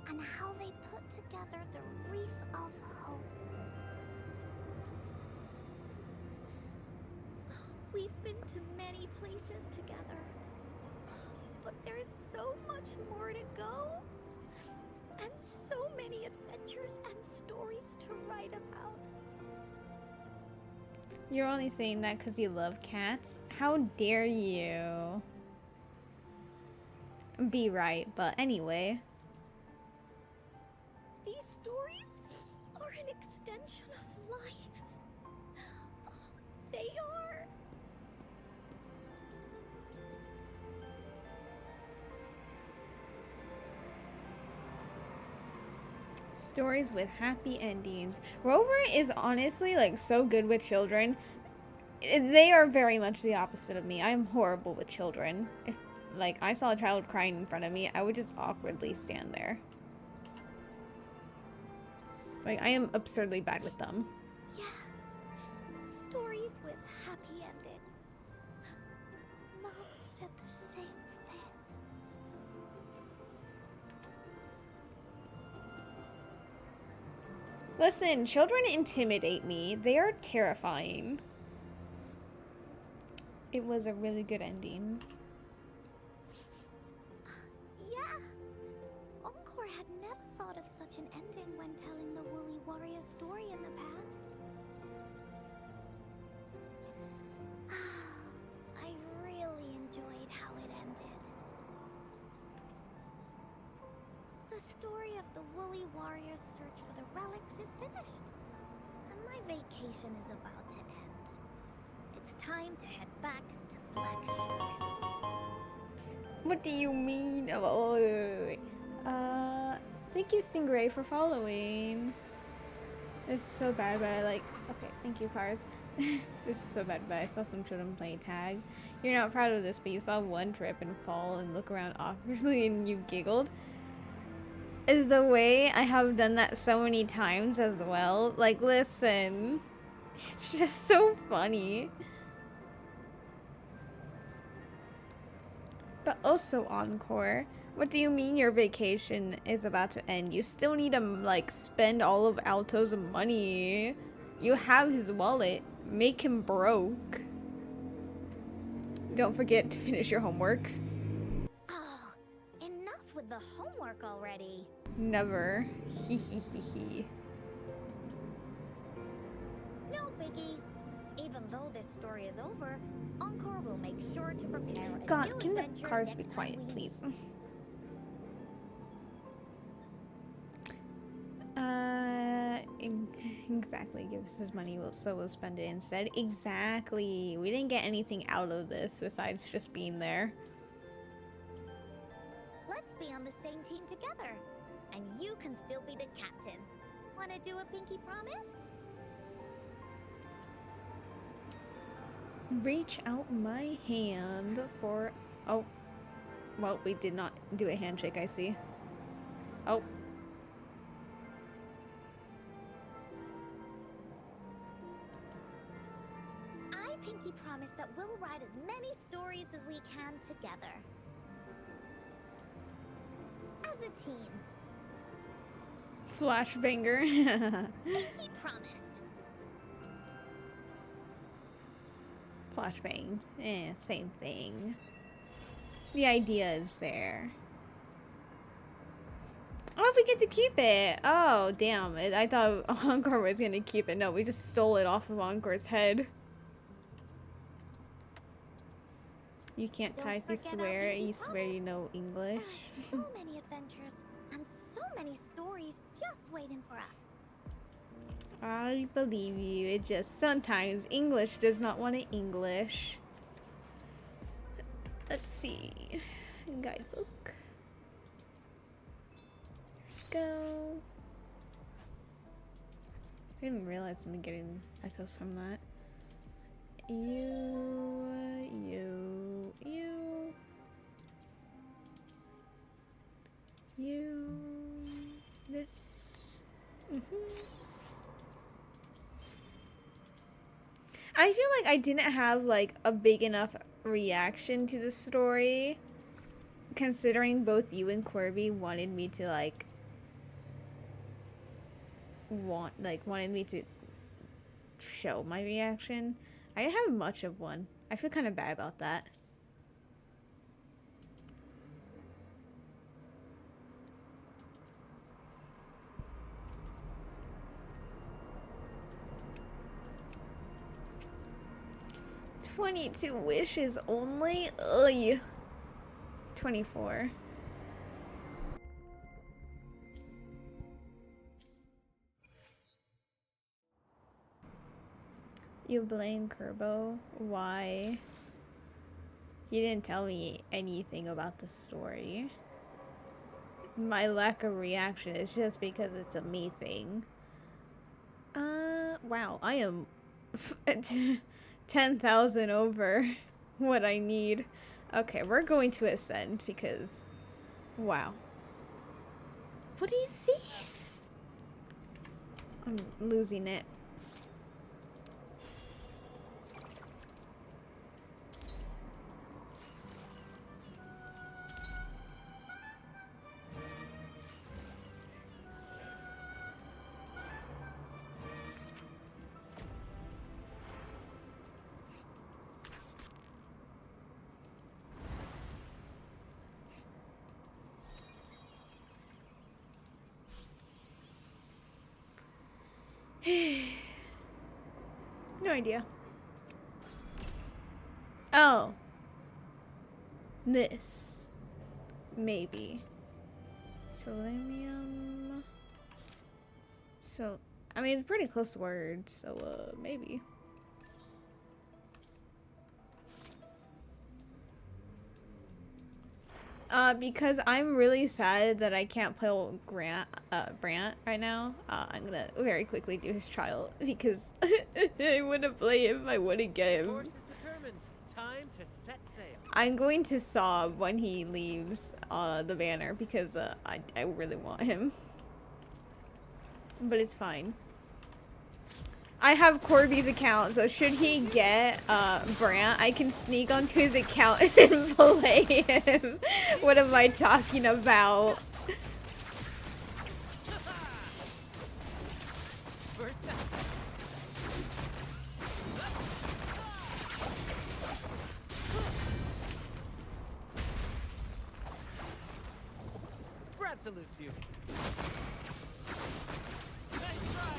and how they put together the Wreath of Hope. We've been to many places together, but there's so much more to go, and so many adventures and stories to write about. You're only saying that because you love cats? How dare you? Be right, but anyway. These stories are an extension of life. Oh, they are. Stories with happy endings. Rover is honestly like so good with children. They are very much the opposite of me. I am horrible with children. If like I saw a child crying in front of me, I would just awkwardly stand there. Like I am absurdly bad with them. Yeah. Stories with happy endings. Mom said the same thing. Listen, children intimidate me. They are terrifying. It was a really good ending. Yeah. Encore had never thought of such an ending when telling the Woolly Warrior story in the past. I really enjoyed how it ended. The story of the Woolly Warrior's search for the relics is finished, and my vacation is about to end. It's time to head back to Black Shores. What do you mean? Oh, wait. Thank you, Stingray, for following. This is so bad, but I like. Okay, thank you, Cars. This is so bad, but I saw some children play tag. You're not proud of this, but you saw one trip and fall and look around awkwardly and you giggled. The way I have done that so many times as well. Like, listen. It's just so funny. But also, Encore, what do you mean your vacation is about to end? You still need to, like, spend all of Alto's money. You have his wallet. Make him broke. Don't forget to finish your homework. Oh, enough with the homework already. Never. Hee hee hee hee. No biggie. Even though this story is over, Encore will make sure to prepare a God, new can the adventure cars be next time quiet, we meet. please? Exactly. Give us his money, so we'll spend it instead. Exactly. We didn't get anything out of this besides just being there. Let's be on the same team together. And you can still be the captain. Wanna do a pinky promise? Reach out my hand for... Oh. Well, we did not do a handshake, I see. Oh. I pinky promise that we'll write as many stories as we can together. As a team. Flashbanger. Pinky promised. Flashbanged. Same thing. The idea is there. Oh, we get to keep it. Oh, damn. I thought Encore was gonna keep it. No, we just stole it off of Encore's head. You can't Don't type, you forget swear. our pinky You swear you know English. There are so many adventures and so many stories just waiting for us. I believe you. It just sometimes English does not want to English. Let's see. Guidebook. Go. I didn't realize I'm getting echoes from that. You. This. I feel like I didn't have like a big enough reaction to the story, considering both you and Corby wanted me to wanted me to show my reaction. I didn't have much of one. I feel kind of bad about that. "22 wishes only? Ugh. 24. You blame Kerbo? Why? He didn't tell me anything about the story. my lack of reaction is just because it's a me thing. Wow, I am 10,000 over what I need. Okay, we're going to ascend because, wow. What is this? I'm losing it. No idea. Oh. This. Maybe. Selenium. So, I mean, it's pretty close words, so, maybe. Because I'm really sad that I can't play Brant right now. I'm gonna very quickly do his trial because I wouldn't play him. I wouldn't get him. Course is determined. Time to set sail. I'm going to sob when he leaves the banner because I really want him. But it's fine. I have Corby's account, so should he get Brant, I can sneak onto his account and play him. What am I talking about? Brad salutes you. Nice try.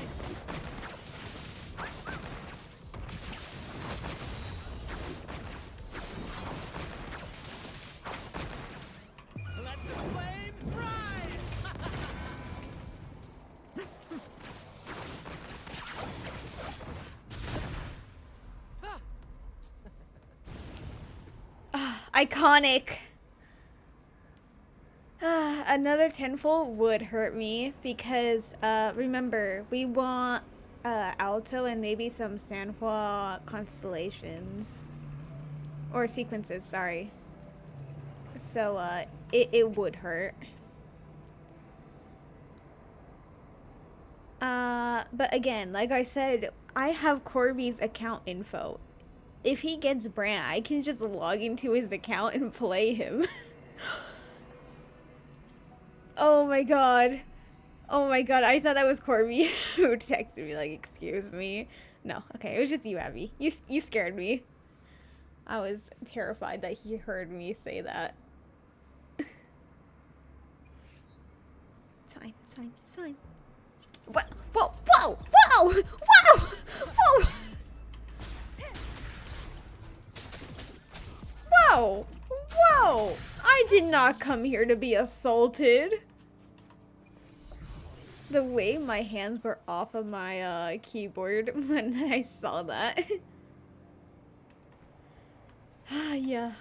Let the flames rise! Iconic. Another tenfold would hurt me because remember, we want Alto and maybe some Sanhua constellations or sequences, sorry. So it would hurt. But again, like I said, I have Corby's account info. If he gets Brant, I can just log into his account and play him. Oh my god. Oh my god, I thought that was Corby who texted me like, excuse me. No, okay, it was just you, Abby. You scared me. I was terrified that he heard me say that. It's fine, it's fine, it's fine. What? Whoa, whoa, whoa, whoa, whoa! Whoa, whoa! I did not come here to be assaulted. The way my hands were off of my keyboard when I saw that. Yeah.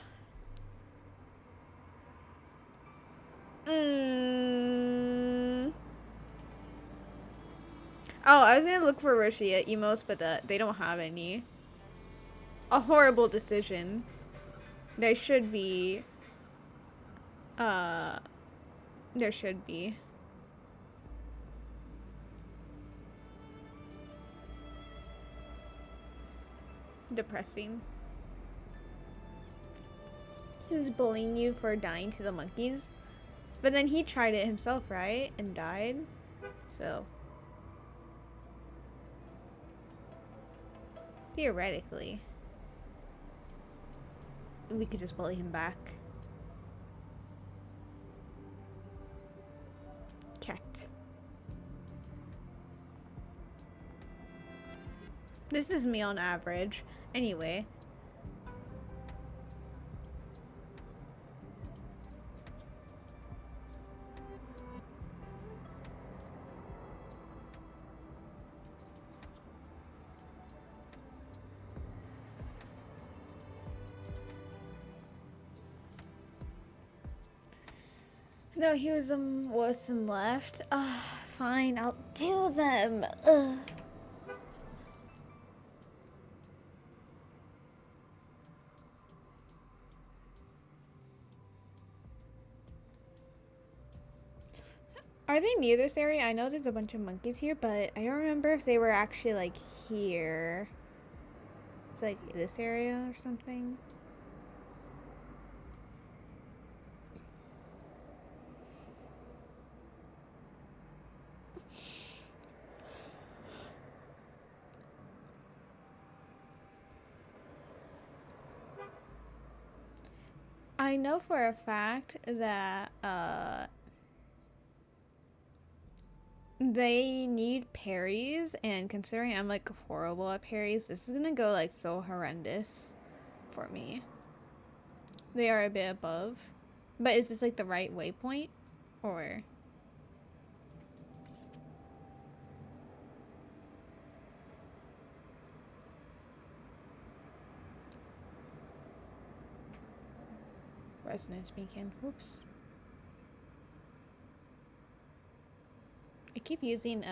Oh, I was gonna look for Roshia emotes, but they don't have any. A horrible decision. There should be. There should be. Depressing. He's bullying you for dying to the monkeys. But then he tried it himself, right? And died. So. Theoretically. We could just bully him back. Cat. This is me on average. Anyway. No, he was worse and left. Fine, I'll do them. Ugh. Are they near this area? I know there's a bunch of monkeys here, but I don't remember if they were actually like here. It's like this area or something. I know for a fact that they need parries, and considering I'm like horrible at parries, this is gonna go like so horrendous for me. They are a bit above, but is this like the right waypoint, or? Resonance beacon. Whoops. I keep using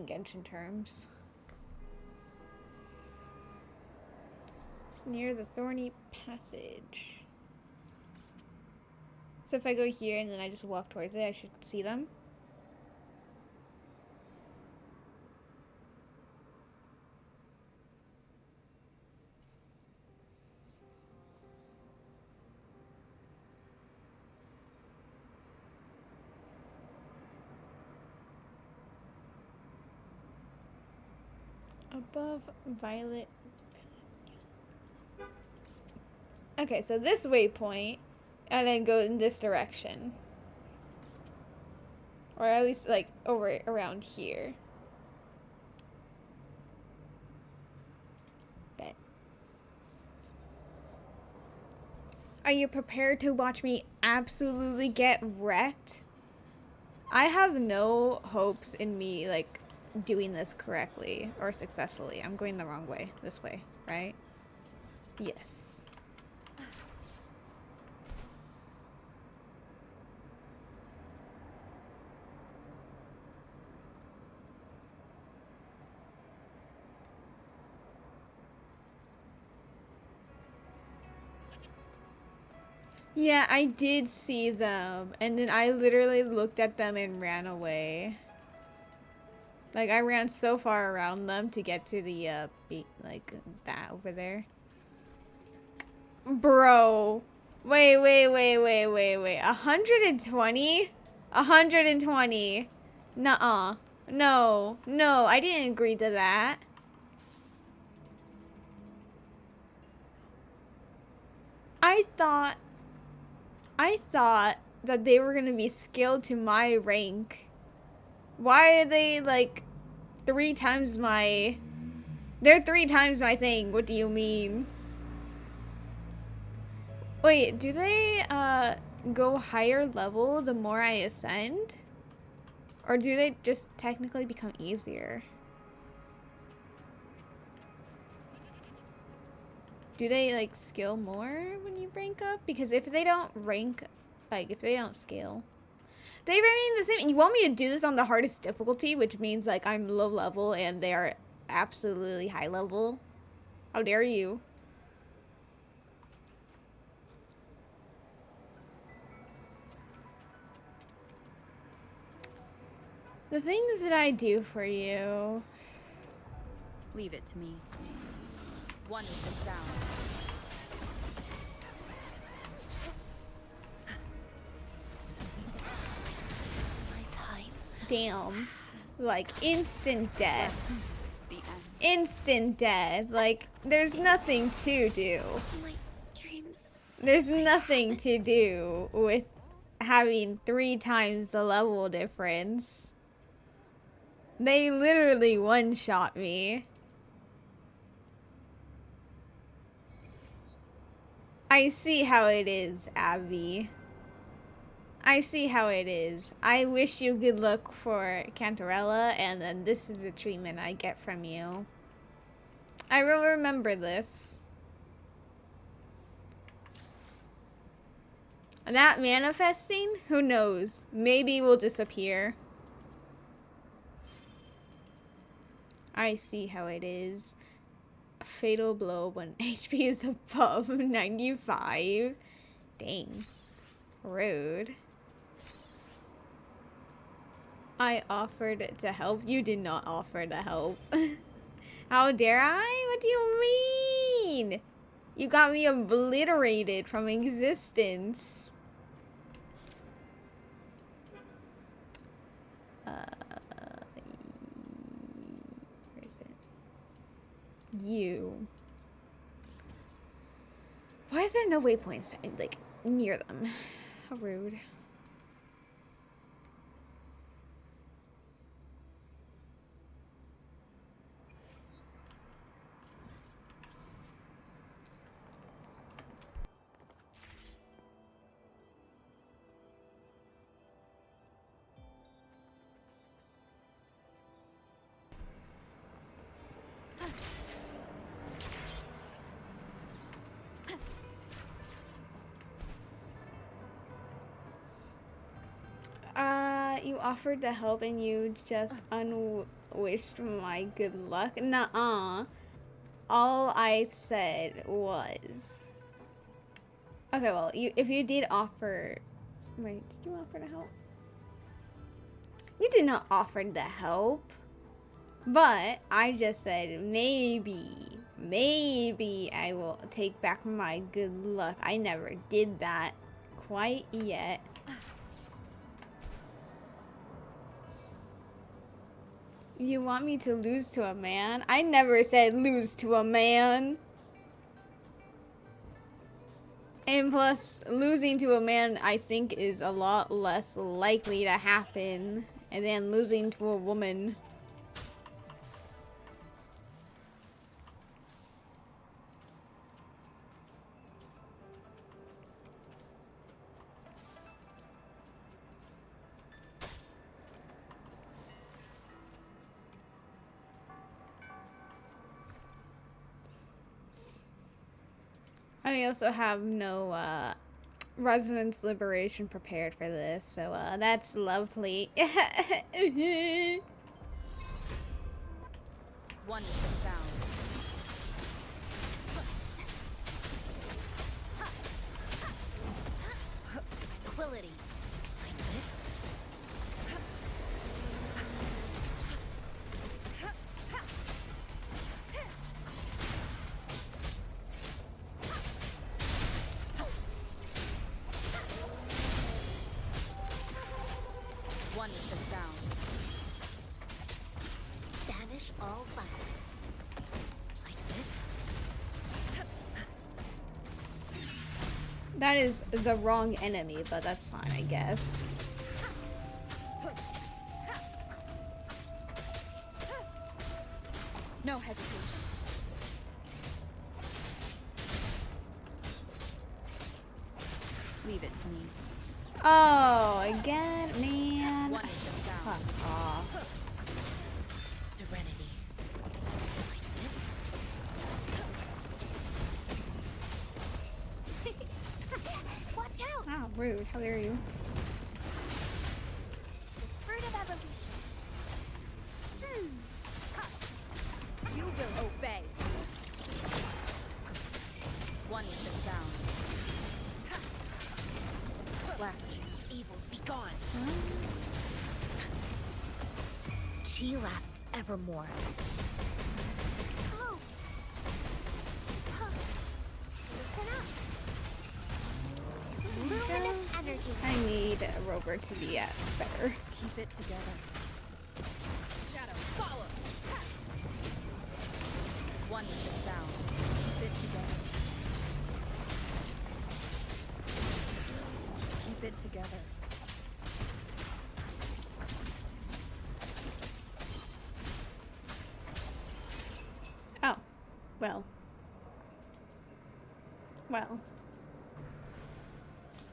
Genshin terms. It's near the Thorny Passage. So if I go here and then I just walk towards it, I should see them. Above Violet. Okay, so this waypoint, and then go in this direction. Or at least like over around here. Bet. Are you prepared to watch me absolutely get wrecked? I have no hopes in me like doing this correctly or successfully. I'm going the wrong way. This way, right? Yes. Yeah, I did see them, and then I literally looked at them and ran away. Like, I ran so far around them to get to the, like, that over there. Bro. Wait. 120? 120. Nuh-uh. No, I didn't agree to that. I thought that they were gonna be scaled to my rank. Why are they like 3 times my... They're 3 times my thing. What do you mean? Wait, do they go higher level the more I ascend? Or do they just technically become easier? Do they like scale more when you rank up? Because if they don't rank, like if they don't scale, they remain the same. You want me to do this on the hardest difficulty, which means like I'm low level and they are absolutely high level? How dare you? The things that I do for you. Leave it to me. One with the sound. Damn. Like instant death. Instant death. Like there's nothing to do. There's nothing to do with having 3 times the level difference. They literally one-shot me. I see how it is, Abby. I see how it is. I wish you good luck for Cantarella, and then this is the treatment I get from you. I will remember this. That manifesting, who knows? Maybe will disappear. I see how it is. A fatal blow when HP is above 95. Dang. Rude. I offered to help. You did not offer to help. How dare I? What do you mean? You got me obliterated from existence. Where is it? You. Why is there no waypoints like near them? How rude. You offered to help and you just unwished my good luck? Nuh-uh. All I said was... Okay, well, if you did offer... Wait, did you offer to help? You did not offer to help. But I just said maybe I will take back my good luck. I never did that quite yet. You want me to lose to a man? I never said lose to a man. And plus, losing to a man, I think, is a lot less likely to happen than losing to a woman. I also have no resonance liberation prepared for this, so that's lovely. Wonderful sound. Tranquility. Like this. Wonderful sound. Banish all vice. Like this. That is the wrong enemy, but that's fine, I guess. No hesitation. Leave it to me. Oh, again, man. Wonderful sound. Fuck off. Serenity. Like this. Watch out! Ah, rude. How dare you? The fruit of evolution. You will obey. Wonderful sound. Last Evils be gone. Chi lasts evermore. Oh. Listen up. Luminous energy. I need Rover to be at better. keep it together. Shadow, follow. Wonderful sound. Keep it together. Keep it together. Oh, well. Well.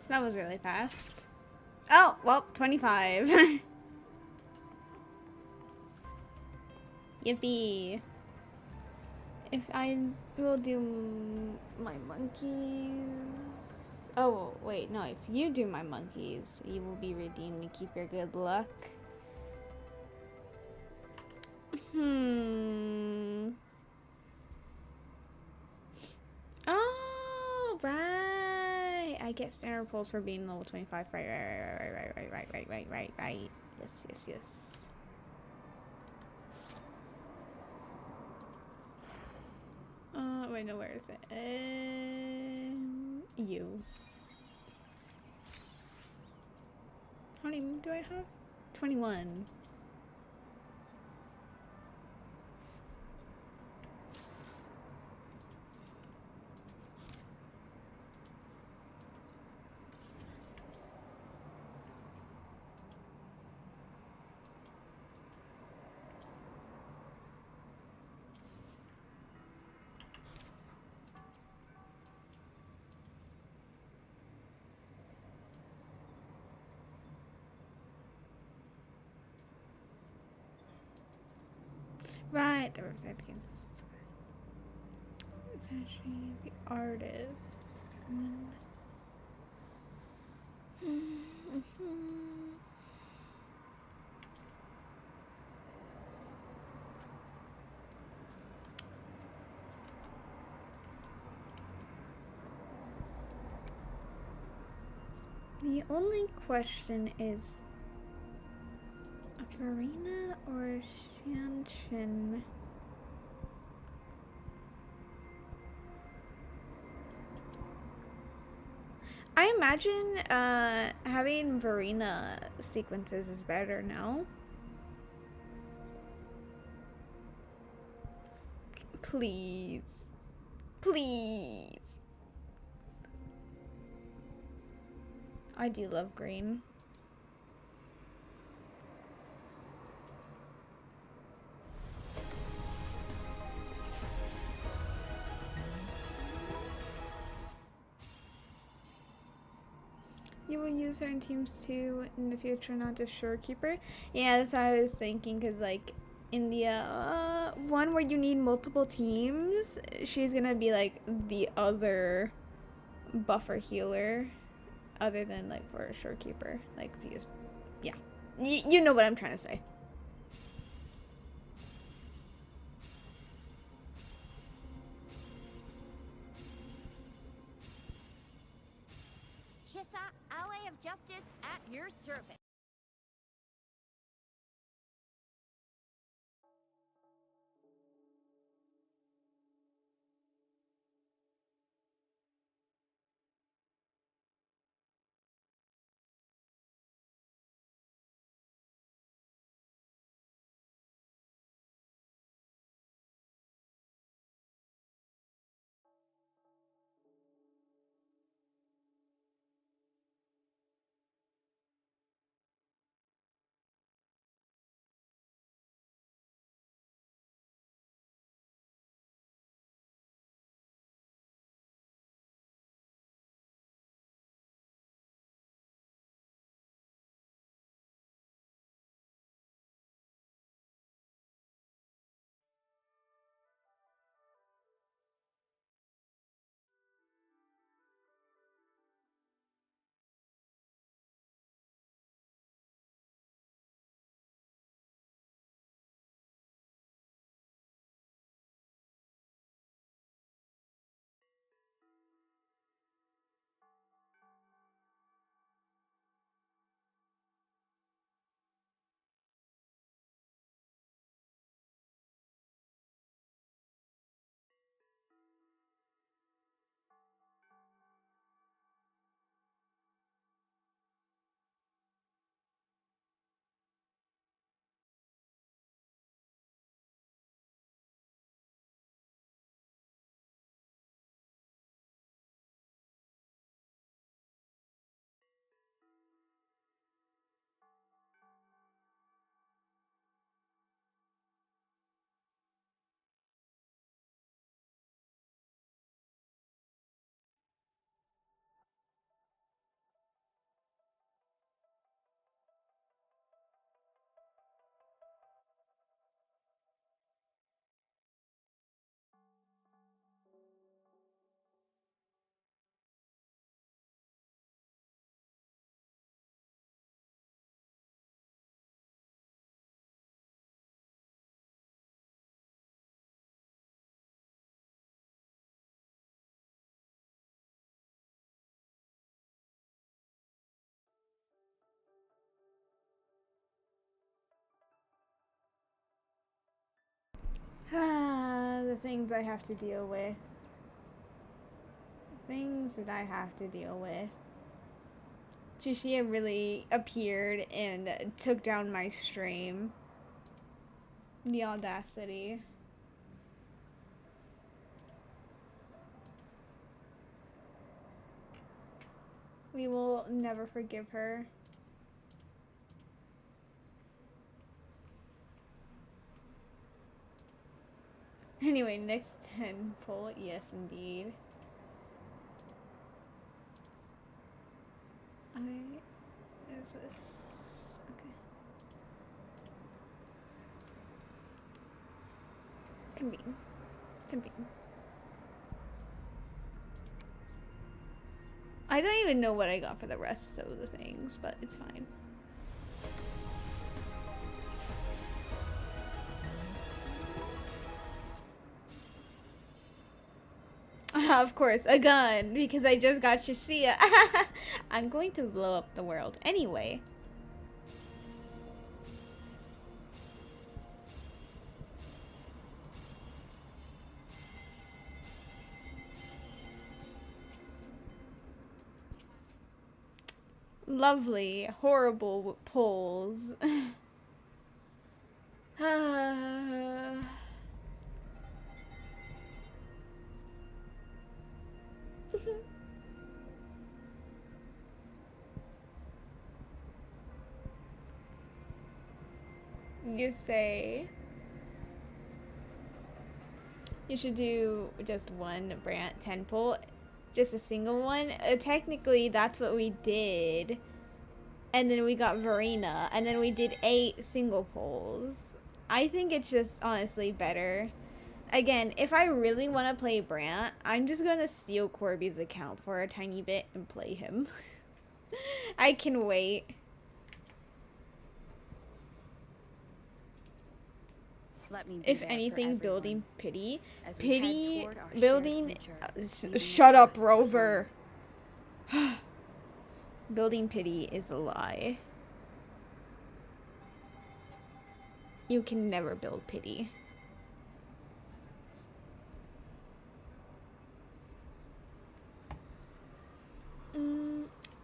That was really fast. Oh, well, 25. Yippee. If I will do my monkeys Oh, wait, no. If you do my monkeys, you will be redeemed and keep your good luck. Oh, right. I get standard pulls for being level 25. Right. Yes. Wait, no, where is it? You. How many do I have? 21. Right, the website Kansas. It's actually the artist. The only question is Verena or Shanshin? I imagine having Verena sequences is better, no? Please. Please. I do love green. You will use certain teams too in the future, not just Shorekeeper. Yeah, that's what I was thinking, because like in the one where you need multiple teams, she's gonna be like the other buffer healer, other than like for a Shorekeeper. Like, because, yeah. You know what I'm trying to say. Chissa, Ally of Justice, at your service. things I have to deal with. Things that I have to deal with. Chushia really appeared and took down my stream. The audacity. We will never forgive her. Anyway, next 10 pull. Yes, indeed. Is this okay? Convene. Convene. I don't even know what I got for the rest of the things, but it's fine. Of course, a gun, because I just got Shashia. I'm going to blow up the world anyway. Lovely, horrible pulls. You say you should do just one Brant 10 pull, just a single one. Technically, that's what we did. And then we got Verena, and then we did 8 single pulls. I think it's just honestly better. Again, if I really want to play Brant, I'm just going to steal Corby's account for a tiny bit and play him. I can wait. If anything, building pity. Pity, building... shut up, Rover. Building pity is a lie. You can never build pity.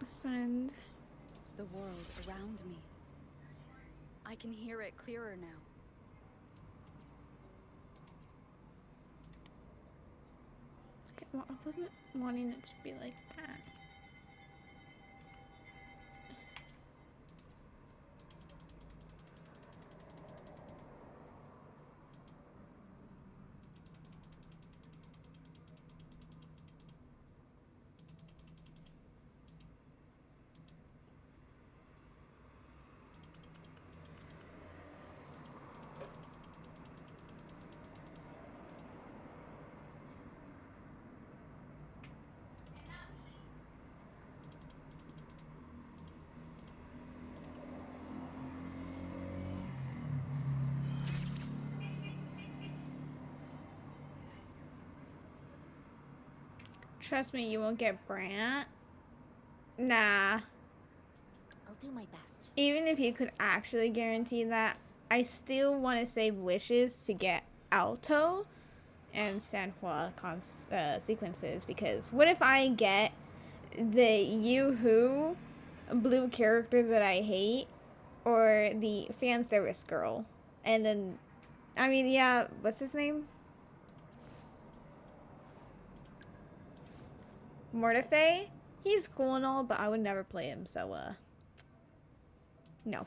Send. The world around me. I can hear it clearer now. Okay, well, I wasn't wanting it to be like that. Trust me, you won't get Brant. Nah. I'll do my best. Even if you could actually guarantee that, I still want to save wishes to get Alto and Sanhua sequences, because what if I get the Yoo-hoo blue characters that I hate, or the fan service girl, and then, I mean, yeah, what's his name? Mortife? He's cool and all, but I would never play him, so, no.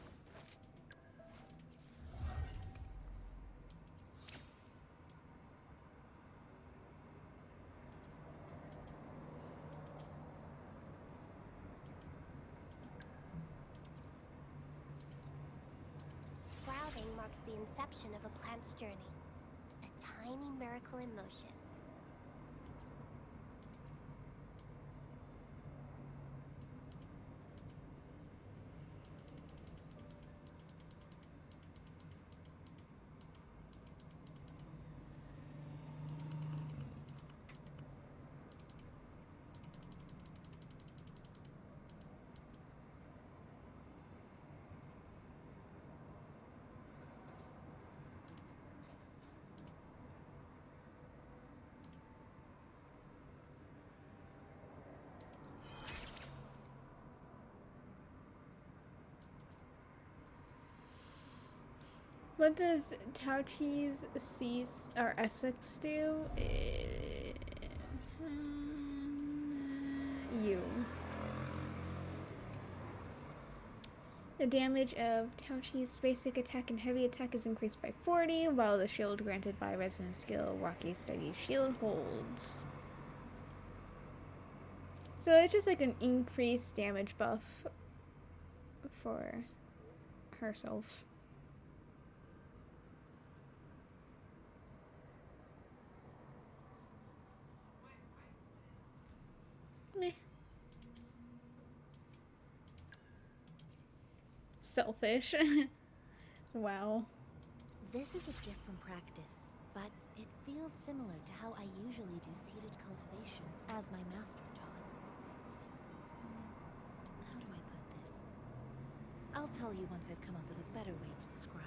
Sprouting marks the inception of a plant's journey. A tiny miracle in motion. What does Tauchi's cease or Essex do? You. The damage of Tauchi's basic attack and heavy attack is increased by 40, while the shield granted by resonant skill Rocky Steady Shield holds. So it's just like an increased damage buff for herself. Meh. Selfish. Wow. This is a different practice, but it feels similar to how I usually do seeded cultivation, as my master taught. How do I put this? I'll tell you once I've come up with a better way to describe.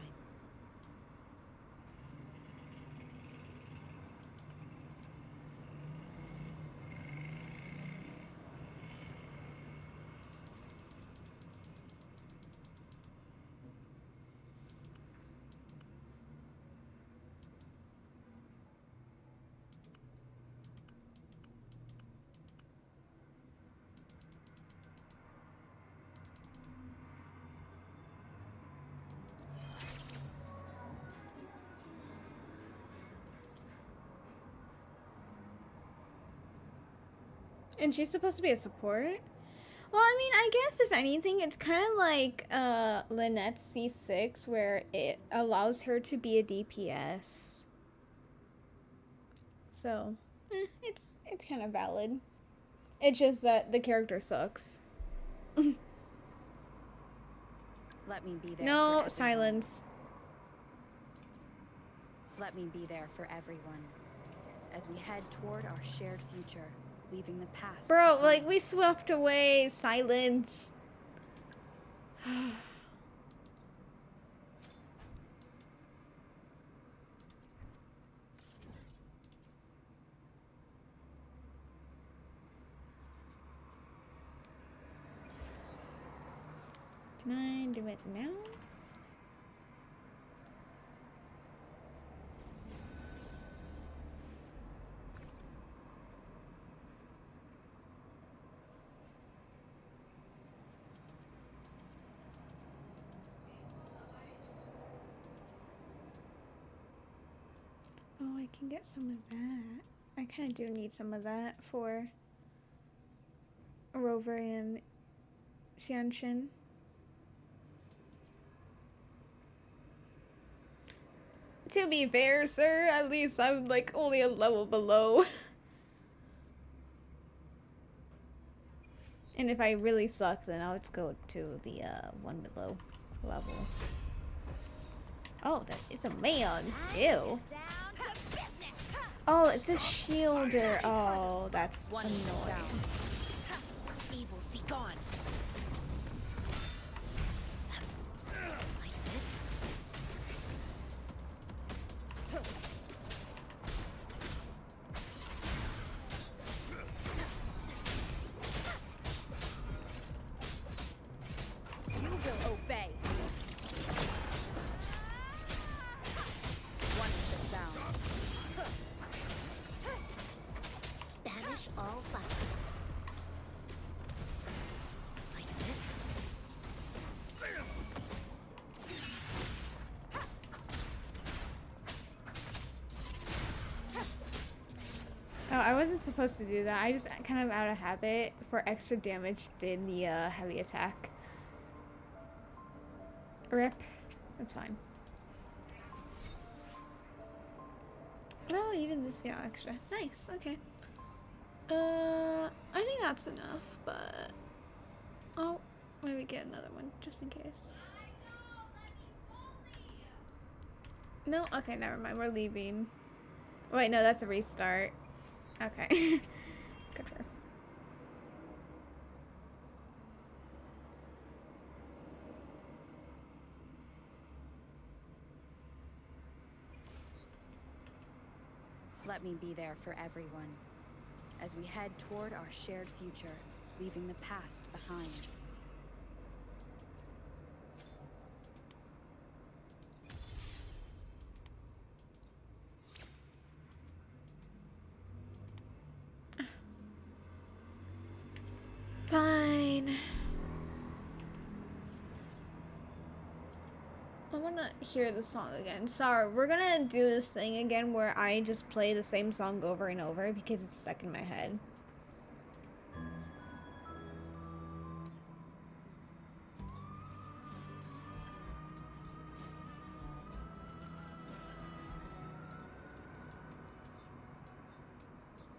And she's supposed to be a support? Well, I mean, I guess if anything, it's kind of like Lynette's C6, where it allows her to be a DPS. So, it's kind of valid. It's just that the character sucks. Let me be there. No, silence. Let me be there for everyone as we head toward our shared future, leaving the past. Bro, behind. like, we swept away. Silence. Can I do it now? Oh, I can get some of that. I kind of do need some of that for Rover and Xianshin. To be fair, sir, at least I'm like only a level below. And if I really suck, then I'll just go to the one below level. Oh, it's a man. Ew. Oh, it's a shielder. Oh, that's annoying. Evils be gone. Like this. You will obey. One is the sound. Banish all bugs. Like this. Oh, I wasn't supposed to do that. I just kind of out of habit for extra damage did the heavy attack. Rip. That's fine. Oh, even this got extra. Nice, okay. I think that's enough, but oh, maybe get another one just in case. No, okay, never mind. We're leaving. Wait, no, that's a restart. Okay. Good for her. Let me be there for everyone as we head toward our shared future, leaving the past behind. wanna hear the song again. Sorry, we're gonna do this thing again where I just play the same song over and over because it's stuck in my head.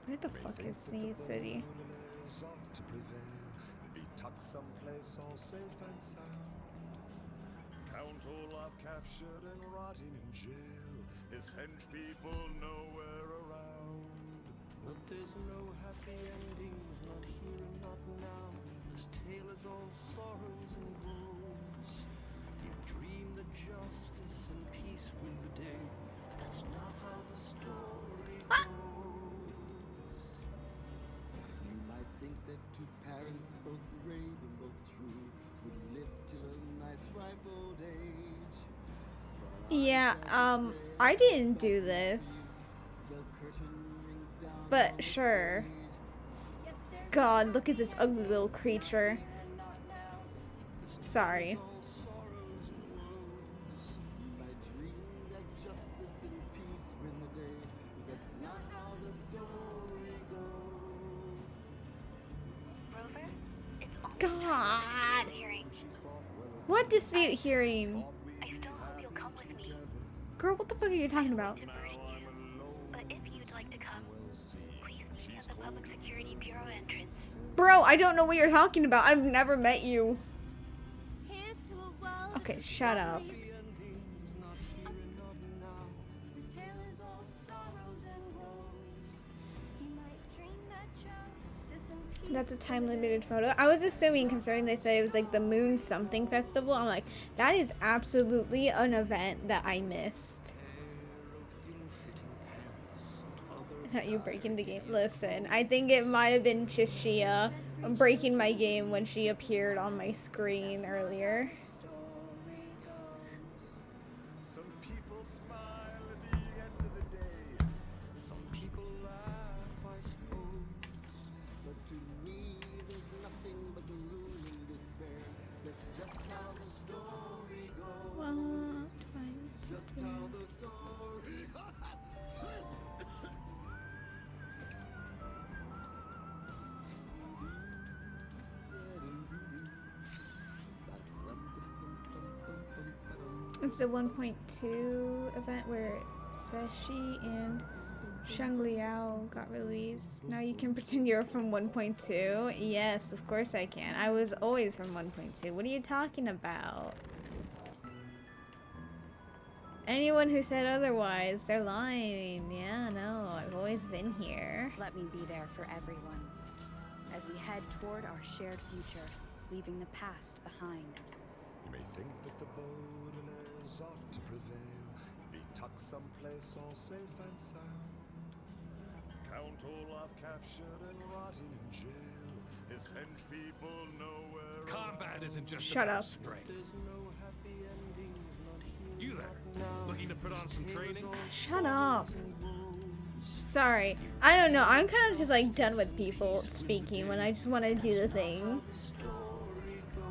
Where the fuck is the city? Be tucked someplace all safe and sound. Count Olaf captured and rotting in jail. His hench people nowhere around. But there's no happy endings, not here and not now. This tale is all sorrows and woes. You dream that justice and peace win the day. That's not how the story goes. You might think that two parents, both brave and both true, would live till a nice ripe old age. Yeah, I didn't do this. The curtain rings down. But sure. God, look at this ugly little creature. Sorry. All sorrows and woes. You might dream that justice and peace win the day, but that's not how the story goes. Rover, it's only God. hearing. What dispute hearing? I still hope you'll come with me. Girl, what the fuck are you talking about? To bury you. But if you'd like to come, please meet me at the Public Security Bureau entrance. Bro, I don't know what you're talking about. I've never met you. Here's to a world Okay, shut up. Endings, not here and not now. This tale is all sorrows and woes. You might dream that justice and peace. That's a time limited photo. I was assuming, considering they said it was like the Moon Something Festival, I'm like, that is absolutely an event that I missed. Not you breaking the game. Listen, I think it might have been Chishia breaking my game when she appeared on my screen earlier. Some people smile at the end of the day. Some people laugh, I suppose. But to me, there's nothing but gloom and despair. That's just how the story goes. Just how the story It's the 1.2 event where Seshi and Shangliao got released. Now you can pretend you're from 1.2. Yes, of course I can. I was always from 1.2. What are you talking about? Anyone who said otherwise, they're lying. Yeah, no, I've always been here. Let me be there for everyone as we head toward our shared future, leaving the past behind. You may think that the Baudelaires ought to prevail. Be tucked someplace all safe and sound. Count Olaf captured and rotting in jail. His hench people nowhere Combat around. isn't just Shut about up. strength. There's no happy endings, not here You there? not now. Looking to put on some training? Shut up. Sorry. I don't know. I'm kind of just like done with people speaking when I just want to do the thing. The story goes.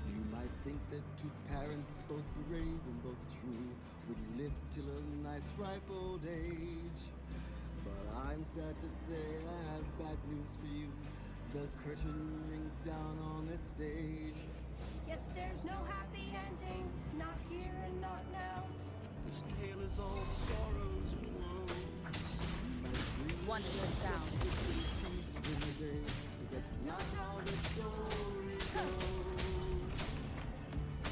You might think that two parents, both brave and both true, would live till a nice ripe old age. But I'm sad to say I have bad news for you. The curtain rings down on this stage. Yes, there's no happy endings, not here and not now. This tale is all sorrows and woes. One good sound. Peace win the day, but that's not how the story goes.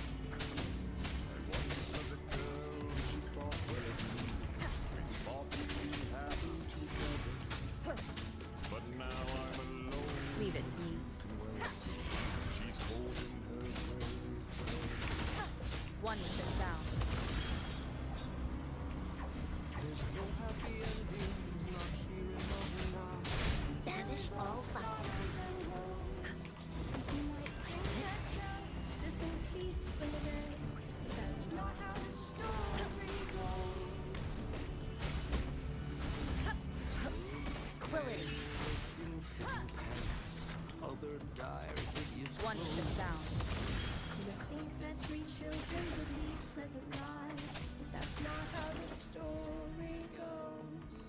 I once was a girl, she thought well of me. We thought we'd be happy together. But now I'm alone. Leave it to me. Well, she's holding her grave. One good sound. There's no happy endings, not here and not now. Banish all vice. You might dream that justice and peace win the day, but that's not how the story goes. Quillity. Other dire hideous One good sound. You think that 3 children would lead pleasant lives, but that's not how the story goes.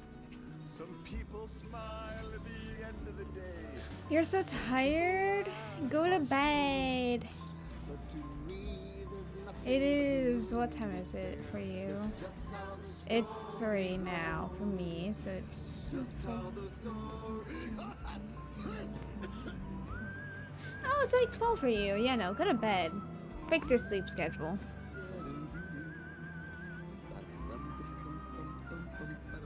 Some people smile at the end of the day. You're so tired? Go to bed. It is. What time is it for you? It's 3 now for me, so it's. Oh, it's like 12 for you. Yeah, no, go to bed. Fix your sleep schedule.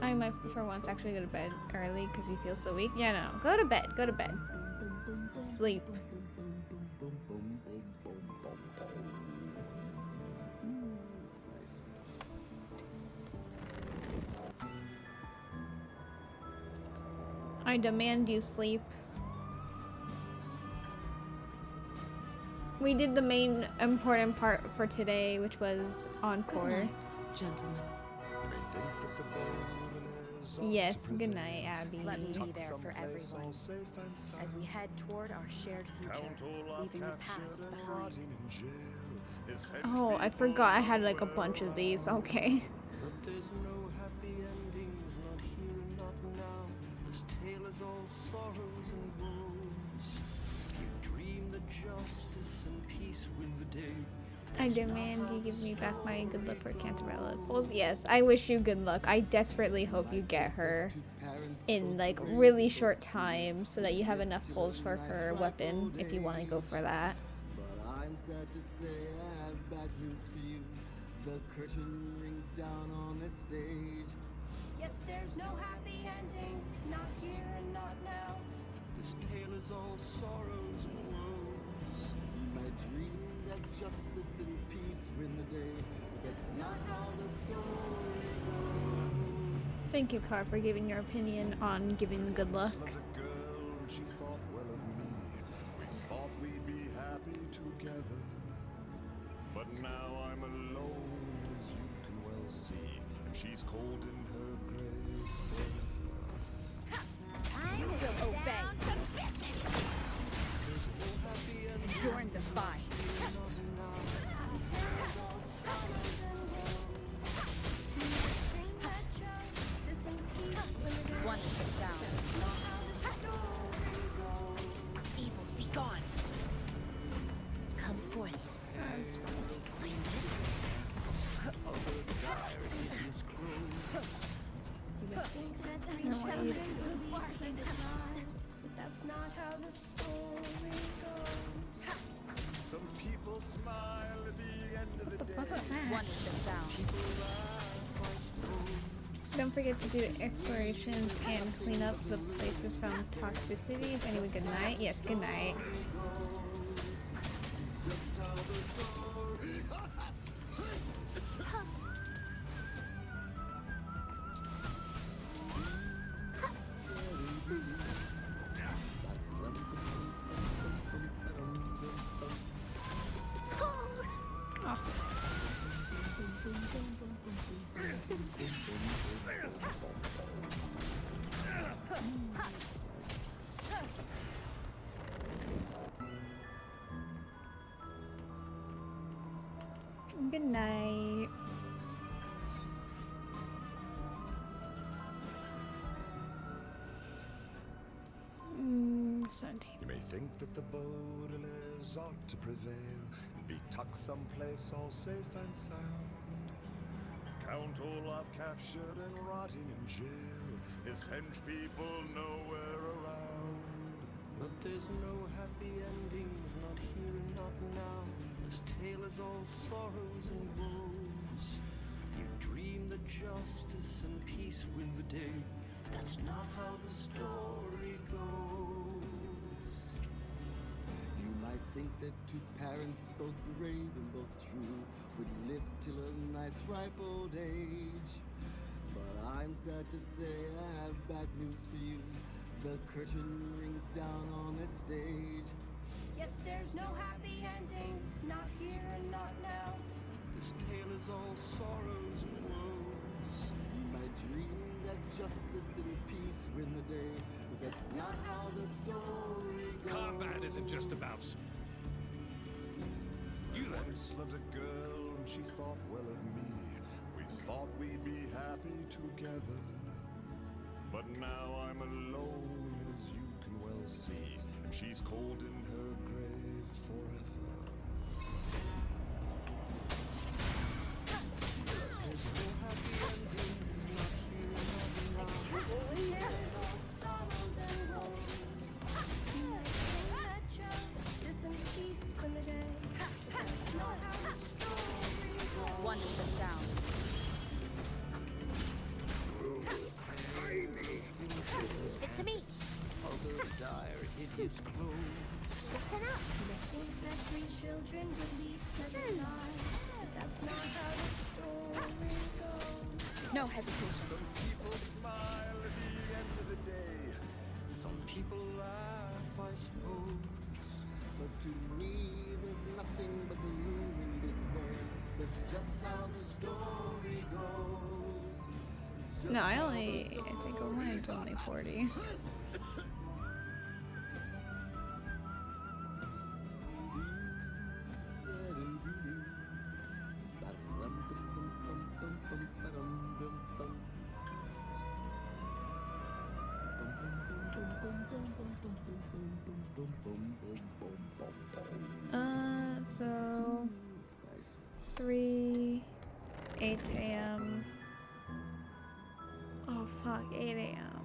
I might, for once, actually go to bed early because you feel so weak. Yeah, no, go to bed. Go to bed. Sleep. I demand you sleep. We did the main important part for today, which was encore. Good night, gentlemen. Yes, good night, Abby. Let me be there for everyone as we head toward our shared future, leaving the past behind. Oh, I forgot I had like a bunch of these. Okay. But there's no happy endings, not here, not now. This tale is all sorrows and woes. You dream that justice and peace win the day. I demand you give me back my good luck for Cantarella pulls. Yes, I wish you good luck. I desperately hope you get her in like really short time so that you have enough pulls for her weapon if you want to go for that. But I'm sad to say I have bad news for you. The curtain rings down on this stage. Yes, there's no happy endings, not here and not now. This tale is all sorrows and woes. You might dream that justice and peace win the day, but that's not how the story goes. Thank you, Car, for giving your opinion on giving good luck. Loved a girl and she thought well of me. We thought we'd be happy together. But now I'm alone, as you can well see. And she's cold in her grave forever. You will obey. Endure and defy. One is the sound. Evils be gone. Come forth. Bring this. But that's not how the story goes. Some people smile at the end of the day. One is the sound. Don't forget to do explorations and clean up the places from toxicities. Anyway, good night. Yes, good night. Good night. Mm, 17. You may think that the Baudelaires ought to prevail and be tucked someplace all safe and sound. Count Olaf captured and rotting in jail, his hench people nowhere around. But there's no happy endings, not here and not now. This tale is all sorrows and woes. You dream that justice and peace win the day, but that's not how the story goes. You might think that two parents, both brave and both true, would live till a nice ripe old age. But I'm sad to say I have bad news for you. The curtain rings down on this stage. Yes, there's no happy endings, not here and not now. This tale is all sorrows and woes. You might dream that justice and peace win the day, but that's not how the story goes. Combat isn't just about... You once loved a girl and she thought well of me. We thought we'd be happy together. But now I'm alone, as you can well see. And she's cold in her grave forever. There's no happy ending, not here, not now. There's all sorrows and woes. You may think that justice and peace win the day, but that's not how the story goes. One with the sound. It's a me. Other dire, hideous clothes. Listen up. You may think that 3 children would lead pleasant lives, but that's not how the story goes. No hesitation. Some people smile at the end of the day. Some people laugh, I suppose. But to me, there's nothing but gloom and despair. That's just how the story goes. It's just No, I how only, the I think mine's only 40. So 3, 8 a.m. Oh fuck, 8 a.m.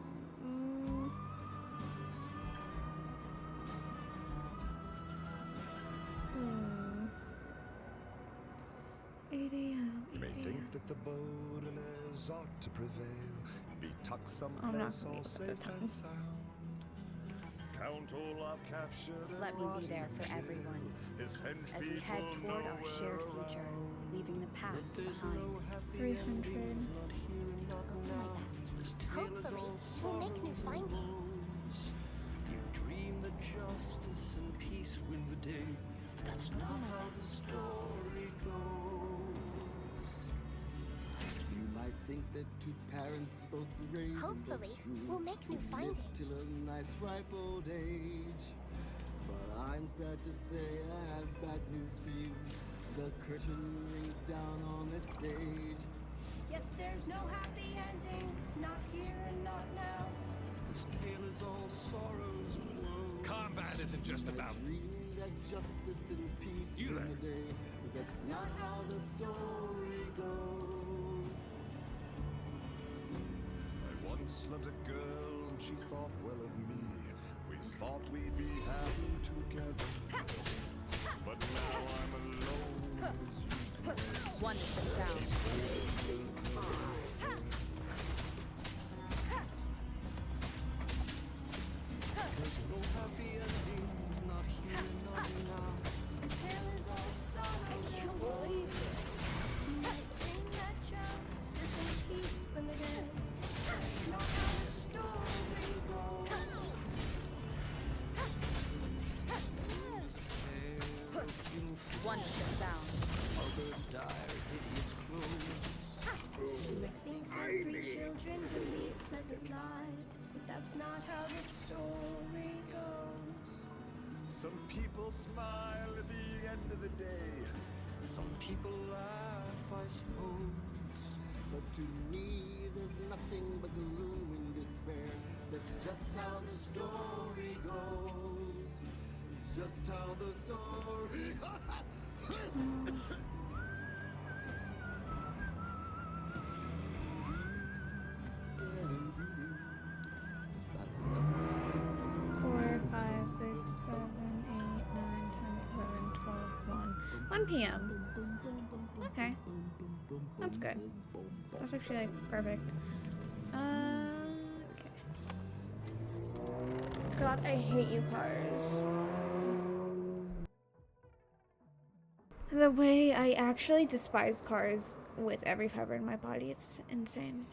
8 a.m. You may think that the Baudelaires ought to prevail and be tucked I'm not someplace gonna all be safe with the and tongues. sound. Count Olaf captured and Let me be rotting there in for jail. everyone His hench as we head people toward our nowhere shared future, around. leaving the past There's behind. no happy 300. endings, not here and not I'll do my now. best. This tale is Hopefully, all we'll make new sorrows and findings. woes. You dream that justice and peace win the day. That's I'll do not my how the best. story goes. You might think that 2 parents both brave and Hopefully, both true we'll make new would live findings. till a nice ripe old age. But I'm sad to say I have bad news for you. The curtain rings down on this stage. Yes, there's no happy endings, not here and not now. This tale is all sorrows and woes. Combat isn't just I about dream that justice and peace You win there. the day, but that's not how the story goes. I once loved a girl and she thought well of me. We thought we'd be happy together. But now I'm alone, as you can well see. One with the sound. There's no happy endings, not here and not now. This tale is all sorrows and woes. You might think that justice and peace win the day, that's not how the story goes. One with the sound. Other dire, hideous clothes. You may think that 3 children would lead pleasant lives, but that's not how the story goes. Some people smile at the end of the day. Some people laugh, I suppose. But to me, there's nothing but gloom and despair. That's just how the story goes. It's just how the story. Four, 5, 6, 7, 8, 9, 10, 11, 12, 1 p.m. Okay. That's good. That's actually like perfect. Okay. God, I hate you cars. The way I actually despise cars with every fiber in my body, it's insane.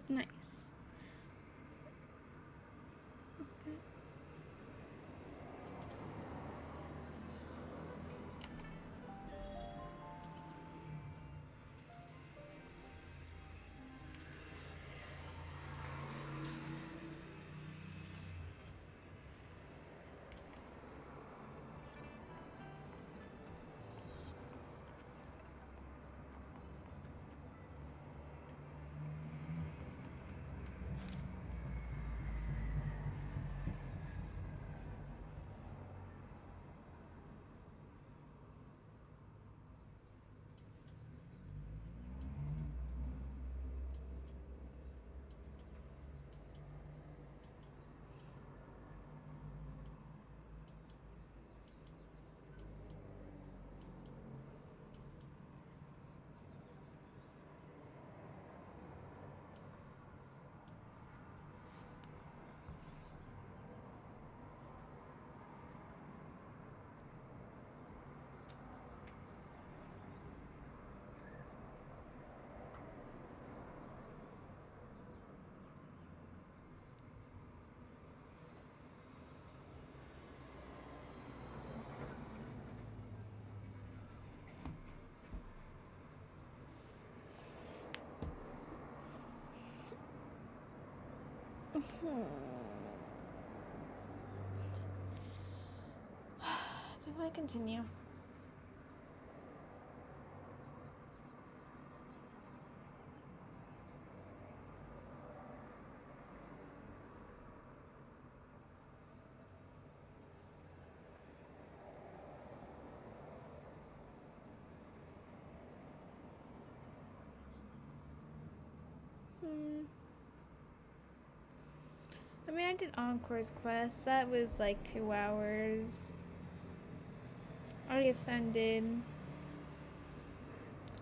Nice. Okay. Do I continue? I mean, I did Encore's quest. That was like 2 hours. I ascended.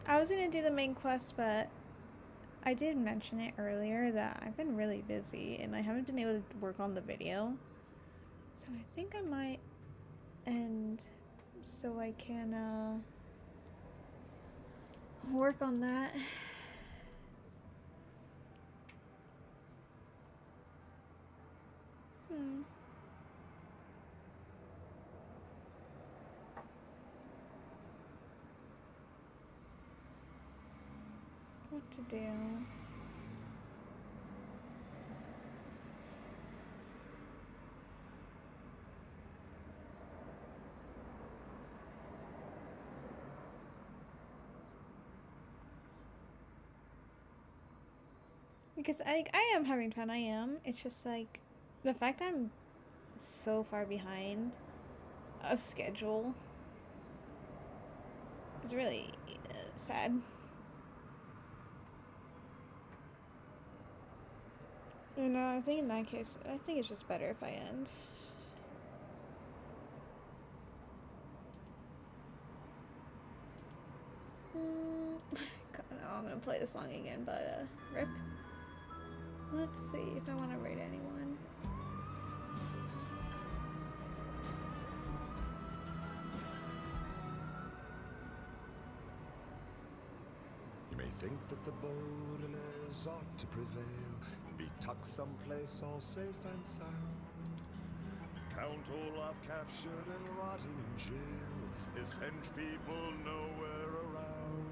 I was gonna do the main quest, but I did mention it earlier that I've been really busy and I haven't been able to work on the video. So I think I might end so I can work on that. What to do? Because I am having fun, I am. It's just like the fact I'm so far behind a schedule is really sad. You know, I think in that case, I think it's just better if I end. God, no, I'm gonna play this song again, but rip. Let's see if I want to rate anyone. You may think that the Baudelaires ought to prevail, be tucked someplace all safe and sound. Count Olaf captured and rotting in jail, his hench people nowhere around.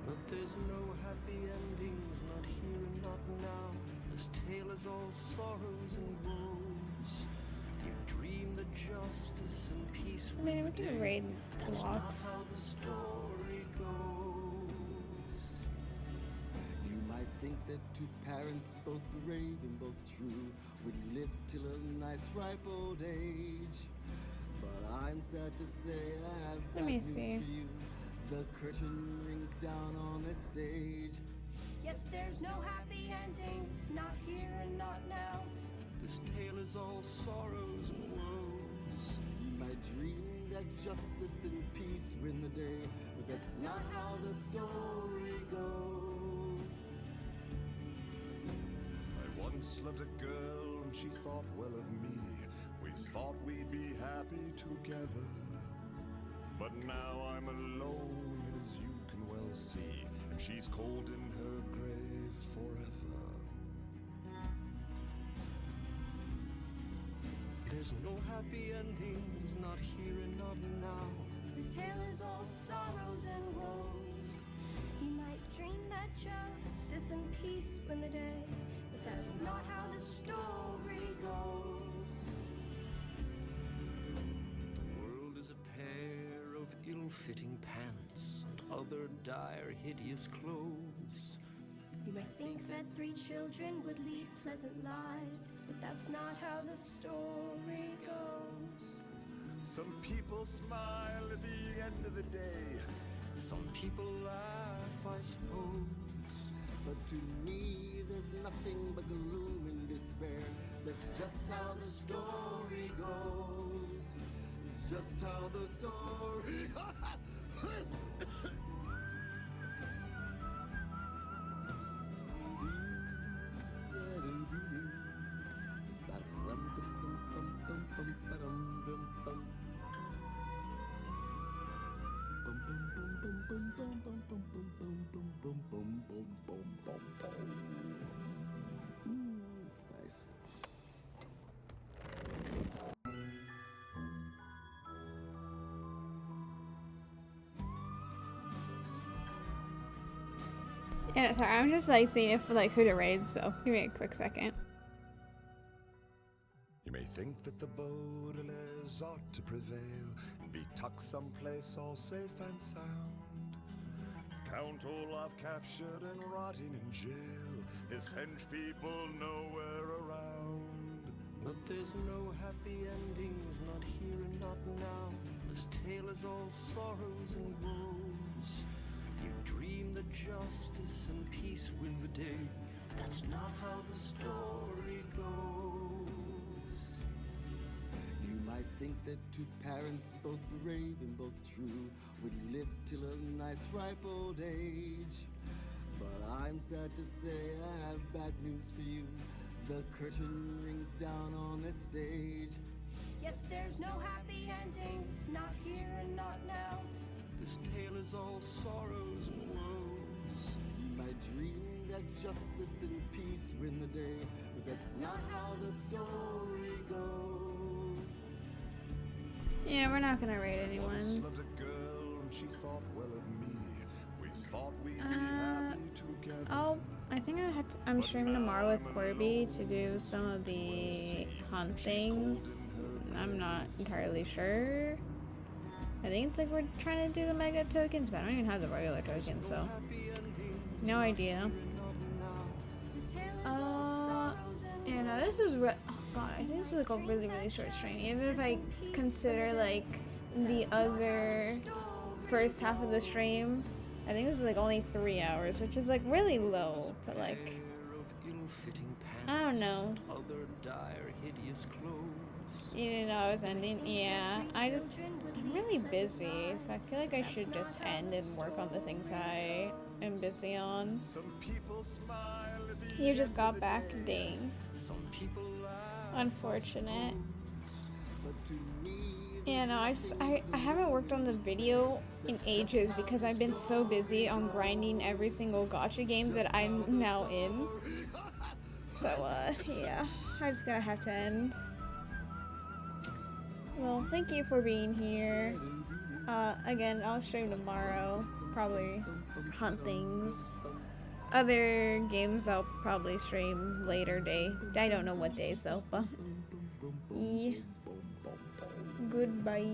But there's no happy endings, not here and not now. This tale is all sorrows and woes. You dream the justice and peace. I mean, we can raid blocks. The story goes. You might think that two parents, both brave and both true, would live till a nice ripe old age. But I'm sad to say I have bad news for you. The curtain rings down on the stage. Yes, there's no happy endings, not here and not now. This tale is all sorrows and woes. You might dream that justice and peace win the day, but that's not how the story goes. I once loved a girl and she thought well of me. We thought we'd be happy together. But now I'm alone, as you can well see, and she's cold in her grave forever. There's no happy endings, not here and not now. This tale is all sorrows and woes. You might dream that justice and peace win the day, but that's not how the story goes. The world is a pair of ill-fitting pants and other dire, hideous clothes. You might think that 3 children would lead pleasant lives, but that's not how the story goes. Some people smile at the end of the day. Some people laugh, I suppose. But to me, there's nothing but gloom and despair. That's just how the story goes. It's just how the story It's nice. Yeah, sorry, I'm just like seeing if like who to raid, so give me a quick second. You may think that the Baudelaires ought to prevail and be tucked someplace all safe and sound. Count Olaf captured and rotting in jail, his hench people nowhere around. But there's no happy endings, not here and not now. This tale is all sorrows and woes. You dream that justice and peace win the day, but that's not how the story goes. You might think that 2 parents, both brave and both true, would live till a nice ripe old age. But I'm sad to say I have bad news for you. The curtain rings down on this stage. Yes, there's no happy endings, not here and not now. This tale is all sorrows and woes. You might dream that justice and peace win the day, but that's not how the story goes. Yeah, we're not gonna raid anyone. Once loved a girl and she thought well of me. We thought we'd be happy together. Oh, I think I'm streaming tomorrow with Corby to do some of the hunt things. I'm not entirely sure. I think it's like we're trying to do the mega tokens, but I don't even have the regular tokens, so no idea. And this is oh god, I think this is like a really short stream. Even if I consider like the other first half of the stream, I think this is like only 3 hours, which is like really low. But like, I don't know. Other dire, hideous clothes. You didn't know I was ending? Yeah, I'm really busy, so I feel like I should just end and work on the things I am busy on. You just got back, dang. Unfortunate. Yeah, no, I haven't worked on the video in ages because I've been so busy on grinding every single gacha game that I'm now in. So, yeah, I just gotta have to end. Well, thank you for being here. Again, I'll stream tomorrow. Probably hunt things. Other games I'll probably stream later day. I don't know what day, so, but... Yeah. Goodbye.